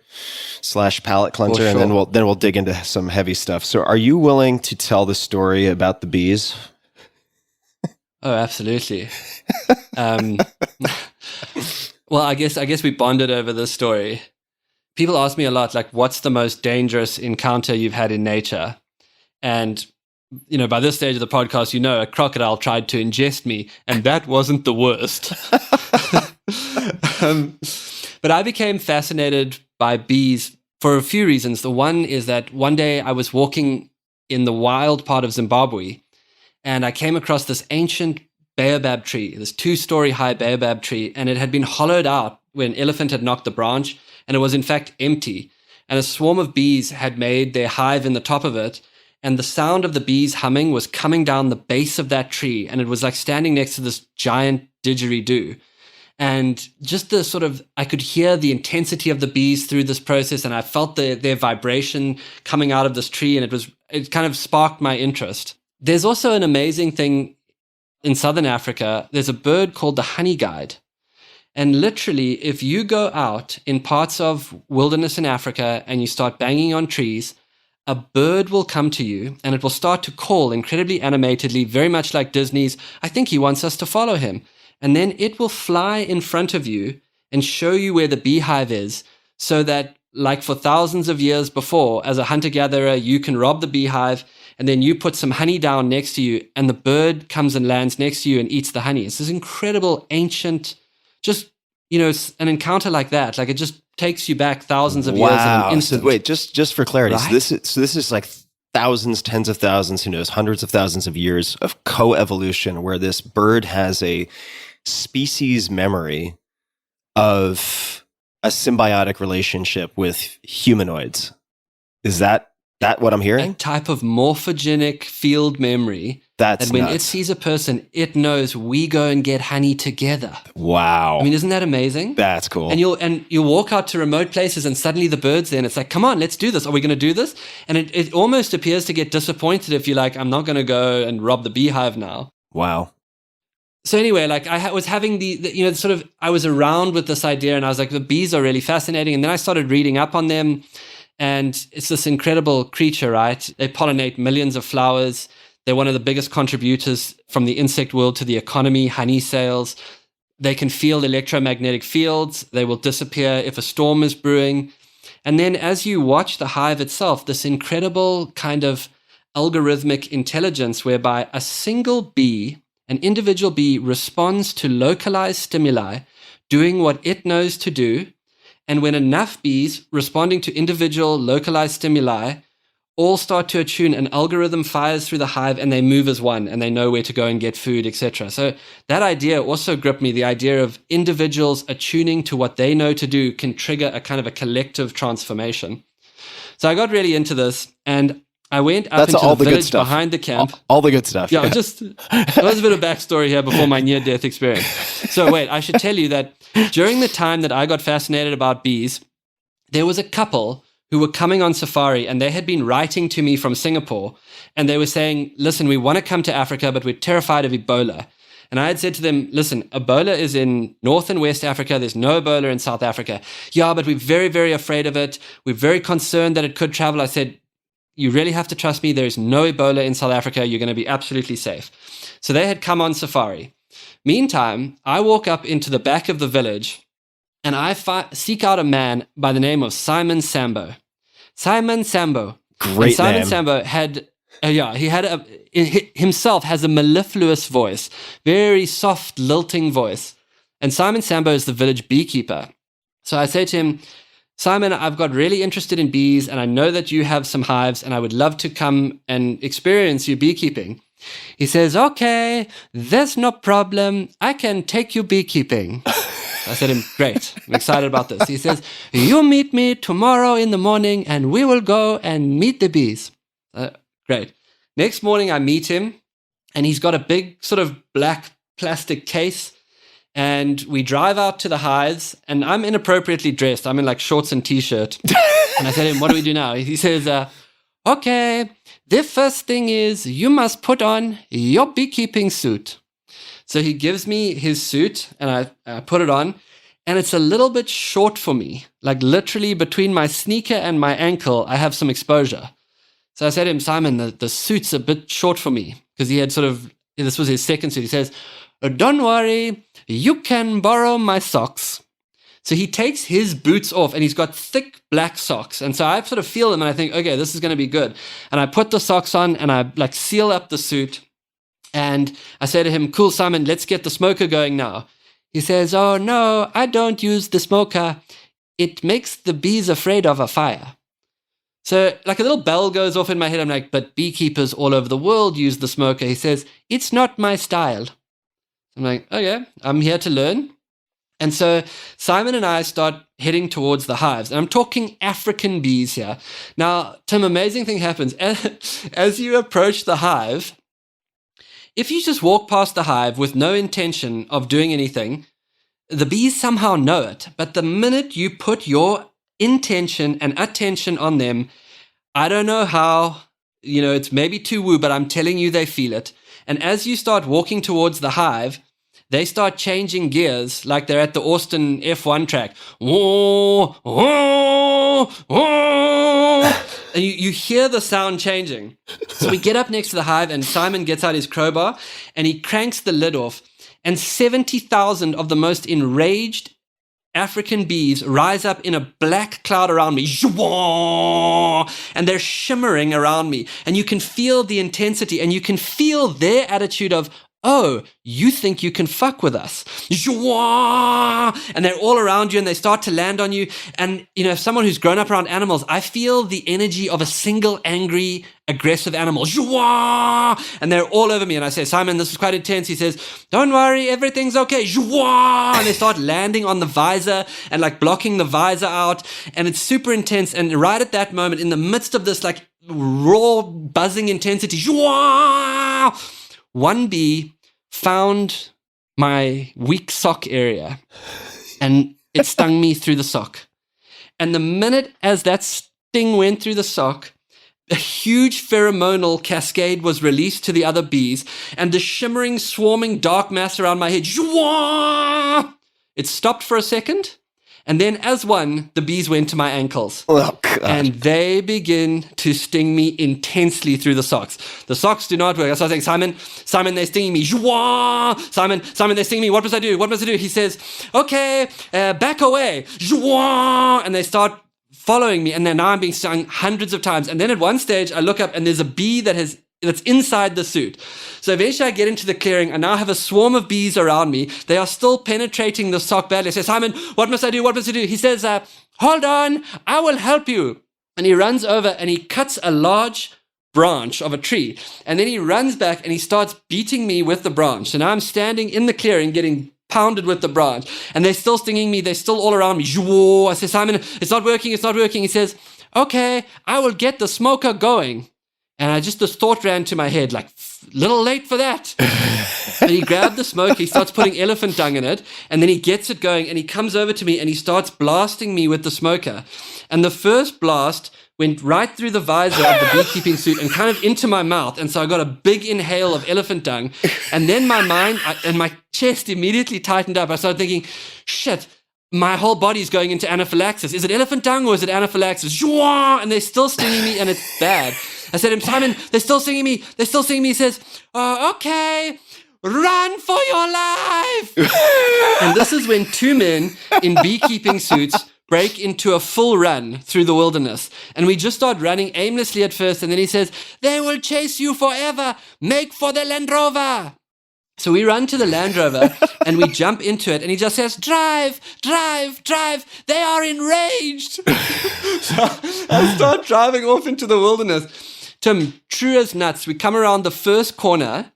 / palate cleanser, and then we'll dig into some heavy stuff. So are you willing to tell the story about the bees? Oh, absolutely. Well, I guess we bonded over this story. People ask me a lot, like, what's the most dangerous encounter you've had in nature? And by this stage of the podcast, a crocodile tried to ingest me, and that wasn't the worst. But I became fascinated by bees for a few reasons. The one is that one day I was walking in the wild part of Zimbabwe, and I came across this ancient baobab tree, this 2-story high baobab tree, and it had been hollowed out when an elephant had knocked the branch, and it was in fact empty. and a swarm of bees had made their hive in the top of it. And the sound of the bees humming was coming down the base of that tree. And it was like standing next to this giant didgeridoo. And just the sort of, I could hear the intensity of the bees through this process. And I felt their vibration coming out of this tree. And it kind of sparked my interest. There's also an amazing thing in Southern Africa. There's a bird called the honey guide. And literally, if you go out in parts of wilderness in Africa and you start banging on trees, a bird will come to you and it will start to call incredibly animatedly, very much like Disney's, I think he wants us to follow him. And then it will fly in front of you and show you where the beehive is, so that, like for thousands of years before, as a hunter-gatherer, you can rob the beehive and then you put some honey down next to you and the bird comes and lands next to you and eats the honey. It's this incredible, ancient, just, an encounter like that. Like, it just takes you back thousands of years in an instant. So wait, just for clarity, Right? so this is like thousands, tens of thousands, who knows, hundreds of thousands of years of co-evolution where this bird has a species memory of a symbiotic relationship with humanoids. Is that what I'm A hearing? type of morphogenic field memory. That's that when nuts. it sees a person, it knows we go and get honey together. Wow. I mean, isn't that amazing? That's cool. And you'll walk out to remote places and suddenly the bird's there and it's like, come on, let's do this. Are we going to do this? And it almost appears to get disappointed if you're like, I'm not going to go and rob the beehive now. Wow. So anyway, like was having I was around with this idea and I was like, the bees are really fascinating. And then I started reading up on them, and it's this incredible creature, right? They pollinate millions of flowers. They're one of the biggest contributors from the insect world to the economy, honey sales. They can feel electromagnetic fields. They will disappear if a storm is brewing. And then as you watch the hive itself, this incredible kind of algorithmic intelligence whereby a single bee, an individual bee, responds to localized stimuli, doing what it knows to do. And when enough bees responding to individual localized stimuli all start to attune, an algorithm fires through the hive and they move as one and they know where to go and get food, etc. So that idea also gripped me, the idea of individuals attuning to what they know to do can trigger a kind of a collective transformation. So I got really into this and I went up That's into all the the good village stuff. behind the camp. All the good stuff. Yeah, just there was a bit of backstory here before my near-death experience. So wait, I should tell you that during the time that I got fascinated about bees, there was a couple who were coming on safari and they had been writing to me from Singapore and they were saying, listen, we want to come to Africa, but we're terrified of Ebola. And I had said to them, listen, Ebola is in North and West Africa. There's no Ebola in South Africa. Yeah, but we're very, very afraid of it. We're very concerned that it could travel. I said, you really have to trust me. There is no Ebola in South Africa. You're going to be absolutely safe. So they had come on safari. Meantime, I walk up into the back of the village and I seek out a man by the name of Simon Sambo. Simon Sambo. Great and Simon name. Sambo had, himself has a mellifluous voice, very soft, lilting voice. And Simon Sambo is the village beekeeper. So I say to him, Simon, I've got really interested in bees and I know that you have some hives and I would love to come and experience your beekeeping. He says, okay, there's no problem. I can take you beekeeping. I said to him, great, I'm excited about this. He says, you meet me tomorrow in the morning and we will go and meet the bees. Great. Next morning I meet him and he's got a big sort of black plastic case. And we drive out to the hives, and I'm inappropriately dressed. I'm in like shorts and t-shirt. And I said to him, what do we do now? He says, okay, the first thing is you must put on your beekeeping suit. So he gives me his suit, and I put it on, and it's a little bit short for me. Like literally between my sneaker and my ankle, I have some exposure. So I said to him, Simon, the suit's a bit short for me, because he had this was his second suit. He says, don't worry, you can borrow my socks. So he takes his boots off and he's got thick black socks. And so I sort of feel them and I think, okay, this is going to be good. And I put the socks on and I like seal up the suit. And I say to him, cool, Simon, let's get the smoker going now. He says, oh no, I don't use the smoker. It makes the bees afraid of a fire. So like a little bell goes off in my head. I'm like, but beekeepers all over the world use the smoker. He says, it's not my style. I'm like, okay, I'm here to learn. And so Simon and I start heading towards the hives. And I'm talking African bees here. Now, Tim, amazing thing happens. As you approach the hive, if you just walk past the hive with no intention of doing anything, the bees somehow know it. But the minute you put your intention and attention on them, I don't know how, it's maybe too woo, but I'm telling you they feel it. And as you start walking towards the hive, they start changing gears like they're at the Austin F1 track. Whoa, whoa, whoa. And you hear the sound changing. So we get up next to the hive and Simon gets out his crowbar and he cranks the lid off. And 70,000 of the most enraged African bees rise up in a black cloud around me. And they're shimmering around me. And you can feel the intensity and you can feel their attitude of, oh, you think you can fuck with us. And they're all around you and they start to land on you. And, if someone who's grown up around animals, I feel the energy of a single angry, aggressive animal. And they're all over me. And I say, Simon, this is quite intense. He says, don't worry, everything's okay. And they start landing on the visor and like blocking the visor out. And it's super intense. And right at that moment, in the midst of this like raw, buzzing intensity, one bee found my weak sock area and it stung me through the sock. And the minute as that sting went through the sock, a huge pheromonal cascade was released to the other bees and the shimmering, swarming dark mass around my head, it stopped for a second. And then as one, the bees went to my ankles. Oh, God. And they begin to sting me intensely through the socks. The socks do not work. I start saying, Simon, they're stinging me. Simon, they're stinging me. What must I do? He says, okay, back away. And they start following me. And then now I'm being stung hundreds of times. And then at one stage, I look up and there's a bee that's inside the suit. So eventually I get into the clearing. I now have a swarm of bees around me. They are still penetrating the sock badly. I say, Simon, what must I do? He says, hold on, I will help you. And he runs over and he cuts a large branch of a tree. And then he runs back and he starts beating me with the branch. So now I'm standing in the clearing getting pounded with the branch. And they're still stinging me. They're still all around me. I say, Simon, it's not working. He says, okay, I will get the smoker going. And this thought ran to my head, like, little late for that. And he grabbed the smoke, he starts putting elephant dung in it, and then he gets it going, and he comes over to me, and he starts blasting me with the smoker. And the first blast went right through the visor of the beekeeping suit and kind of into my mouth. And so I got a big inhale of elephant dung. And then my mind and my chest immediately tightened up. I started thinking, shit, my whole body's going into anaphylaxis. Is it elephant dung or is it anaphylaxis? And they're still stinging me, and it's bad. I said to him, Simon, they're still singing me. He says, okay, run for your life. And this is when two men in beekeeping suits break into a full run through the wilderness. And we just start running aimlessly at first. And then he says, they will chase you forever. Make for the Land Rover. So we run to the Land Rover and we jump into it and he just says, drive, drive, drive. They are enraged. So I start driving off into the wilderness. Tim, true as nuts, we come around the first corner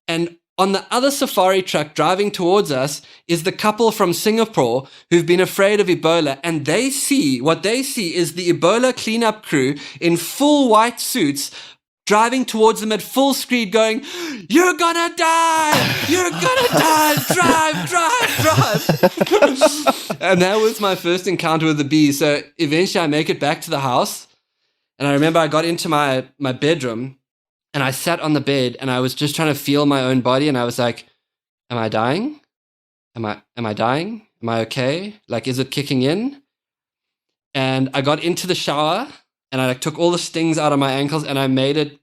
and on the other safari truck driving towards us is the couple from Singapore who've been afraid of Ebola. And what they see is the Ebola cleanup crew in full white suits driving towards them at full speed going, you're gonna die, drive. And that was my first encounter with the bees. So eventually I make it back to the house. And I remember I got into my bedroom and I sat on the bed and I was just trying to feel my own body. And I was like, am I dying? Am I dying? Am I okay? Like, is it kicking in? And I got into the shower and I took all the stings out of my ankles and I made it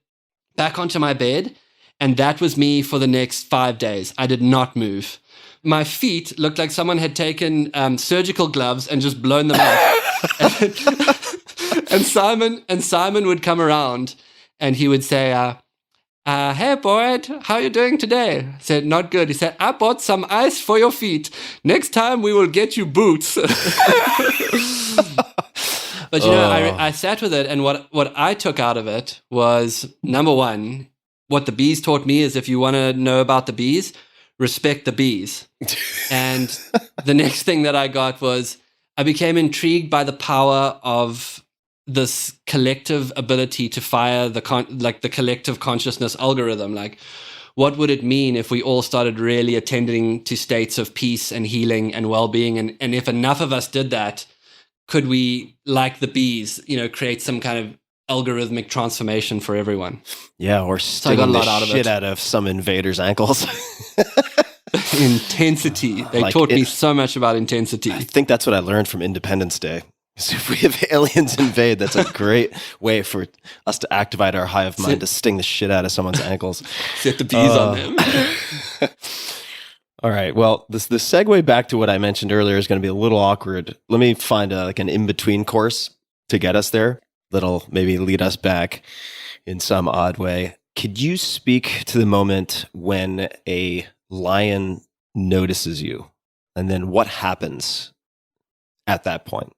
back onto my bed. And that was me for the next 5 days. I did not move. My feet looked like someone had taken surgical gloves and just blown them out. And Simon would come around and he would say, hey, Boyd, how are you doing today? I said, not good. He said, I bought some ice for your feet. Next time we will get you boots. But, I sat with it and what I took out of it was, number one, what the bees taught me is if you want to know about the bees, respect the bees. And the next thing that I got was I became intrigued by the power of this collective ability to fire the collective consciousness algorithm. Like, what would it mean if we all started really attending to states of peace and healing and well-being? And if enough of us did that, could we, like the bees, create some kind of algorithmic transformation for everyone? Yeah, or stinging the shit out of some invader's ankles. Intensity. They taught me so much about intensity. I think that's what I learned from Independence Day. So if we have aliens invade, that's a great way for us to activate our hive mind to sting the shit out of someone's ankles. Set the bees on them. All right. Well, the segue back to what I mentioned earlier is going to be a little awkward. Let me find an in-between course to get us there that'll maybe lead us back in some odd way. Could you speak to the moment when a lion notices you, and then what happens at that point?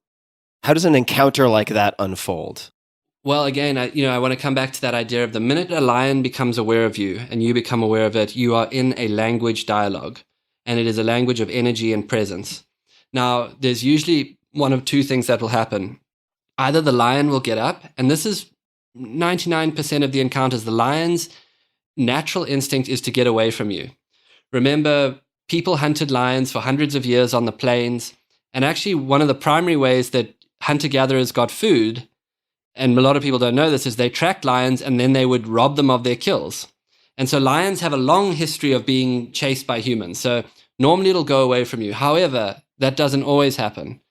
How does an encounter like that unfold? Well, again, I want to come back to that idea of the minute a lion becomes aware of you and you become aware of it, you are in a language dialogue, and it is a language of energy and presence. Now, there's usually one of two things that will happen. Either the lion will get up, and this is 99% of the encounters, the lion's natural instinct is to get away from you. Remember, people hunted lions for hundreds of years on the plains, and actually one of the primary ways that hunter-gatherers got food, and a lot of people don't know this, is they tracked lions and then they would rob them of their kills. And so lions have a long history of being chased by humans. So normally it'll go away from you. However, that doesn't always happen.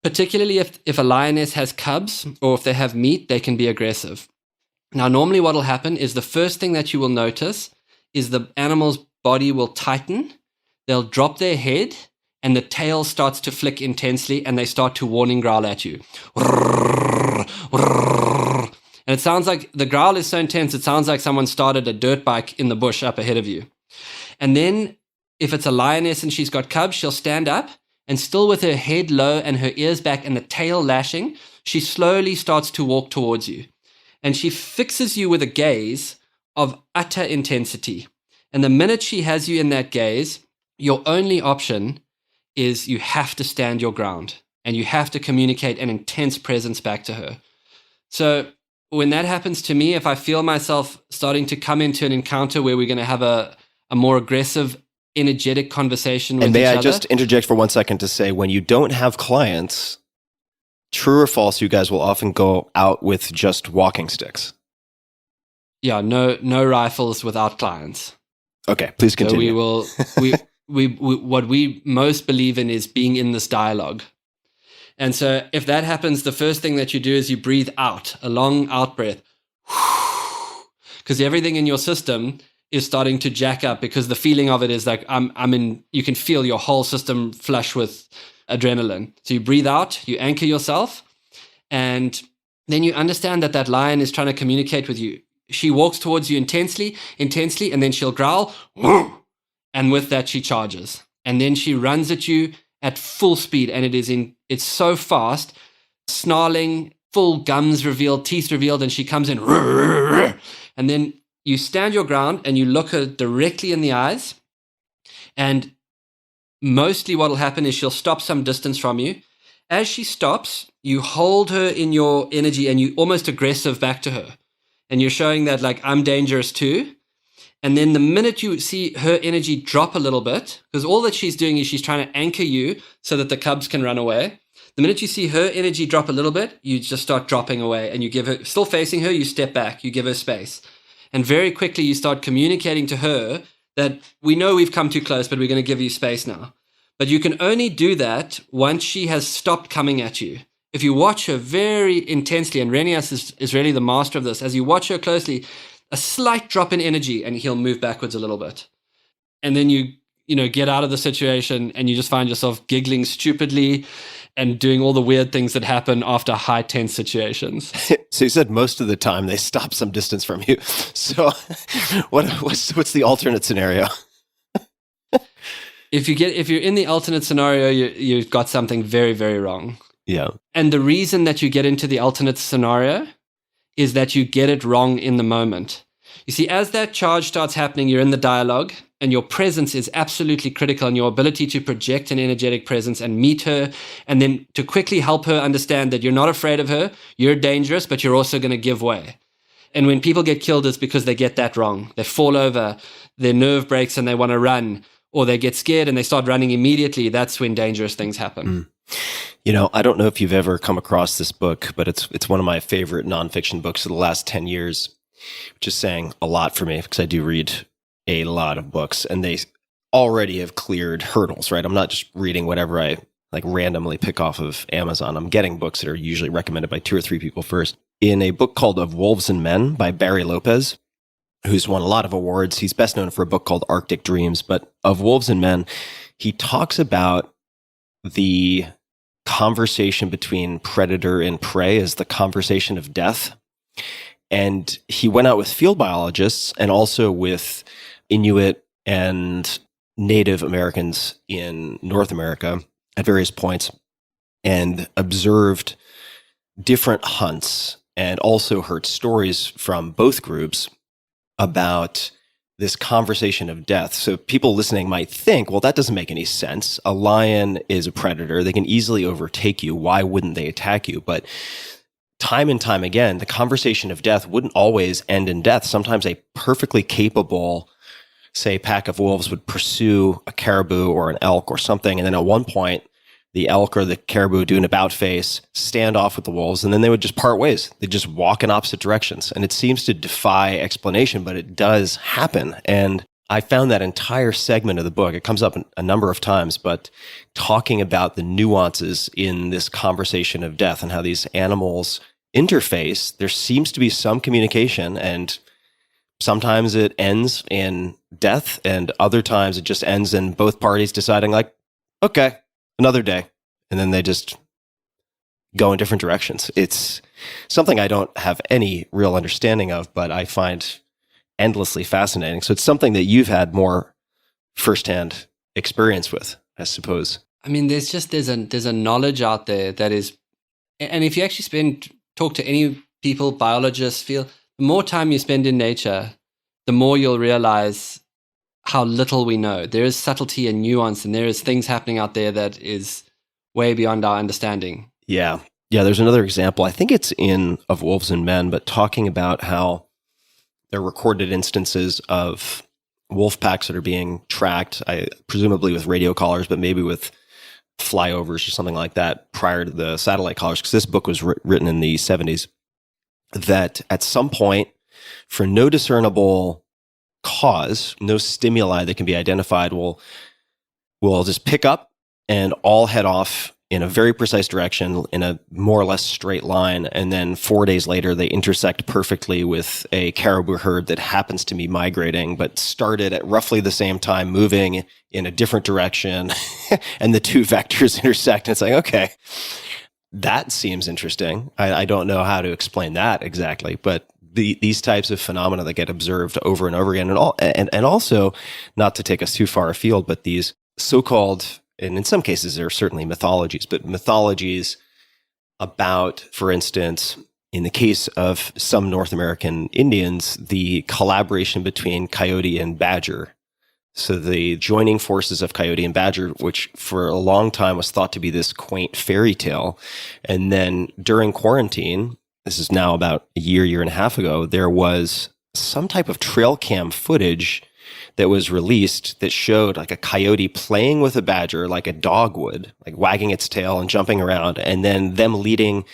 Particularly if a lioness has cubs or if they have meat, they can be aggressive. Now, normally what will happen is the first thing that you will notice is the animal's body will tighten, they'll drop their head, and the tail starts to flick intensely, and they start to warning growl at you. And it sounds like, the growl is so intense, it sounds like someone started a dirt bike in the bush up ahead of you. And then, if it's a lioness and she's got cubs, she'll stand up, and still with her head low and her ears back and the tail lashing, she slowly starts to walk towards you. And she fixes you with a gaze of utter intensity. And the minute she has you in that gaze, your only option is you have to stand your ground and you have to communicate an intense presence back to her. So when that happens to me, if I feel myself starting to come into an encounter where we're going to have a more aggressive, energetic conversation with each other. And may I just interject for 1 second to say, when you don't have clients, true or false, you guys will often go out with just walking sticks. Yeah, no rifles without clients. Okay, please continue. So we what we most believe in is being in this dialogue. And so if that happens, the first thing that you do is you breathe out, a long out breath. Because everything in your system is starting to jack up, because the feeling of it is like you can feel your whole system flush with adrenaline. So you breathe out, you anchor yourself, and then you understand that lion is trying to communicate with you. She walks towards you intensely, and then she'll growl, and with that she charges. And then she runs at you at full speed, and it's so fast, snarling, full gums revealed, teeth revealed, and she comes in, and then you stand your ground and you look her directly in the eyes, and mostly what will happen is she'll stop some distance from you. As she stops, you hold her in your energy and you almost aggressive back to her. And you're showing that, like, I'm dangerous too. And then the minute you see her energy drop a little bit, because all that she's doing is she's trying to anchor you so that the cubs can run away. The minute you see her energy drop a little bit, you just start dropping away and you give her, still facing her, you step back, you give her space. And very quickly you start communicating to her that we know we've come too close, but we're going to give you space now. But you can only do that once she has stopped coming at you. If you watch her very intensely, and Renias is really the master of this, as you watch her closely, a slight drop in energy and he'll move backwards a little bit. And then you get out of the situation and you just find yourself giggling stupidly and doing all the weird things that happen after high tense situations. So you said most of the time they stop some distance from you. So what's the alternate scenario? If you're in the alternate scenario, you've got something very, very wrong. Yeah. And the reason that you get into the alternate scenario is that you get it wrong in the moment. You see, as that charge starts happening, you're in the dialogue, and your presence is absolutely critical, and your ability to project an energetic presence and meet her, and then to quickly help her understand that you're not afraid of her, you're dangerous, but you're also going to give way. And when people get killed, it's because they get that wrong. They fall over, their nerve breaks, and they want to run, or they get scared and they start running immediately. That's when dangerous things happen. You know, I don't know if you've ever come across this book, but it's one of my favorite nonfiction books of the last 10 years, which is saying a lot for me because I do read a lot of books and they already have cleared hurdles, right? I'm not just reading whatever I like randomly pick off of Amazon. I'm getting books that are usually recommended by 2 or 3 people first. In a book called Of Wolves and Men by Barry Lopez, who's won a lot of awards. He's best known for a book called Arctic Dreams, but Of Wolves and Men, he talks about the conversation between predator and prey as the conversation of death. And he went out with field biologists and also with Inuit and Native Americans in North America at various points and observed different hunts and also heard stories from both groups about this conversation of death. So people listening might think, well, that doesn't make any sense. A lion is a predator. They can easily overtake you. Why wouldn't they attack you? But time and time again, the conversation of death wouldn't always end in death. Sometimes a perfectly capable, say, pack of wolves would pursue a caribou or an elk or something. And then at one point, the elk or the caribou do an about face, stand off with the wolves, and then they would just part ways. They'd just walk in opposite directions. And it seems to defy explanation, but it does happen. And I found that entire segment of the book, it comes up a number of times, but talking about the nuances in this conversation of death and how these animals interface, there seems to be some communication, and sometimes it ends in death, and other times it just ends in both parties deciding like, okay, another day. And then they just go in different directions. It's something I don't have any real understanding of, but I find endlessly fascinating. So it's something that you've had more firsthand experience with, I suppose. I mean, there's a knowledge out there that is, and if you actually talk to any people, biologists, the more time you spend in nature, the more you'll realize how little we know. There is subtlety and nuance, and there is things happening out there that is way beyond our understanding. Yeah. Yeah, there's another example. I think it's in Of Wolves and Men, but talking about how there are recorded instances of wolf packs that are being tracked, presumably with radio collars, but maybe with flyovers or something like that prior to the satellite collars, because this book was written in the 70s, that at some point, for no discernible cause, no stimuli that can be identified, will just pick up and all head off in a very precise direction in a more or less straight line. And then 4 days later, they intersect perfectly with a caribou herd that happens to be migrating, but started at roughly the same time, moving in a different direction. And the two vectors intersect. And it's like, okay, that seems interesting. I don't know how to explain that exactly, but these types of phenomena that get observed over and over again, and also, not to take us too far afield, but these so-called, and in some cases there are certainly mythologies, but mythologies about, for instance, in the case of some North American Indians, the collaboration between coyote and badger. So the joining forces of coyote and badger, which for a long time was thought to be this quaint fairy tale. And then during quarantine, this is now about a year and a half ago, there was some type of trail cam footage that was released that showed like a coyote playing with a badger like a dog would, like wagging its tail and jumping around, and then them leading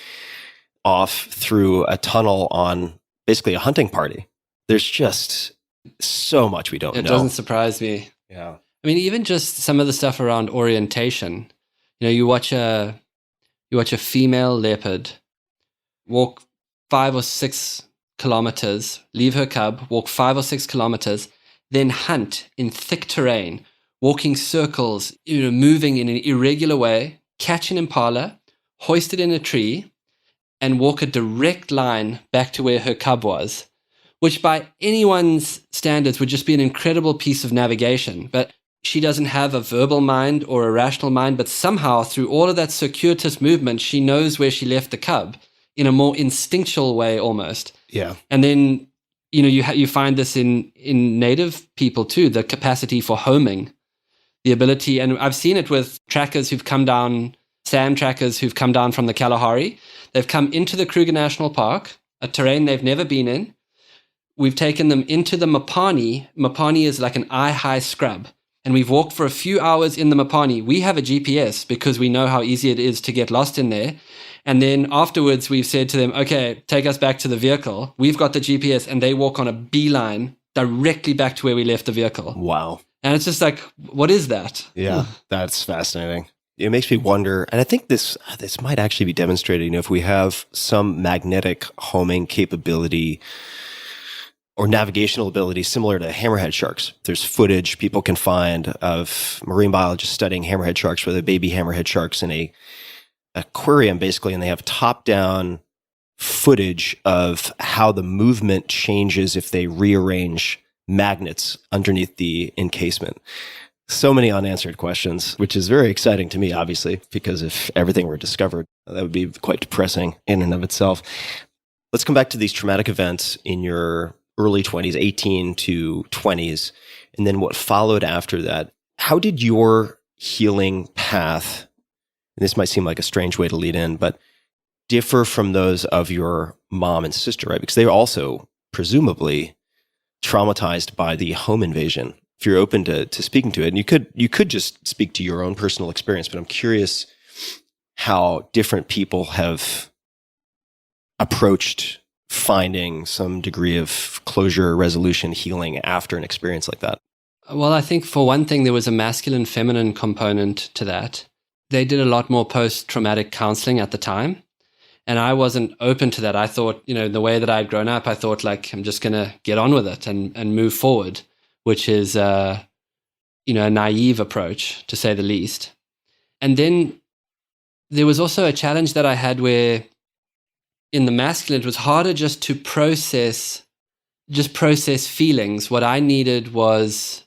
off through a tunnel on basically a hunting party. There's just so much we don't know. It doesn't surprise me. Yeah. I mean, even just some of the stuff around orientation. You watch a female leopard walk 5 or 6 kilometers, leave her cub, walk 5 or 6 kilometers, then hunt in thick terrain, walking circles, moving in an irregular way, catch an impala, hoist it in a tree, and walk a direct line back to where her cub was, which by anyone's standards would just be an incredible piece of navigation. But she doesn't have a verbal mind or a rational mind, but somehow through all of that circuitous movement, she knows where she left the cub in a more instinctual way almost. Yeah. And then you find this in native people too, the capacity for homing, the ability, and I've seen it with trackers who've come down, SAM trackers who've come down from the Kalahari. They've come into the Kruger National Park, a terrain they've never been in. We've taken them into the Mapani. Mapani is like an eye-high scrub. And we've walked for a few hours in the Mapani. We have a GPS because we know how easy it is to get lost in there. And then afterwards, we've said to them, okay, take us back to the vehicle. We've got the GPS, and they walk on a beeline directly back to where we left the vehicle. Wow. And it's just like, what is that? Yeah, that's fascinating. It makes me wonder, and I think this might actually be demonstrated, if we have some magnetic homing capability or navigational ability similar to hammerhead sharks. There's footage people can find of marine biologists studying hammerhead sharks, where the baby hammerhead sharks in a aquarium, basically, and they have top-down footage of how the movement changes if they rearrange magnets underneath the encasement. So many unanswered questions, which is very exciting to me, obviously, because if everything were discovered, that would be quite depressing in and of itself. Let's come back to these traumatic events in your early 20s, 18 to 20s, and then what followed after that. How did your healing path, and this might seem like a strange way to lead in, but differ from those of your mom and sister, right? Because they were also presumably traumatized by the home invasion. If you're open to speaking to it, and you could just speak to your own personal experience, but I'm curious how different people have approached finding some degree of closure, resolution, healing after an experience like that. Well, I think for one thing, there was a masculine feminine component to that. They did a lot more post-traumatic counseling at the time. And I wasn't open to that. I thought, the way that I'd grown up, I thought like, I'm just going to get on with it and move forward, which is, a naive approach, to say the least. And then there was also a challenge that I had where in the masculine, it was harder just to process feelings. What I needed was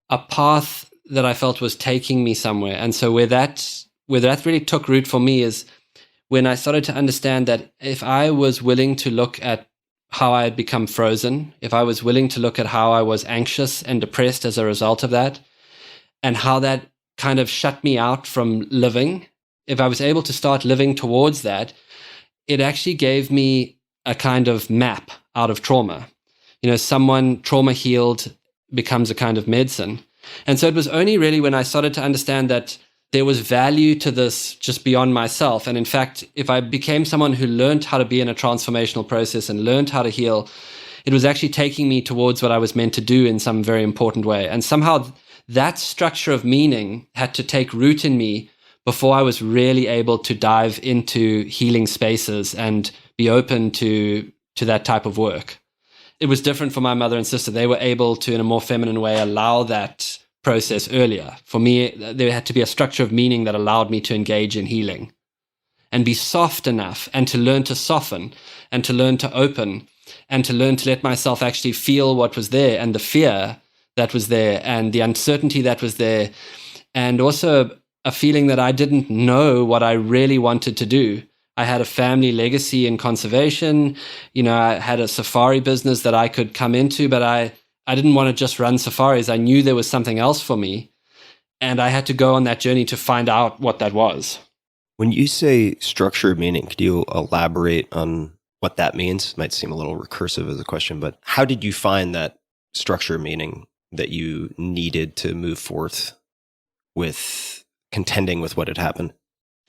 a path that I felt was taking me somewhere. And so where that really took root for me is when I started to understand that if I was willing to look at how I had become frozen, if I was willing to look at how I was anxious and depressed as a result of that, and how that kind of shut me out from living, if I was able to start living towards that, it actually gave me a kind of map out of trauma. Someone trauma healed becomes a kind of medicine. And so it was only really when I started to understand that there was value to this just beyond myself. And in fact, if I became someone who learned how to be in a transformational process and learned how to heal, it was actually taking me towards what I was meant to do in some very important way. And somehow that structure of meaning had to take root in me before I was really able to dive into healing spaces and be open to that type of work. It was different for my mother and sister. They were able to, in a more feminine way, allow that process earlier. For me, there had to be a structure of meaning that allowed me to engage in healing and be soft enough and to learn to soften and to learn to open and to learn to let myself actually feel what was there and the fear that was there and the uncertainty that was there, and also a feeling that I didn't know what I really wanted to do. I had a family legacy in conservation. I had a safari business that I could come into, but I didn't want to just run safaris. I knew there was something else for me, and I had to go on that journey to find out what that was. When you say structure of meaning, could you elaborate on what that means? It might seem a little recursive as a question, but how did you find that structure of meaning that you needed to move forth with contending with what had happened?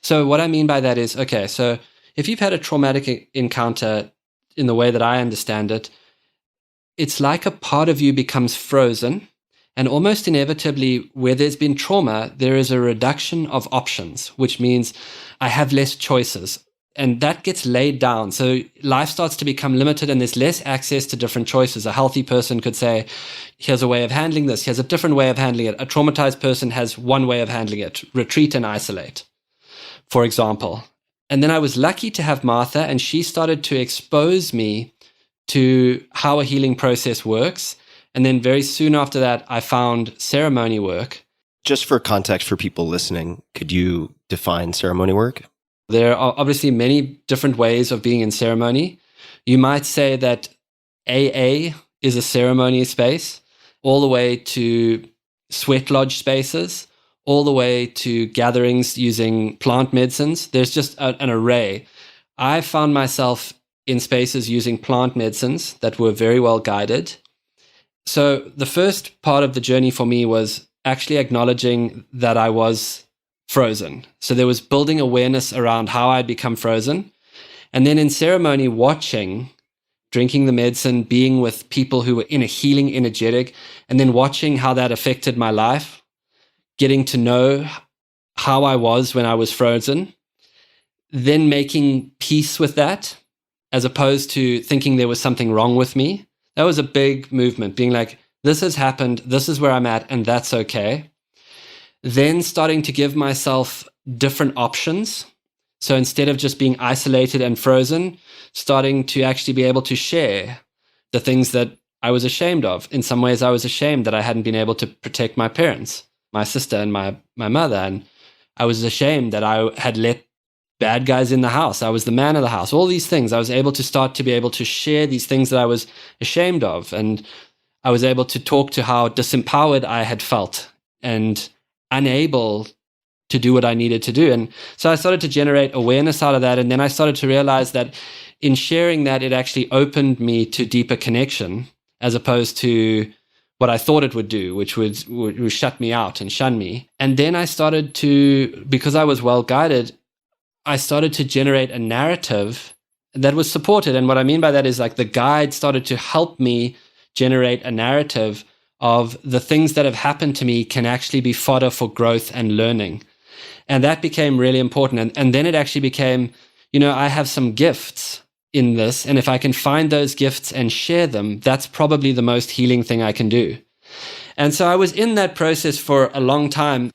So what I mean by that is, okay, so if you've had a traumatic encounter in the way that I understand it, it's like a part of you becomes frozen, and almost inevitably where there's been trauma, there is a reduction of options, which means I have less choices. And that gets laid down. So life starts to become limited and there's less access to different choices. A healthy person could say, here's a way of handling this. Here's a different way of handling it. A traumatized person has one way of handling it: retreat and isolate, for example. And then I was lucky to have Martha, and she started to expose me to how a healing process works. And then very soon after that, I found ceremony work. Just for context for people listening, could you define ceremony work? There are obviously many different ways of being in ceremony. You might say that AA is a ceremony space, all the way to sweat lodge spaces, all the way to gatherings using plant medicines. There's just an array. I found myself in spaces using plant medicines that were very well guided. So the first part of the journey for me was actually acknowledging that I was frozen. So there was building awareness around how I'd become frozen. And then in ceremony, watching, drinking the medicine, being with people who were in a healing energetic, and then watching how that affected my life, getting to know how I was when I was frozen, then making peace with that, as opposed to thinking there was something wrong with me. That was a big movement, being like, this has happened, this is where I'm at, and that's okay. Then starting to give myself different options. So instead of just being isolated and frozen, starting to actually be able to share the things that I was ashamed of. In some ways, I was ashamed that I hadn't been able to protect my parents, my sister and my mother. And I was ashamed that I had let bad guys in the house. I was the man of the house. All these things. I was able to start to be able to share these things that I was ashamed of. And I was able to talk to how disempowered I had felt and unable to do what I needed to do. And so I started to generate awareness out of that. And then I started to realize that in sharing that, it actually opened me to deeper connection, as opposed to what I thought it would do, which would shut me out and shun me. And then I started to, because I was well guided, I started to generate a narrative that was supported. And what I mean by that is like the guide started to help me generate a narrative of the things that have happened to me can actually be fodder for growth and learning. And that became really important. And then it actually became, I have some gifts in this. And if I can find those gifts and share them, that's probably the most healing thing I can do. And so I was in that process for a long time.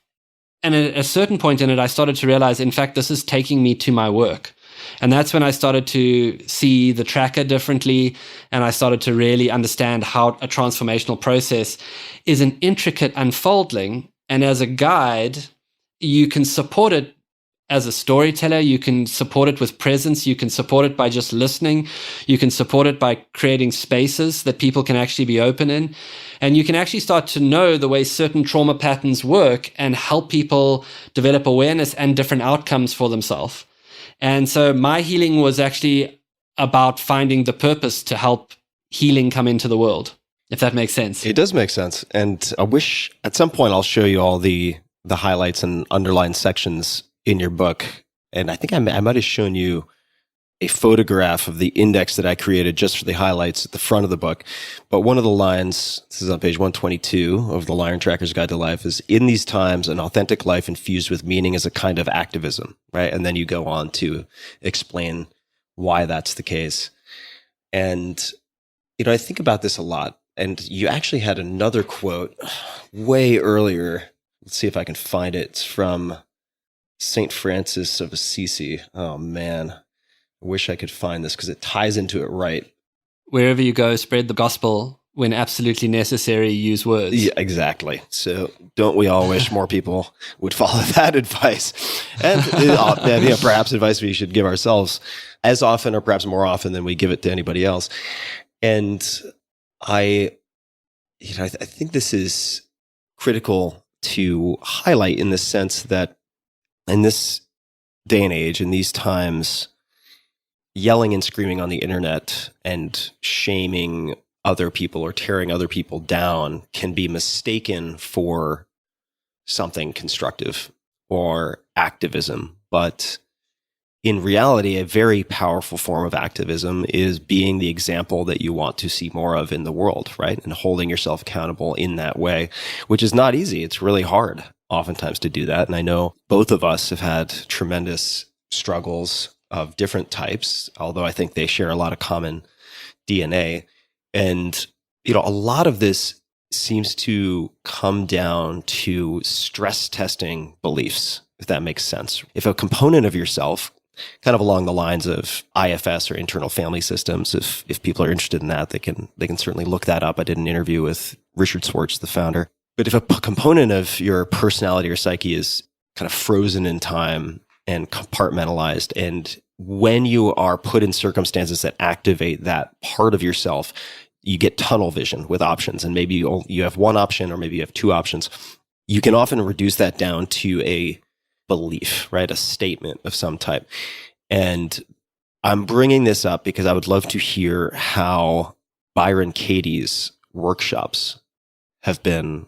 And at a certain point in it, I started to realize, in fact, this is taking me to my work. And that's when I started to see the tracker differently. And I started to really understand how a transformational process is an intricate unfolding. And as a guide, you can support it as a storyteller. You can support it with presence. You can support it by just listening. You can support it by creating spaces that people can actually be open in. And you can actually start to know the way certain trauma patterns work and help people develop awareness and different outcomes for themselves. And so my healing was actually about finding the purpose to help healing come into the world, if that makes sense. It does make sense. And I wish at some point I'll show you all the highlights and underlined sections in your book. And I think I might have shown you a photograph of the index that I created just for the highlights at the front of the book. But one of the lines, this is on page 122 of the Lion Tracker's Guide to Life, is, in these times, an authentic life infused with meaning is a kind of activism, right? And then you go on to explain why that's the case. And, I think about this a lot. And you actually had another quote way earlier. Let's see if I can find it. It's from St. Francis of Assisi. Oh, man. I wish I could find this because it ties into it right. Wherever you go, spread the gospel. When absolutely necessary, use words. Yeah, exactly. So don't we all wish more people would follow that advice? And perhaps advice we should give ourselves as often or perhaps more often than we give it to anybody else. And I think this is critical to highlight in the sense that in this day and age, in these times, yelling and screaming on the internet and shaming other people or tearing other people down can be mistaken for something constructive or activism. But in reality, a very powerful form of activism is being the example that you want to see more of in the world, right? And holding yourself accountable in that way, which is not easy. It's really hard oftentimes to do that. And I know both of us have had tremendous struggles of different types, although I think they share a lot of common DNA. And, a lot of this seems to come down to stress testing beliefs, if that makes sense. If a component of yourself, kind of along the lines of IFS or internal family systems, if people are interested in that, they can certainly look that up. I did an interview with Richard Swartz, the founder. But if a component of your personality or psyche is kind of frozen in time, and compartmentalized. And when you are put in circumstances that activate that part of yourself, you get tunnel vision with options. And maybe you have one option, or maybe you have two options. You can often reduce that down to a belief, right? A statement of some type. And I'm bringing this up because I would love to hear how Byron Katie's workshops have been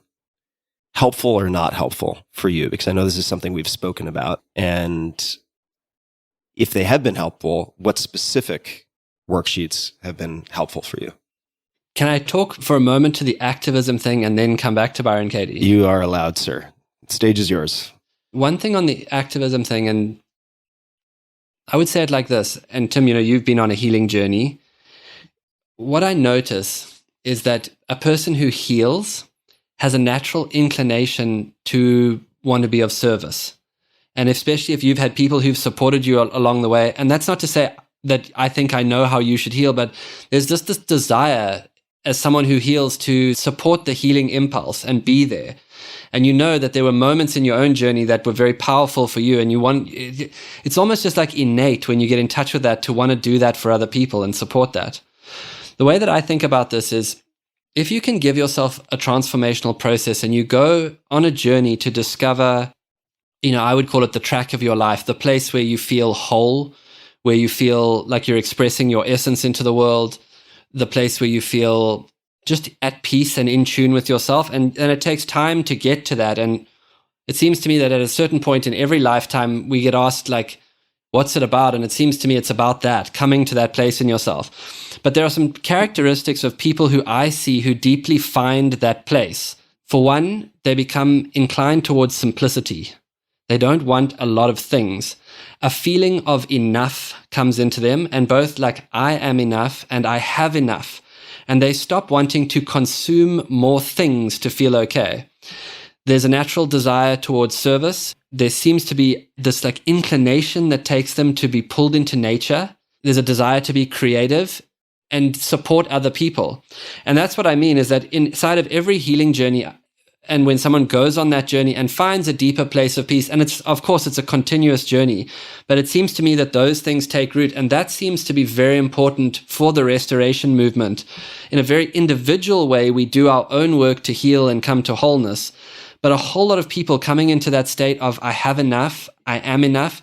helpful or not helpful for you, because I know this is something we've spoken about. And if they have been helpful, what specific worksheets have been helpful for you? Can I talk for a moment to the activism thing and then come back to Byron Katie? You are allowed, sir. The stage is yours. One thing on the activism thing, and I would say it like this, and Tim, you've been on a healing journey. What I notice is that a person who heals has a natural inclination to want to be of service. And especially if you've had people who've supported you along the way, and that's not to say that I think I know how you should heal, but there's just this desire as someone who heals to support the healing impulse and be there. And you know that there were moments in your own journey that were very powerful for you, and it's almost just like innate when you get in touch with that to want to do that for other people and support that. The way that I think about this is, if you can give yourself a transformational process and you go on a journey to discover, I would call it the track of your life, the place where you feel whole, where you feel like you're expressing your essence into the world, the place where you feel just at peace and in tune with yourself. And it takes time to get to that. And it seems to me that at a certain point in every lifetime, we get asked, like, what's it about? And it seems to me it's about that, coming to that place in yourself. But there are some characteristics of people who I see who deeply find that place. For one, they become inclined towards simplicity. They don't want a lot of things. A feeling of enough comes into them, and both like, I am enough and I have enough. And they stop wanting to consume more things to feel okay. There's a natural desire towards service. There seems to be this like inclination that takes them to be pulled into nature. There's a desire to be creative and support other people. And that's what I mean, is that inside of every healing journey, and when someone goes on that journey and finds a deeper place of peace, and it's a continuous journey, but it seems to me that those things take root, and that seems to be very important for the restoration movement. In a very individual way, we do our own work to heal and come to wholeness, but a whole lot of people coming into that state of, I have enough, I am enough,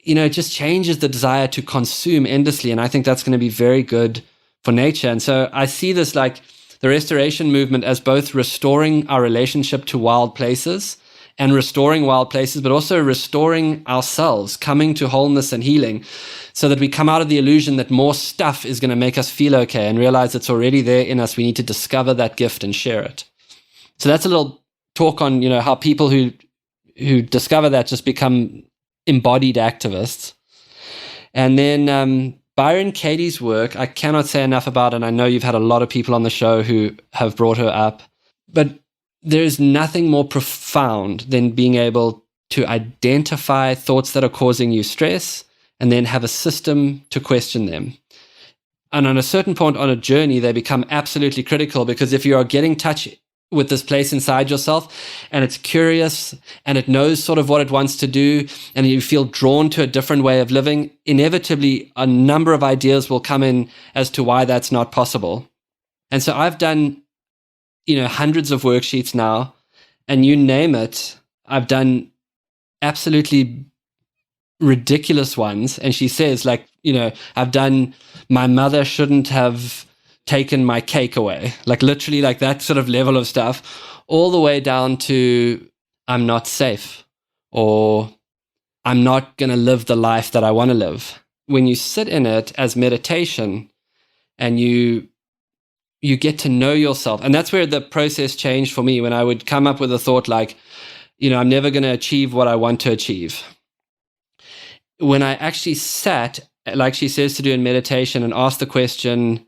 it just changes the desire to consume endlessly, and I think that's going to be very good for nature. And so I see this like the restoration movement as both restoring our relationship to wild places and restoring wild places, but also restoring ourselves, coming to wholeness and healing, so that we come out of the illusion that more stuff is going to make us feel okay, and realize it's already there in us. We need to discover that gift and share it. So that's a little talk on, how people who discover that just become embodied activists. And then Byron Katie's work, I cannot say enough about, and I know you've had a lot of people on the show who have brought her up, but there is nothing more profound than being able to identify thoughts that are causing you stress and then have a system to question them. And on a certain point on a journey, they become absolutely critical, because if you are getting touch with this place inside yourself and it's curious and it knows sort of what it wants to do, and you feel drawn to a different way of living, inevitably a number of ideas will come in as to why that's not possible. And so I've done, hundreds of worksheets now, and you name it, I've done absolutely ridiculous ones. And she says, like, I've done, my mother shouldn't have taken my cake away, like literally like that sort of level of stuff, all the way down to I'm not safe, or I'm not going to live the life that I want to live. When you sit in it as meditation and you get to know yourself, and that's where the process changed for me, when I would come up with a thought like, I'm never going to achieve what I want to achieve. When I actually sat, like she says to do in meditation, and asked the question,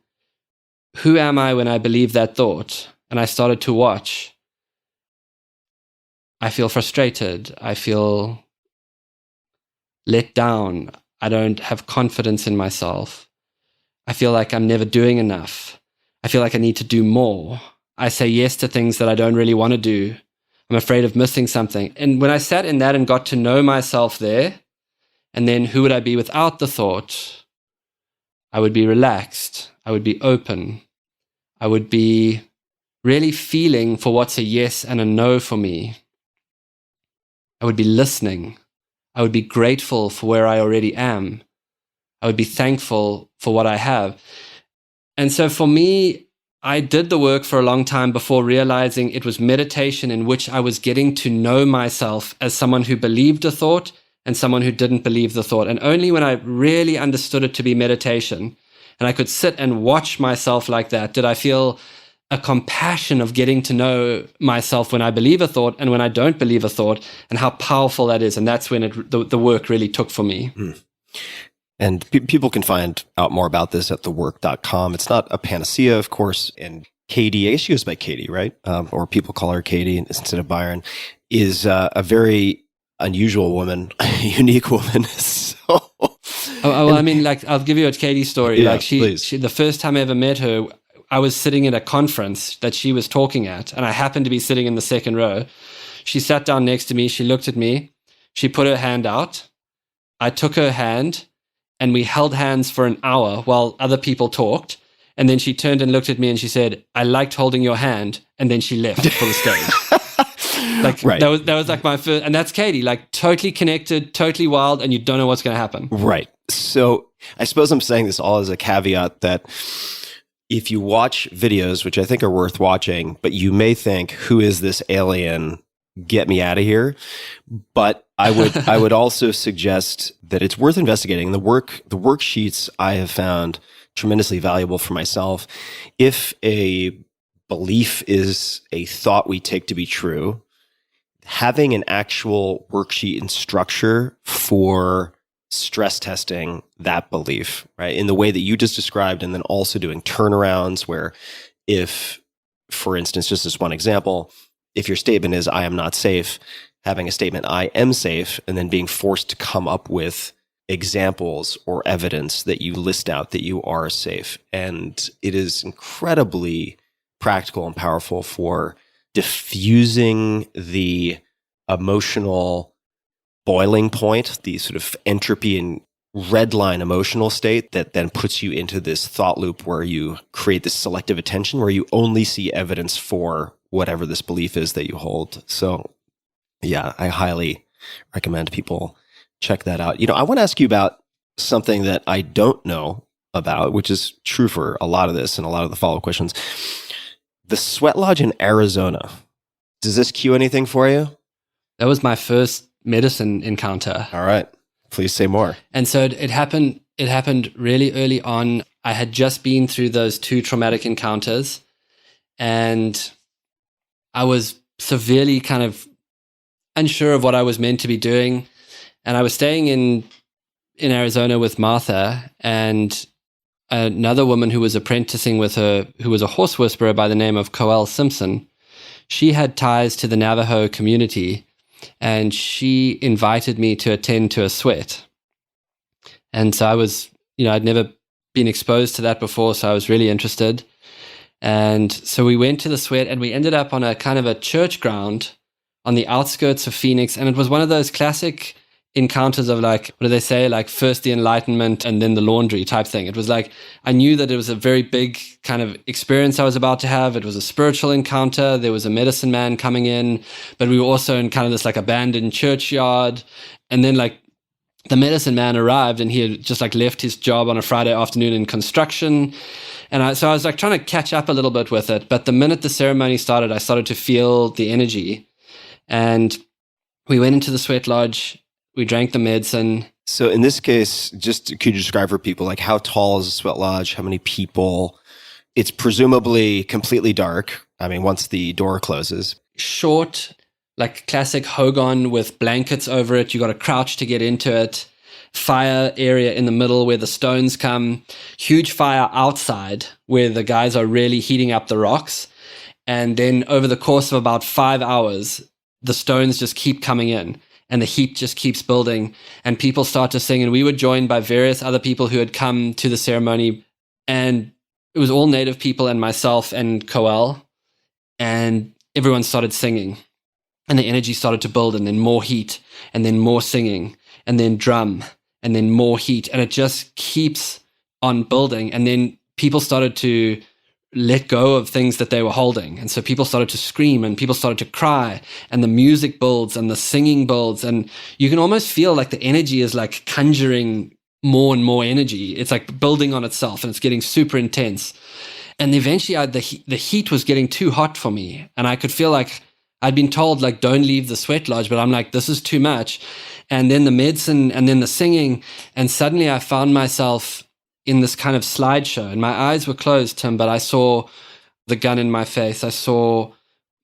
who am I when I believe that thought? And I started to watch. I feel frustrated. I feel let down. I don't have confidence in myself. I feel like I'm never doing enough. I feel like I need to do more. I say yes to things that I don't really want to do. I'm afraid of missing something. And when I sat in that and got to know myself there, And then who would I be without the thought? I would be relaxed. I would be open. I would be really feeling for what's a yes and a no for me. I would be listening. I would be grateful for where I already am. I would be thankful for what I have. And so for me, I did the work for a long time before realizing it was meditation in which I was getting to know myself as someone who believed a thought and someone who didn't believe the thought. And only when I really understood it to be meditation and I could sit and watch myself like that, did I feel a compassion of getting to know myself when I believe a thought and when I don't believe a thought, and how powerful that is. And that's when the work really took for me. And people can find out more about this at thework.com. It's not a panacea, of course. And Katie, I guess she goes by Katie, right? Or people call her Katie instead of Byron, is a very unusual woman, a unique woman. I mean, like, I'll give you a Katie story. Yeah, like she, the first time I ever met her, I was sitting at a conference that she was talking at, and I happened to be sitting in the second row. She sat down next to me. She looked at me. She put her hand out. I took her hand, and we held hands for an hour while other people talked. And then she turned and looked at me and she said, "I liked holding your hand." And then she left for the stage. Like, right. that was like my first, and that's Katie, like totally connected, totally wild, and you don't know what's going to happen. Right. So I suppose I'm saying this all as a caveat that if you watch videos, which I think are worth watching, but you may think, who is this alien? Get me out of here. But I would also suggest that it's worth investigating. The worksheets I have found tremendously valuable for myself. If a belief is a thought we take to be true, having an actual worksheet and structure for stress testing that belief, right, in the way that you just described, and then also doing turnarounds where if, for instance, just as one example, if your statement is, "I am not safe," having a statement, "I am safe," and then being forced to come up with examples or evidence that you list out that you are safe. And it is incredibly practical and powerful for diffusing the emotional boiling point, the sort of entropy and red line emotional state that then puts you into this thought loop where you create this selective attention where you only see evidence for whatever this belief is that you hold. So yeah, I highly recommend people check that out. I want to ask you about something that I don't know about, which is true for a lot of this and a lot of the follow-up questions. The Sweat Lodge in Arizona. Does this cue anything for you? That was my first medicine encounter. All right. Please say more. And so it happened really early on. I had just been through those 2 traumatic encounters, and I was severely kind of unsure of what I was meant to be doing. And I was staying in Arizona with Martha and another woman who was apprenticing with her, who was a horse whisperer by the name of Coel Simpson. She had ties to the Navajo community, and she invited me to attend to a sweat. And so I was, I'd never been exposed to that before, so I was really interested. And so we went to the sweat, and we ended up on a kind of a church ground on the outskirts of Phoenix. And it was one of those classic encounters of, like, what do they say? Like, first the enlightenment and then the laundry type thing. It was like, I knew that it was a very big kind of experience I was about to have. It was a spiritual encounter. There was a medicine man coming in, but we were also in kind of this like abandoned churchyard. And then like the medicine man arrived, and he had just like left his job on a Friday afternoon in construction. And so I was like trying to catch up a little bit with it. But the minute the ceremony started, I started to feel the energy. And we went into the sweat lodge. We drank the medicine. So in this case, just could you describe for people, like, how tall is the sweat lodge? How many people? It's presumably completely dark. I mean, once the door closes. Short, like classic hogan with blankets over it. You got to crouch to get into it. Fire area in the middle where the stones come. Huge fire outside where the guys are really heating up the rocks. And then over the course of about 5 hours, the stones just keep coming in. And the heat just keeps building, and people start to sing. And we were joined by various other people who had come to the ceremony, and it was all native people and myself and Coel, and everyone started singing, and the energy started to build, and then more heat, and then more singing, and then drum, and then more heat. And it just keeps on building. And then people started to let go of things that they were holding. And so people started to scream and people started to cry, and the music builds and the singing builds. And you can almost feel like the energy is like conjuring more and more energy. It's like building on itself, and it's getting super intense. And eventually the heat was getting too hot for me. And I could feel like I'd been told, like, don't leave the sweat lodge, but I'm like, this is too much. And then the medicine and then the singing. And suddenly I found myself in this kind of slideshow, and my eyes were closed, Tim, but I saw the gun in my face. I saw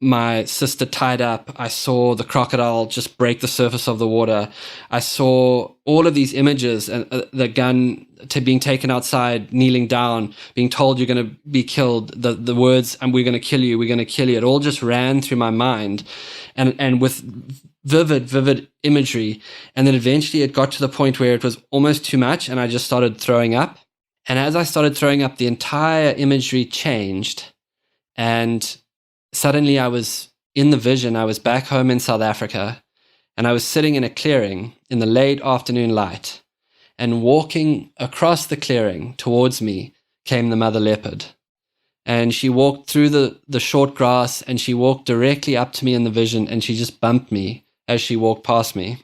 my sister tied up. I saw the crocodile just break the surface of the water. I saw all of these images, and the gun being taken outside, kneeling down, being told you're going to be killed. The words, and we're going to kill you, we're going to kill you. It all just ran through my mind, and with vivid imagery. And then eventually it got to the point where it was almost too much, and I just started throwing up. And as I started throwing up, the entire imagery changed. And suddenly I was in the vision. I was back home in South Africa, and I was sitting in a clearing in the late afternoon light, and walking across the clearing towards me came the mother leopard. And she walked through the short grass, and she walked directly up to me in the vision, and she just bumped me as she walked past me.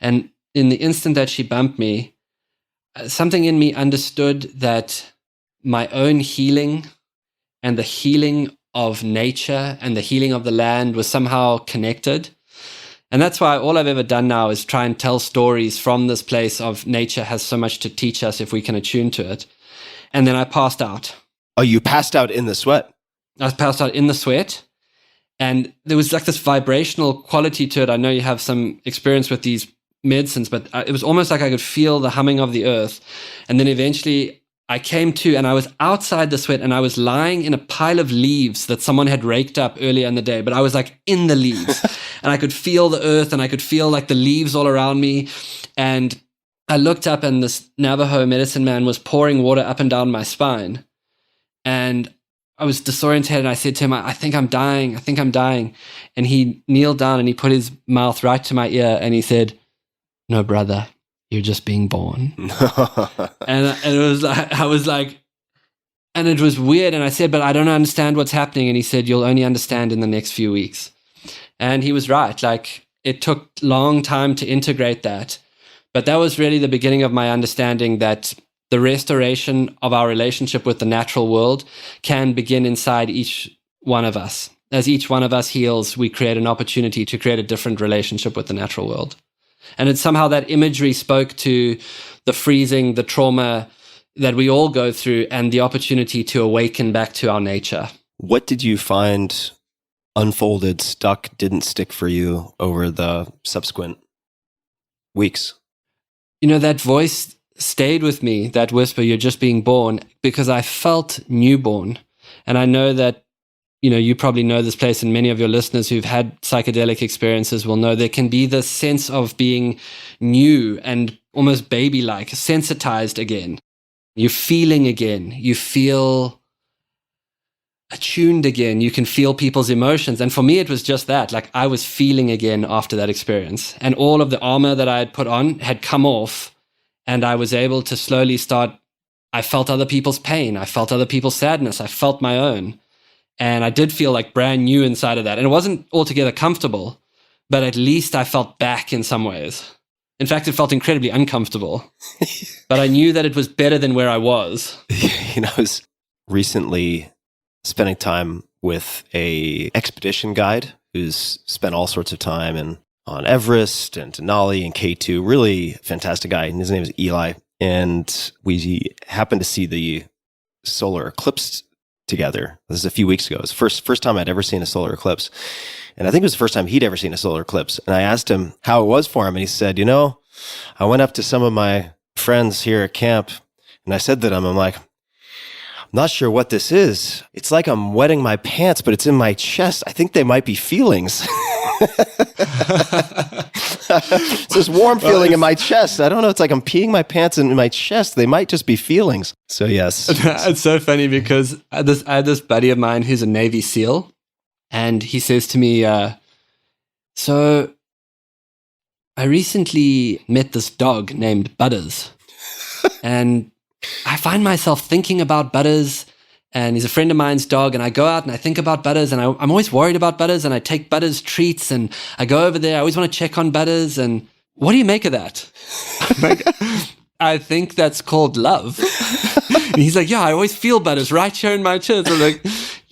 And in the instant that she bumped me, something in me understood that my own healing and the healing of nature and the healing of the land was somehow connected. And that's why all I've ever done now is try and tell stories from this place of nature has so much to teach us if we can attune to it. And then I passed out. Oh, you passed out in the sweat? I was passed out in the sweat. And there was like this vibrational quality to it. I know you have some experience with these medicines, but it was almost like I could feel the humming of the earth. And then eventually I came to, and I was outside the sweat, and I was lying in a pile of leaves that someone had raked up earlier in the day, but I was like in the leaves and I could feel the earth, and I could feel like the leaves all around me. And I looked up, and this Navajo medicine man was pouring water up and down my spine. And I was disoriented, and I said to him, I think I'm dying. I think I'm dying. And he kneeled down and he put his mouth right to my ear, and he said, "No, brother, you're just being born." and it was like, I was like, and it was weird. And I said, "But I don't understand what's happening." And he said, "You'll only understand in the next few weeks." And he was right. Like, it took long time to integrate that. But that was really the beginning of my understanding that the restoration of our relationship with the natural world can begin inside each one of us. As each one of us heals, we create an opportunity to create a different relationship with the natural world. And it's somehow that imagery spoke to the freezing, the trauma that we all go through, and the opportunity to awaken back to our nature. What did you find unfolded, stuck, didn't stick for you over the subsequent weeks? You know, that voice stayed with me, that whisper, "You're just being born," because I felt newborn. And I know that, you know, you probably know this place, and many of your listeners who've had psychedelic experiences will know there can be this sense of being new and almost baby-like, sensitized again. You're feeling again. You feel attuned again. You can feel people's emotions. And for me, it was just that. Like, I was feeling again after that experience. And all of the armor that I had put on had come off, and I was able to slowly start. I felt other people's pain. I felt other people's sadness. I felt my own. And I did feel like brand new inside of that. And it wasn't altogether comfortable, but at least I felt back in some ways. In fact, it felt incredibly uncomfortable, but I knew that it was better than where I was. You know, I was recently spending time with a expedition guide who's spent all sorts of time on Everest and Denali and K2, really fantastic guy. And his name is Eli. And we happened to see the solar eclipse together. This is a few weeks ago. It was the first time I'd ever seen a solar eclipse. And I think it was the first time he'd ever seen a solar eclipse. And I asked him how it was for him. And he said, "You know, I went up to some of my friends here at camp, and I said to them, I'm like, I'm not sure what this is. It's like I'm wetting my pants, but it's in my chest. I think they might be feelings." It's this warm feeling in my chest. I don't know. It's like I'm peeing my pants in my chest. They might just be feelings. So yes. It's so funny because I had this buddy of mine who's a Navy SEAL, and he says to me, "So I recently met this dog named Butters. And I find myself thinking about Butters, and he's a friend of mine's dog, and I go out and I think about Butters, and I'm always worried about Butters, and I take Butters treats, and I go over there. I always want to check on Butters, and what do you make of that? I'm like, I think that's called love. And he's like, yeah, I always feel Butters right here in my chest. I'm like,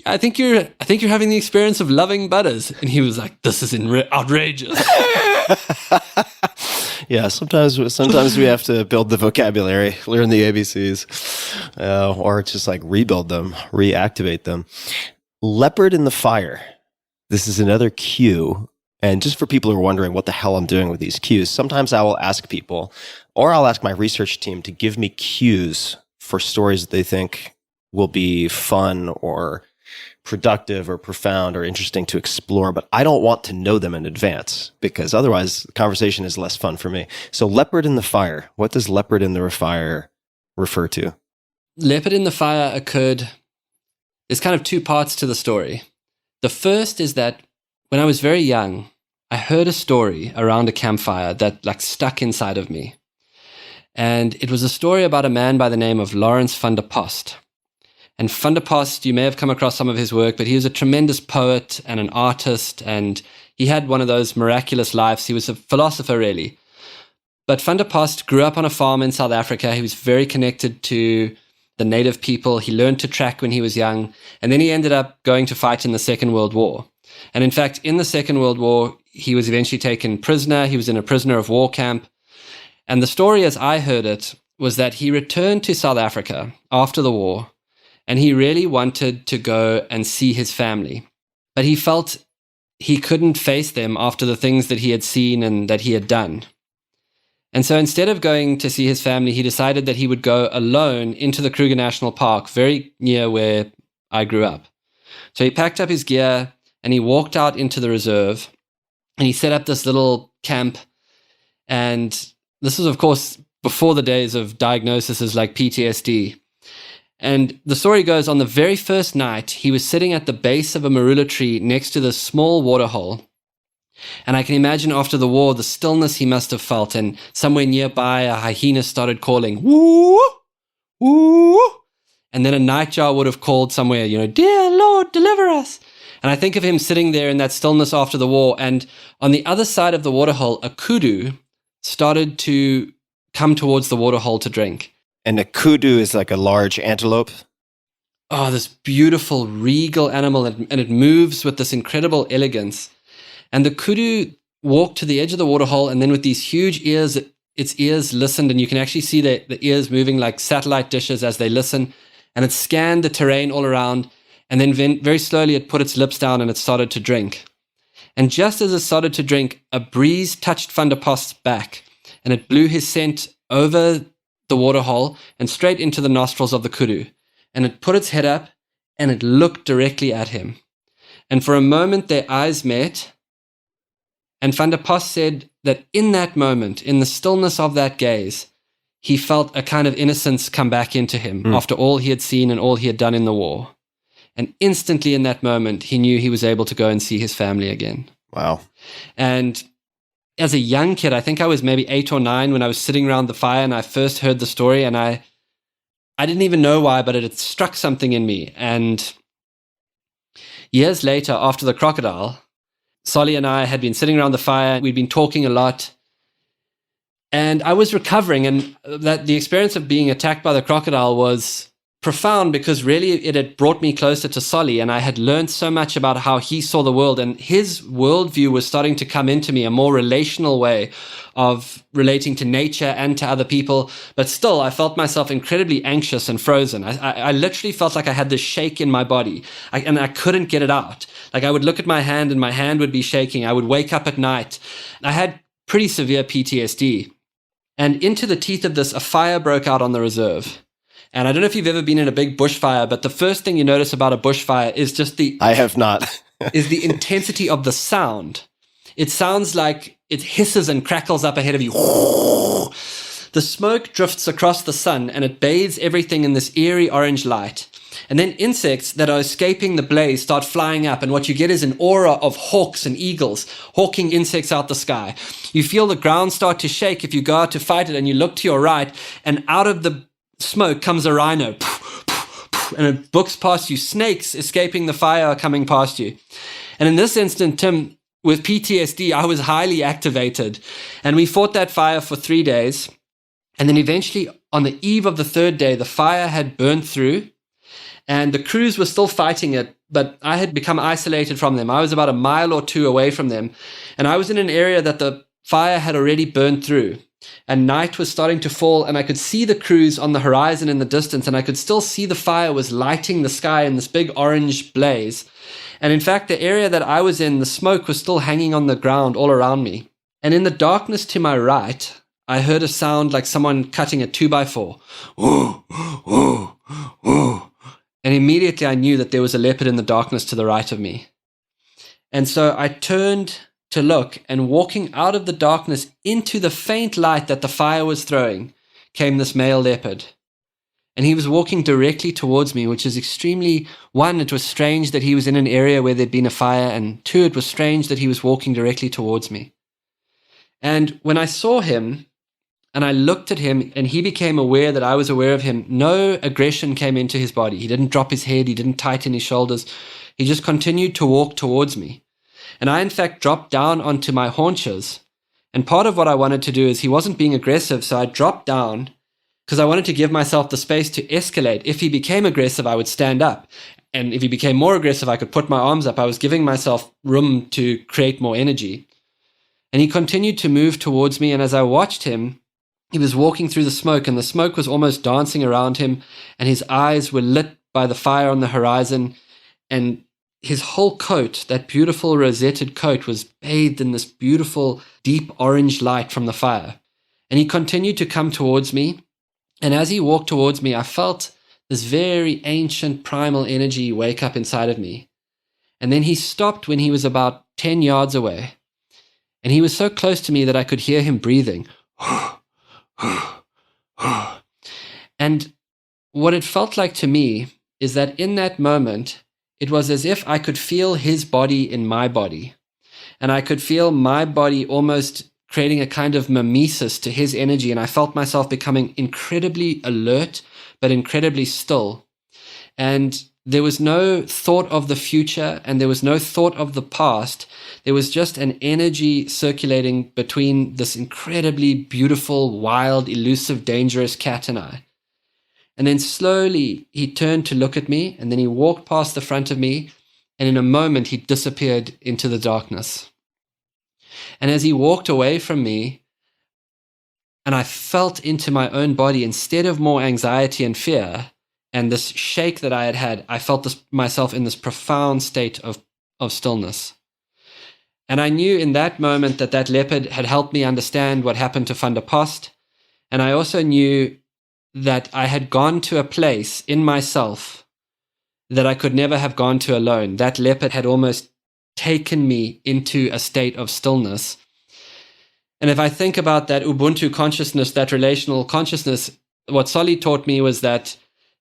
I think you're having the experience of loving Butters. And he was like, this is outrageous. Yeah, sometimes we have to build the vocabulary, learn the ABCs, or just like rebuild them, reactivate them. Leopard in the fire. This is another cue. And just for people who are wondering what the hell I'm doing with these cues, sometimes I will ask people, or I'll ask my research team to give me cues for stories that they think will be fun or productive or profound or interesting to explore, but I don't want to know them in advance because otherwise the conversation is less fun for me. So leopard in the fire, what does leopard in the fire refer to? Leopard in the fire occurred, there's kind of two parts to the story. The first is that when I was very young, I heard a story around a campfire that like stuck inside of me. And it was a story about a man by the name of Lawrence van der Post. And van der Post, you may have come across some of his work, but he was a tremendous poet and an artist, and he had one of those miraculous lives. He was a philosopher, really. But van der Post grew up on a farm in South Africa. He was very connected to the native people. He learned to track when he was young, and then he ended up going to fight in the Second World War. And in fact, in the Second World War, he was eventually taken prisoner. He was in a prisoner of war camp. And the story, as I heard it, was that he returned to South Africa after the war, and he really wanted to go and see his family. But he felt he couldn't face them after the things that he had seen and that he had done. And so instead of going to see his family, he decided that he would go alone into the Kruger National Park, very near where I grew up. So he packed up his gear and he walked out into the reserve and he set up this little camp. And this was, of course, before the days of diagnoses like PTSD. And the story goes, on the very first night, he was sitting at the base of a marula tree next to this small waterhole. And I can imagine after the war, the stillness he must have felt. And somewhere nearby, a hyena started calling, woo, woo. And then a nightjar would have called somewhere, dear Lord, deliver us. And I think of him sitting there in that stillness after the war. And on the other side of the waterhole, a kudu started to come towards the waterhole to drink. And a kudu is like a large antelope? Oh, this beautiful, regal animal, and it moves with this incredible elegance. And the kudu walked to the edge of the waterhole, and then with these huge ears, its ears listened, and you can actually see the ears moving like satellite dishes as they listen. And it scanned the terrain all around, and then very slowly it put its lips down and it started to drink. And just as it started to drink, a breeze touched Van der Post's back, and it blew his scent over the waterhole and straight into the nostrils of the kudu. And it put its head up and it looked directly at him. And for a moment, their eyes met. And Van der Post said that in that moment, in the stillness of that gaze, he felt a kind of innocence come back into him after all he had seen and all he had done in the war. And instantly in that moment, he knew he was able to go and see his family again. Wow. And as a young kid, I think I was maybe 8 or 9 when I was sitting around the fire and I first heard the story, and I didn't even know why, but it had struck something in me. And years later, after the crocodile, Solly and I had been sitting around the fire. We'd been talking a lot. And I was recovering, and that the experience of being attacked by the crocodile was profound because really it had brought me closer to Solly, and I had learned so much about how he saw the world, and his worldview was starting to come into me, a more relational way of relating to nature and to other people. But still, I felt myself incredibly anxious and frozen. I literally felt like I had this shake in my body, and I couldn't get it out. Like I would look at my hand and my hand would be shaking. I would wake up at night. I had pretty severe PTSD. And into the teeth of this, a fire broke out on the reserve. And I don't know if you've ever been in a big bushfire, but the first thing you notice about a bushfire is just I have not. is the intensity of the sound. It sounds like it hisses and crackles up ahead of you. The smoke drifts across the sun and it bathes everything in this eerie orange light. And then insects that are escaping the blaze start flying up. And what you get is an aura of hawks and eagles hawking insects out the sky. You feel the ground start to shake if you go out to fight it, and you look to your right, and out of the smoke comes a rhino. And it books past you. Snakes escaping the fire are coming past you. And in this instant, Tim, with PTSD, I was highly activated. And we fought that fire for 3 days. And then eventually, on the eve of the third day, the fire had burned through. And the crews were still fighting it, but I had become isolated from them. I was about a mile or two away from them. And I was in an area that the fire had already burned through. And night was starting to fall, and I could see the crews on the horizon in the distance, and I could still see the fire was lighting the sky in this big orange blaze. And in fact, the area that I was in, the smoke was still hanging on the ground all around me. And in the darkness to my right, I heard a sound like someone cutting a 2x4. Ooh, ooh, ooh. And immediately I knew that there was a leopard in the darkness to the right of me. And so I turned to look, and walking out of the darkness into the faint light that the fire was throwing came this male leopard. And he was walking directly towards me, which is extremely, one, it was strange that he was in an area where there'd been a fire, and two, it was strange that he was walking directly towards me. And when I saw him, and I looked at him, and he became aware that I was aware of him, no aggression came into his body. He didn't drop his head, he didn't tighten his shoulders. He just continued to walk towards me. And I, in fact, dropped down onto my haunches. And part of what I wanted to do is, he wasn't being aggressive, so I dropped down because I wanted to give myself the space to escalate. If he became aggressive, I would stand up. And if he became more aggressive, I could put my arms up. I was giving myself room to create more energy. And he continued to move towards me. And as I watched him, he was walking through the smoke, and the smoke was almost dancing around him. And his eyes were lit by the fire on the horizon. And his whole coat, that beautiful rosetted coat, was bathed in this beautiful deep orange light from the fire. And he continued to come towards me. And as he walked towards me, I felt this very ancient primal energy wake up inside of me. And then he stopped when he was about 10 yards away. And he was so close to me that I could hear him breathing. And what it felt like to me is that in that moment, it was as if I could feel his body in my body. And I could feel my body almost creating a kind of mimesis to his energy. And I felt myself becoming incredibly alert, but incredibly still. And there was no thought of the future, and there was no thought of the past. There was just an energy circulating between this incredibly beautiful, wild, elusive, dangerous cat and I. And then slowly he turned to look at me, and then he walked past the front of me, and in a moment he disappeared into the darkness. And as he walked away from me, and I felt into my own body, instead of more anxiety and fear and this shake that I had, I felt myself in this profound state of stillness. And I knew in that moment that that leopard had helped me understand what happened to Van der Post. And I also knew that I had gone to a place in myself that I could never have gone to alone. That leopard had almost taken me into a state of stillness. And if I think about that Ubuntu consciousness, that relational consciousness, what Solly taught me was that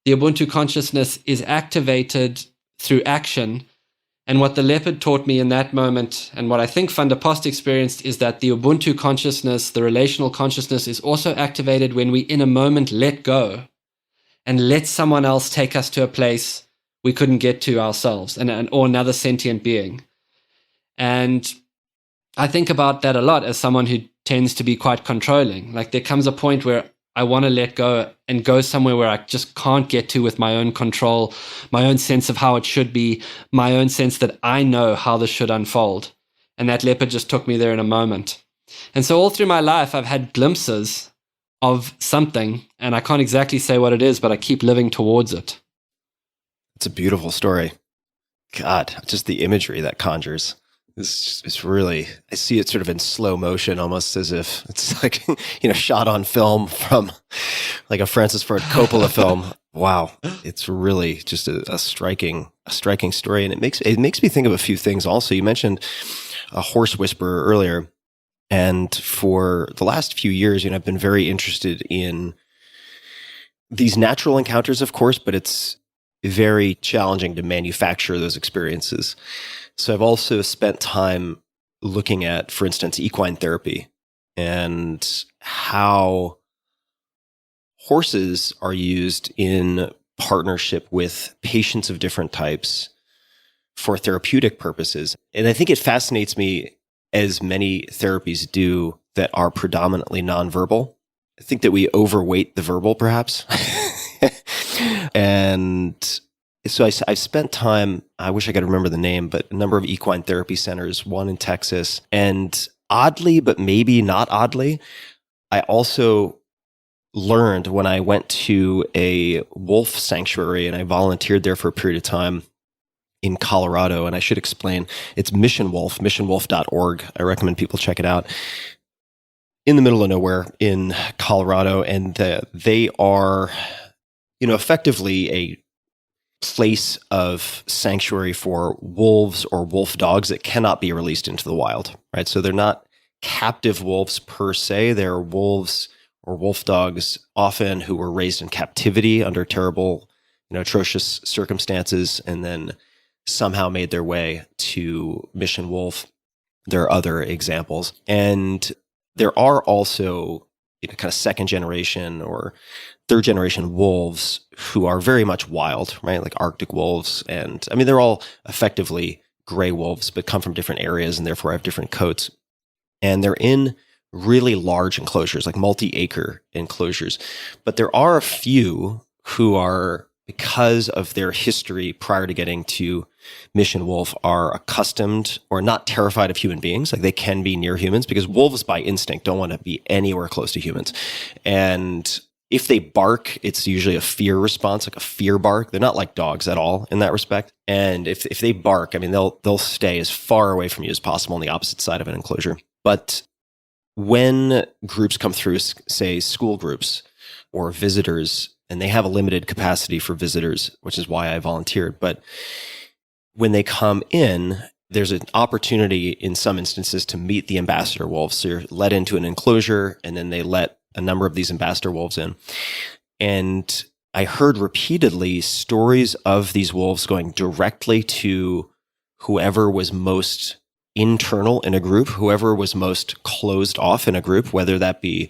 the Ubuntu consciousness is activated through action. And what the leopard taught me in that moment, and what I think Van der Post experienced, is that the Ubuntu consciousness, the relational consciousness, is also activated when we in a moment let go and let someone else take us to a place we couldn't get to ourselves, or another sentient being. And I think about that a lot as someone who tends to be quite controlling. Like, there comes a point where I want to let go and go somewhere where I just can't get to with my own control, my own sense of how it should be, my own sense that I know how this should unfold. And that leopard just took me there in a moment. And so all through my life, I've had glimpses of something, and I can't exactly say what it is, but I keep living towards it. It's a beautiful story. God, just the imagery that conjures. It's really, I see it sort of in slow motion, almost as if it's like, shot on film from like a Francis Ford Coppola film. Wow. It's really just a striking story. And it makes me think of a few things also. You mentioned a horse whisperer earlier. And for the last few years, I've been very interested in these natural encounters, of course, but it's very challenging to manufacture those experiences. So I've also spent time looking at, for instance, equine therapy and how horses are used in partnership with patients of different types for therapeutic purposes. And I think it fascinates me, as many therapies do that are predominantly nonverbal. I think that we overweight the verbal, perhaps. And so I spent time, I wish I could remember the name, but a number of equine therapy centers, one in Texas. And oddly, but maybe not oddly, I also learned when I went to a wolf sanctuary and I volunteered there for a period of time in Colorado. And I should explain, it's Mission Wolf, missionwolf.org. I recommend people check it out. In the middle of nowhere in Colorado. And they are, effectively a place of sanctuary for wolves or wolf dogs that cannot be released into the wild, right? So they're not captive wolves per se. They're wolves or wolf dogs often who were raised in captivity under terrible, atrocious circumstances, and then somehow made their way to Mission Wolf. There are other examples. And there are also kind of second generation or third generation wolves who are very much wild, right? Like Arctic wolves. And I mean, they're all effectively gray wolves, but come from different areas and therefore have different coats. And they're in really large enclosures, like multi-acre enclosures. But there are a few who are, because of their history prior to getting to Mission Wolf, are accustomed or not terrified of human beings. Like they can be near humans because wolves by instinct don't want to be anywhere close to humans. And if they bark, it's usually a fear response, like a fear bark. They're not like dogs at all in that respect. And if they bark, I mean, they'll stay as far away from you as possible on the opposite side of an enclosure. But when groups come through, say school groups or visitors, and they have a limited capacity for visitors, which is why I volunteered. But when they come in, there's an opportunity in some instances to meet the ambassador wolves. So you're let into an enclosure, and then they let a number of these ambassador wolves in. And I heard repeatedly stories of these wolves going directly to whoever was most internal in a group, whoever was most closed off in a group, whether that be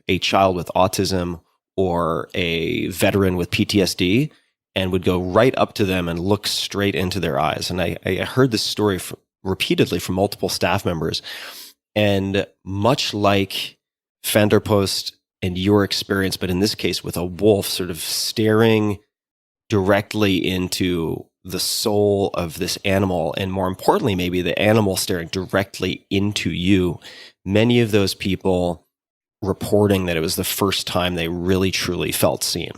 a child with autism or a veteran with PTSD, and would go right up to them and look straight into their eyes. And I heard this story repeatedly from multiple staff members. And much like Vanderpost and your experience, but in this case with a wolf sort of staring directly into the soul of this animal, and more importantly, maybe the animal staring directly into you, many of those people reporting that it was the first time they really truly felt seen.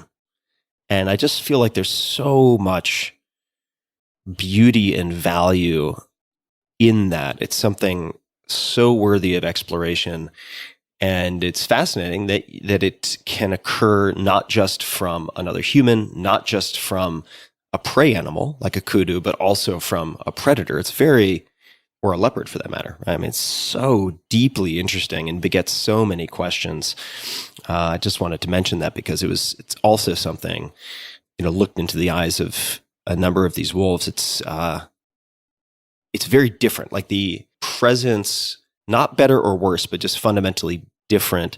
And I just feel like there's so much beauty and value in that. It's something so worthy of exploration. And it's fascinating that it can occur not just from another human, not just from a prey animal like a kudu, but also from a predator. Or a leopard for that matter. I mean, it's so deeply interesting and begets so many questions. I just wanted to mention that because it's also something, looked into the eyes of a number of these wolves. It's very different. Like the presence, not better or worse, but just fundamentally different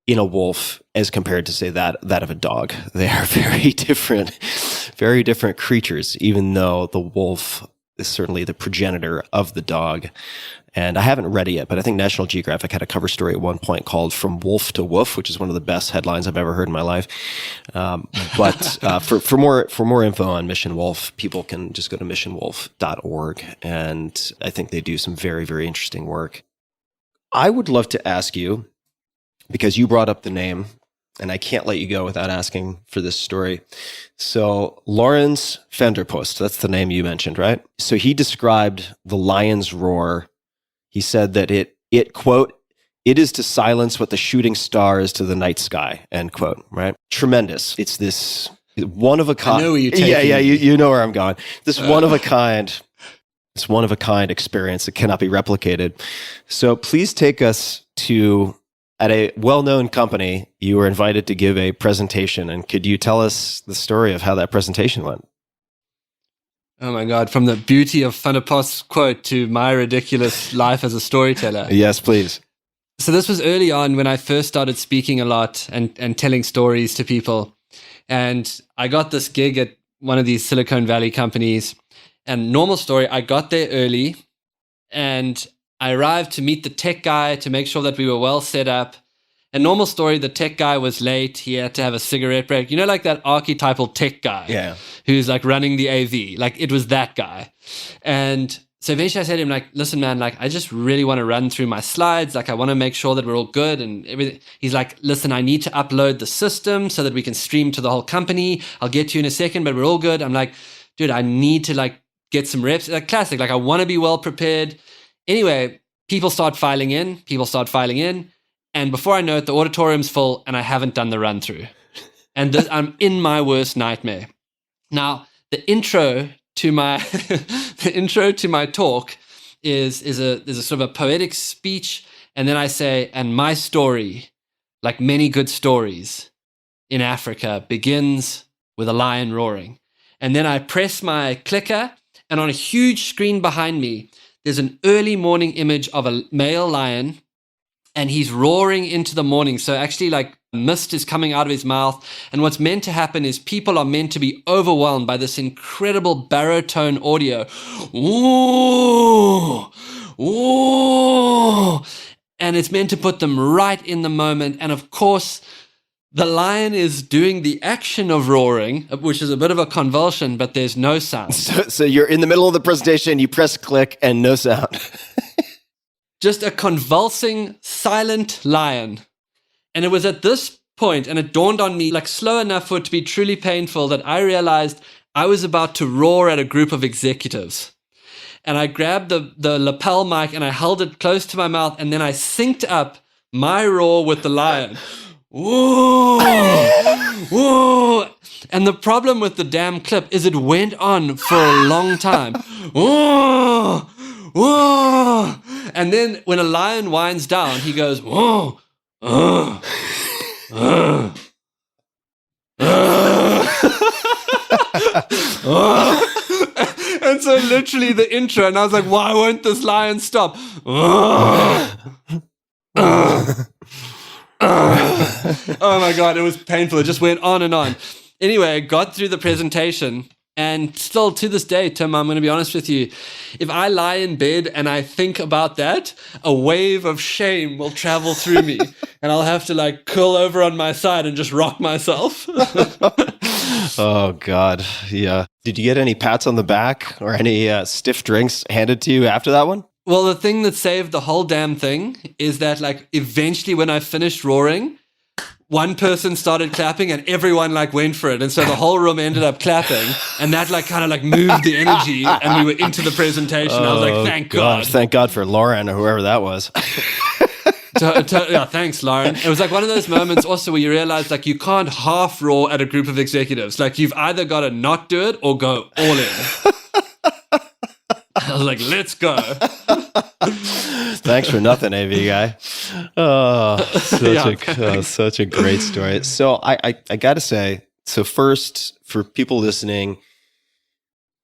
in a wolf as compared to say that of a dog. They are very different creatures, even though the wolf is certainly the progenitor of the dog. And I haven't read it yet, but I think National Geographic had a cover story at one point called From Wolf to Woof, which is one of the best headlines I've ever heard in my life. But for more info on Mission Wolf, people can just go to missionwolf.org. And I think they do some very, very interesting work. I would love to ask you, because you brought up the name, and I can't let you go without asking for this story. So Lawrence Vanderpost, that's the name you mentioned, right? So he described the lion's roar. He said that it quote, "It is to silence what the shooting star is to the night sky," end quote, right? Tremendous. It's this one of a kind. I know where you're taking Yeah, you know where I'm going. This one of a kind experience that cannot be replicated. So please take us to, at a well-known company, you were invited to give a presentation. And could you tell us the story of how that presentation went? Oh my God. From the beauty of Funapos' quote to my ridiculous life as a storyteller. Yes, please. So this was early on when I first started speaking a lot and telling stories to people. And I got this gig at one of these Silicon Valley companies. And normal story, I got there early and I arrived to meet the tech guy to make sure that we were well set up. And normal story, the tech guy was late. He had to have a cigarette break. You know, like that archetypal tech guy who's like running the AV. Like it was that guy. And so eventually I said to him, like, listen, man, like I just really want to run through my slides. Like I want to make sure that we're all good and everything. He's like, listen, I need to upload the system so that we can stream to the whole company. I'll get to you in a second, but we're all good. I'm like, dude, I need to like get some reps. Like classic. Like I want to be well prepared. Anyway, people start filing in. And before I know it, the auditorium's full and I haven't done the run through. And I'm in my worst nightmare. Now, the intro to my talk is a sort of a poetic speech. And then I say, and my story, like many good stories in Africa, begins with a lion roaring. And then I press my clicker, and on a huge screen behind me, there's an early morning image of a male lion, and he's roaring into the morning. So actually like mist is coming out of his mouth. And what's meant to happen is people are meant to be overwhelmed by this incredible baritone audio. Ooh, ooh. And it's meant to put them right in the moment. And of course, the lion is doing the action of roaring, which is a bit of a convulsion, but there's no sound. So you're in the middle of the presentation, you press click and no sound. Just a convulsing, silent lion. And it was at this point, and it dawned on me, like slow enough for it to be truly painful, that I realized I was about to roar at a group of executives. And I grabbed the lapel mic and I held it close to my mouth, and then I synced up my roar with the lion. Whoa! Whoa! And the problem with the damn clip is it went on for a long time. Whoa! Whoa! And then when a lion winds down, he goes, whoa! And so literally the intro, and I was like, why won't this lion stop? Oh my God, it was painful. It just went on and on. Anyway, I got through the presentation, and still to this day, Tim, I'm going to be honest with you, if I lie in bed and I think about that, a wave of shame will travel through me, and I'll have to like curl over on my side and just rock myself. Oh God, yeah. Did you get any pats on the back or any stiff drinks handed to you after that one? Well, the thing that saved the whole damn thing is that like eventually when I finished roaring, one person started clapping and everyone like went for it. And so the whole room ended up clapping, and that like kind of like moved the energy, and we were into the presentation. I was like, thank God. Thank God for Lauren or whoever that was. Yeah, thanks, Lauren. It was like one of those moments also where you realize like you can't half roar at a group of executives. Like you've either got to not do it or go all in. I was like, let's go. Thanks for nothing, AV guy. Oh, such a great story. So I got to say, so first, for people listening,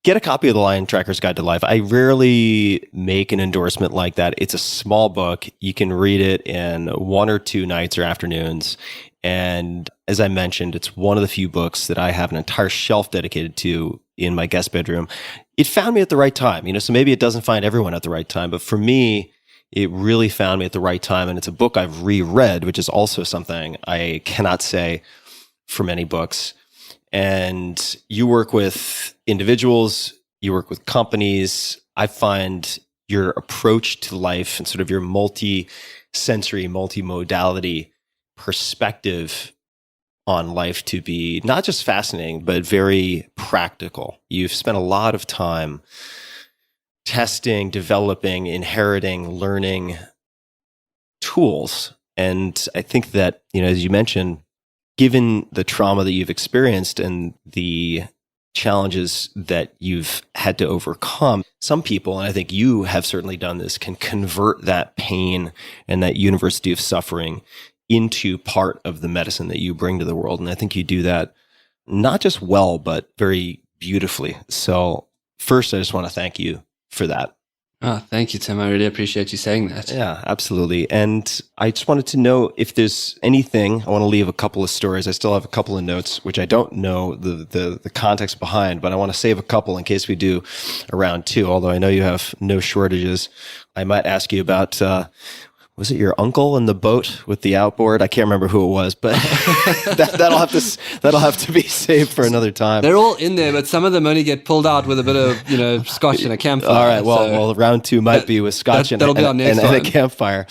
get a copy of The Lion Tracker's Guide to Life. I rarely make an endorsement like that. It's a small book. You can read it in 1 or 2 nights or afternoons. And as I mentioned, it's one of the few books that I have an entire shelf dedicated to in my guest bedroom. It found me at the right time, so maybe it doesn't find everyone at the right time, but for me, it really found me at the right time. And it's a book I've reread, which is also something I cannot say for many books. And you work with individuals, you work with companies. I find your approach to life and sort of your multi-sensory, multi-modality perspective on life to be not just fascinating, but very practical. You've spent a lot of time testing, developing, inheriting, learning tools. And I think that, as you mentioned, given the trauma that you've experienced and the challenges that you've had to overcome, some people, and I think you have certainly done this, can convert that pain and that university of suffering into part of the medicine that you bring to the world. And I think you do that not just well, but very beautifully. So first, I just want to thank you for that. Oh, thank you, Tim. I really appreciate you saying that. Yeah, absolutely. And I just wanted to know if there's anything, I want to leave a couple of stories. I still have a couple of notes, which I don't know the context behind, but I want to save a couple in case we do a round two, although I know you have no shortages. I might ask you about, was it your uncle in the boat with the outboard? I can't remember who it was, but that'll have to be saved for another time. They're all in there, but some of them only get pulled out with a bit of, scotch and a campfire. All right. Well, round two might be with scotch and a campfire.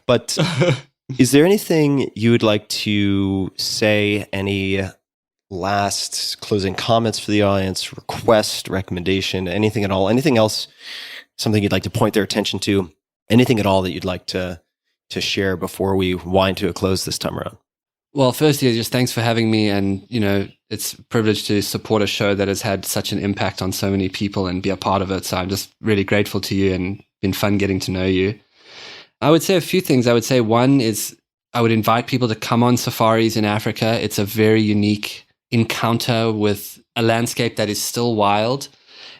But is there anything you would like to say? Any last closing comments for the audience? Request, recommendation, anything at all? Anything else? Something you'd like to point their attention to? Anything at all that you'd like to share before we wind to a close this time around? Well, firstly, just thanks for having me. And, it's a privilege to support a show that has had such an impact on so many people and be a part of it. So I'm just really grateful to you and been fun getting to know you. I would say a few things. I would say one is I would invite people to come on safaris in Africa. It's a very unique encounter with a landscape that is still wild.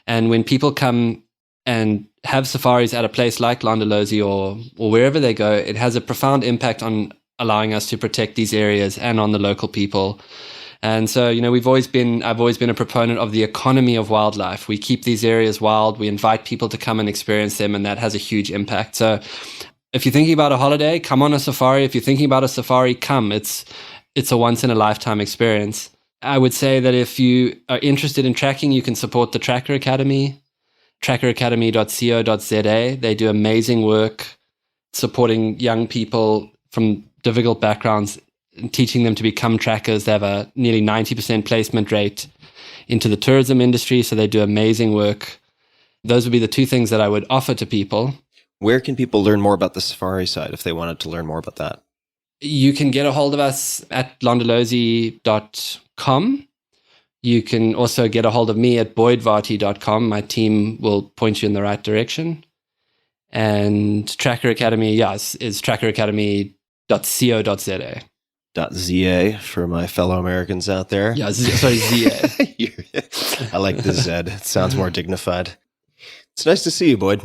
And when people come and have safaris at a place like Londolozi or wherever they go, it has a profound impact on allowing us to protect these areas and on the local people. And so, I've always been a proponent of the economy of wildlife. We keep these areas wild. We invite people to come and experience them, and that has a huge impact. So if you're thinking about a holiday, come on a safari. If you're thinking about a safari, come. It's a once in a lifetime experience. I would say that if you are interested in tracking, you can support the Tracker Academy. trackeracademy.co.za. They do amazing work supporting young people from difficult backgrounds and teaching them to become trackers. They have a nearly 90% placement rate into the tourism industry, so they do amazing work. Those would be the two things that I would offer to people. Where can people learn more about the safari side if they wanted to learn more about that? You can get a hold of us at londolozi.com. You can also get a hold of me at boydvarty.com. My team will point you in the right direction. And Tracker Academy, yes, is trackeracademy.co.za. .za for my fellow Americans out there. Yeah, ZA. I like the Z. It sounds more dignified. It's nice to see you, Boyd.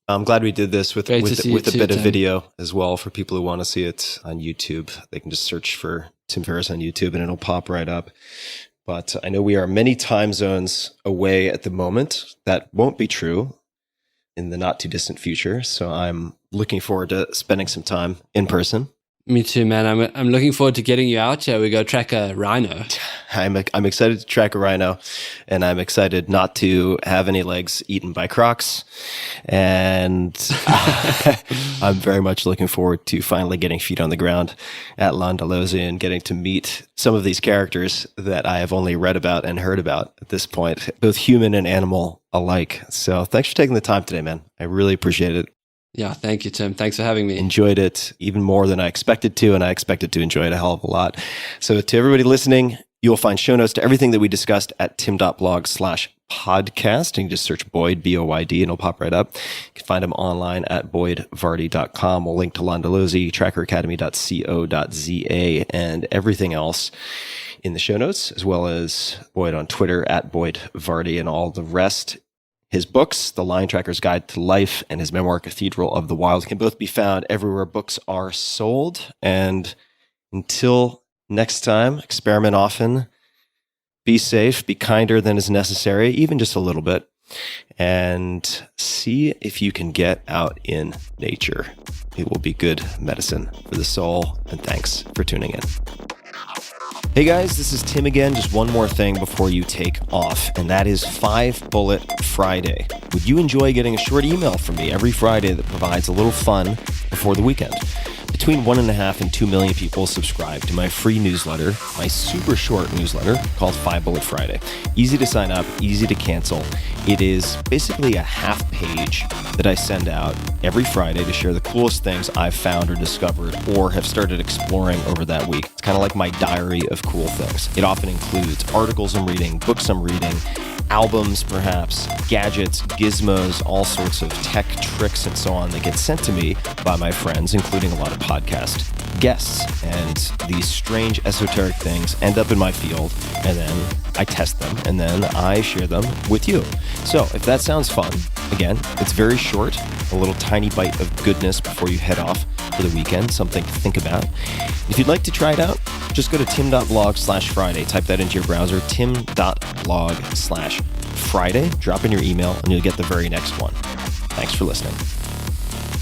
I'm glad we did this with a bit of video as well for people who want to see it on YouTube. They can just search for Tim Ferriss on YouTube and it'll pop right up. But I know we are many time zones away at the moment. That won't be true in the not too distant future. So I'm looking forward to spending some time in person. Me too, man. I'm looking forward to getting you out here. We go track a rhino. I'm excited to track a rhino, and I'm excited not to have any legs eaten by crocs. And I'm very much looking forward to finally getting feet on the ground at Londolozi and getting to meet some of these characters that I have only read about and heard about at this point, both human and animal alike. So thanks for taking the time today, man. I really appreciate it. Yeah, thank you, Tim. Thanks for having me. Enjoyed it even more than I expected to, and I expected to enjoy it a hell of a lot. So to everybody listening, you'll find show notes to everything that we discussed at tim.blog/podcast. You can just search Boyd, B-O-Y-D, and it'll pop right up. You can find them online at boydvarty.com. We'll link to Londolozi, trackeracademy.co.za, and everything else in the show notes, as well as Boyd on Twitter at Boyd Varty and all the rest. His books, The Lion Tracker's Guide to Life and his memoir, Cathedral of the Wild, can both be found everywhere books are sold. And until next time, experiment often, be safe, be kinder than is necessary, even just a little bit, and see if you can get out in nature. It will be good medicine for the soul. And thanks for tuning in. Hey guys, this is Tim again. Just one more thing before you take off, and that is 5 Bullet Friday. Would you enjoy getting a short email from me every Friday that provides a little fun before the weekend? Between 1.5 and 2 million people subscribe to my free newsletter, my super short newsletter called 5 Bullet Friday. Easy to sign up, easy to cancel. It is basically a half page that I send out every Friday to share the coolest things I've found or discovered or have started exploring over that week. It's kind of like my diary of cool things. It often includes articles I'm reading, books I'm reading, albums perhaps, gadgets, gizmos, all sorts of tech tricks and so on that get sent to me by my friends, including a lot of podcast guests, and these strange esoteric things end up in my field, and then I test them, and then I share them with you. So if that sounds fun, again, it's very short, a little tiny bite of goodness before you head off for the weekend, something to think about. If you'd like to try it out, just go to tim.blog/Friday. Type that into your browser, tim.blog/Friday. Drop in your email, and you'll get the very next one. Thanks for listening.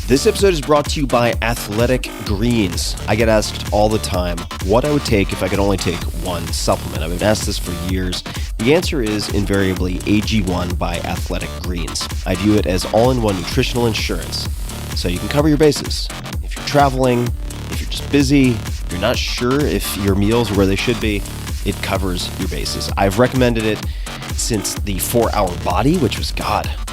This episode is brought to you by Athletic Greens. I get asked all the time what I would take if I could only take one supplement. I've been asked this for years. The answer is invariably AG1 by Athletic Greens. I view it as all-in-one nutritional insurance, so you can cover your bases. If you're traveling, if you're just busy, if you're not sure if your meals are where they should be, it covers your bases. I've recommended it since the 4-Hour Body, which was,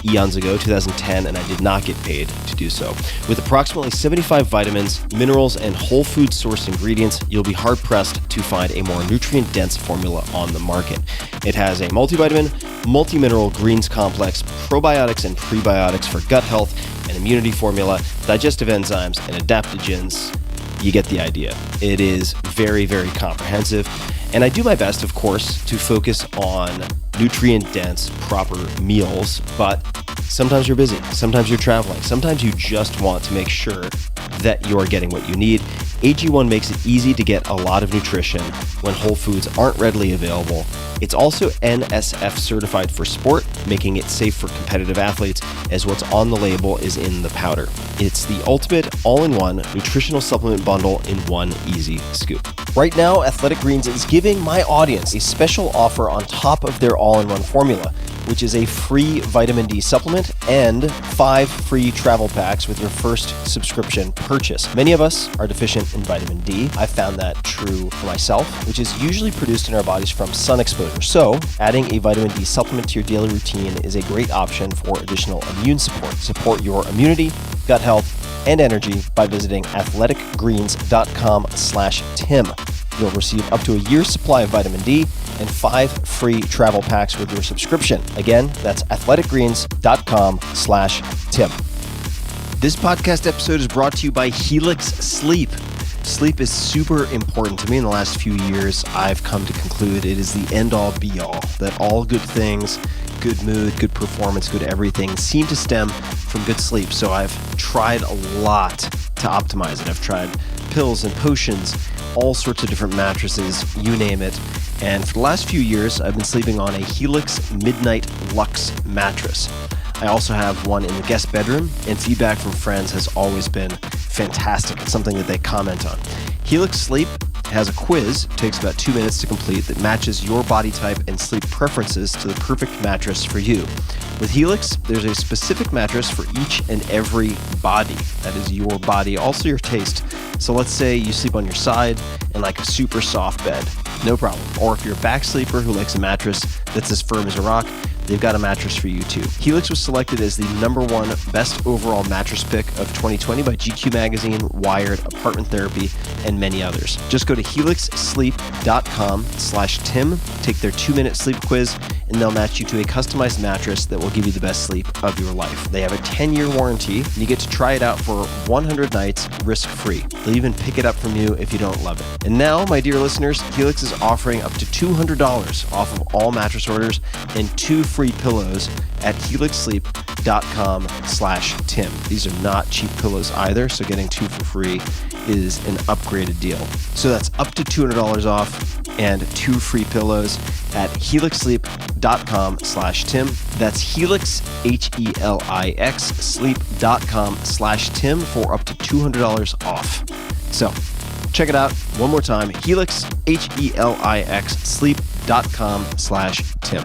eons ago, 2010, and I did not get paid to do so. With approximately 75 vitamins, minerals, and whole food sourced ingredients, you'll be hard-pressed to find a more nutrient-dense formula on the market. It has a multivitamin, multi-mineral greens complex, probiotics and prebiotics for gut health, an immunity formula, digestive enzymes, and adaptogens. You get the idea. It is very, very comprehensive. And I do my best, of course, to focus on nutrient-dense, proper meals, but sometimes you're busy, sometimes you're traveling, sometimes you just want to make sure that you are getting what you need. AG1 makes it easy to get a lot of nutrition when whole foods aren't readily available. It's also NSF certified for sport, making it safe for competitive athletes, as what's on the label is in the powder. It's the ultimate all-in-one nutritional supplement bundle in one easy scoop. Right now, Athletic Greens is giving my audience a special offer on top of their all-in-one formula, which is a free vitamin D supplement and 5 free travel packs with your first subscription purchase. Many of us are deficient in vitamin D. I found that true for myself, which is usually produced in our bodies from sun exposure. So, adding a vitamin D supplement to your daily routine is a great option for additional immune support. Support your immunity, gut health, and energy by visiting athleticgreens.com/Tim. You'll receive up to a year's supply of vitamin D and 5 free travel packs with your subscription. Again, that's athleticgreens.com/Tim. This podcast episode is brought to you by Helix Sleep. Sleep is super important to me. In the last few years, I've come to conclude it is the end-all be-all, that all good things, good mood, good performance, good everything seem to stem from good sleep. So I've tried a lot to optimize it. I've tried pills and potions, all sorts of different mattresses, you name it. And for the last few years, I've been sleeping on a Helix Midnight Luxe mattress. I also have one in the guest bedroom, and feedback from friends has always been fantastic. It's something that they comment on. Helix Sleep has a quiz, takes about 2 minutes to complete, that matches your body type and sleep preferences to the perfect mattress for you. With Helix, there's a specific mattress for each and every body. That is your body, also your taste. So let's say you sleep on your side and like a super soft bed. No problem. Or if you're a back sleeper who likes a mattress that's as firm as a rock, they've got a mattress for you too. Helix was selected as the #1 best overall mattress pick of 2020 by GQ Magazine, Wired, Apartment Therapy, and many others. Just go to helixsleep.com/Tim, take their 2-minute sleep quiz, and they'll match you to a customized mattress that will give you the best sleep of your life. They have a 10-year warranty, and you get to try it out for 100 nights risk-free. They'll even pick it up from you if you don't love it. And now, my dear listeners, Helix is offering up to $200 off of all mattress orders and 2 free pillows at helixsleep.com/Tim. These are not cheap pillows either, so getting 2 for free is an upgraded deal. So that's up to $200 off and 2 free pillows at helixsleep.com/Tim. That's Helix, HELIX, sleep.com/Tim for up to $200 off. So check it out one more time, Helix, HELIX, sleep.com/Tim.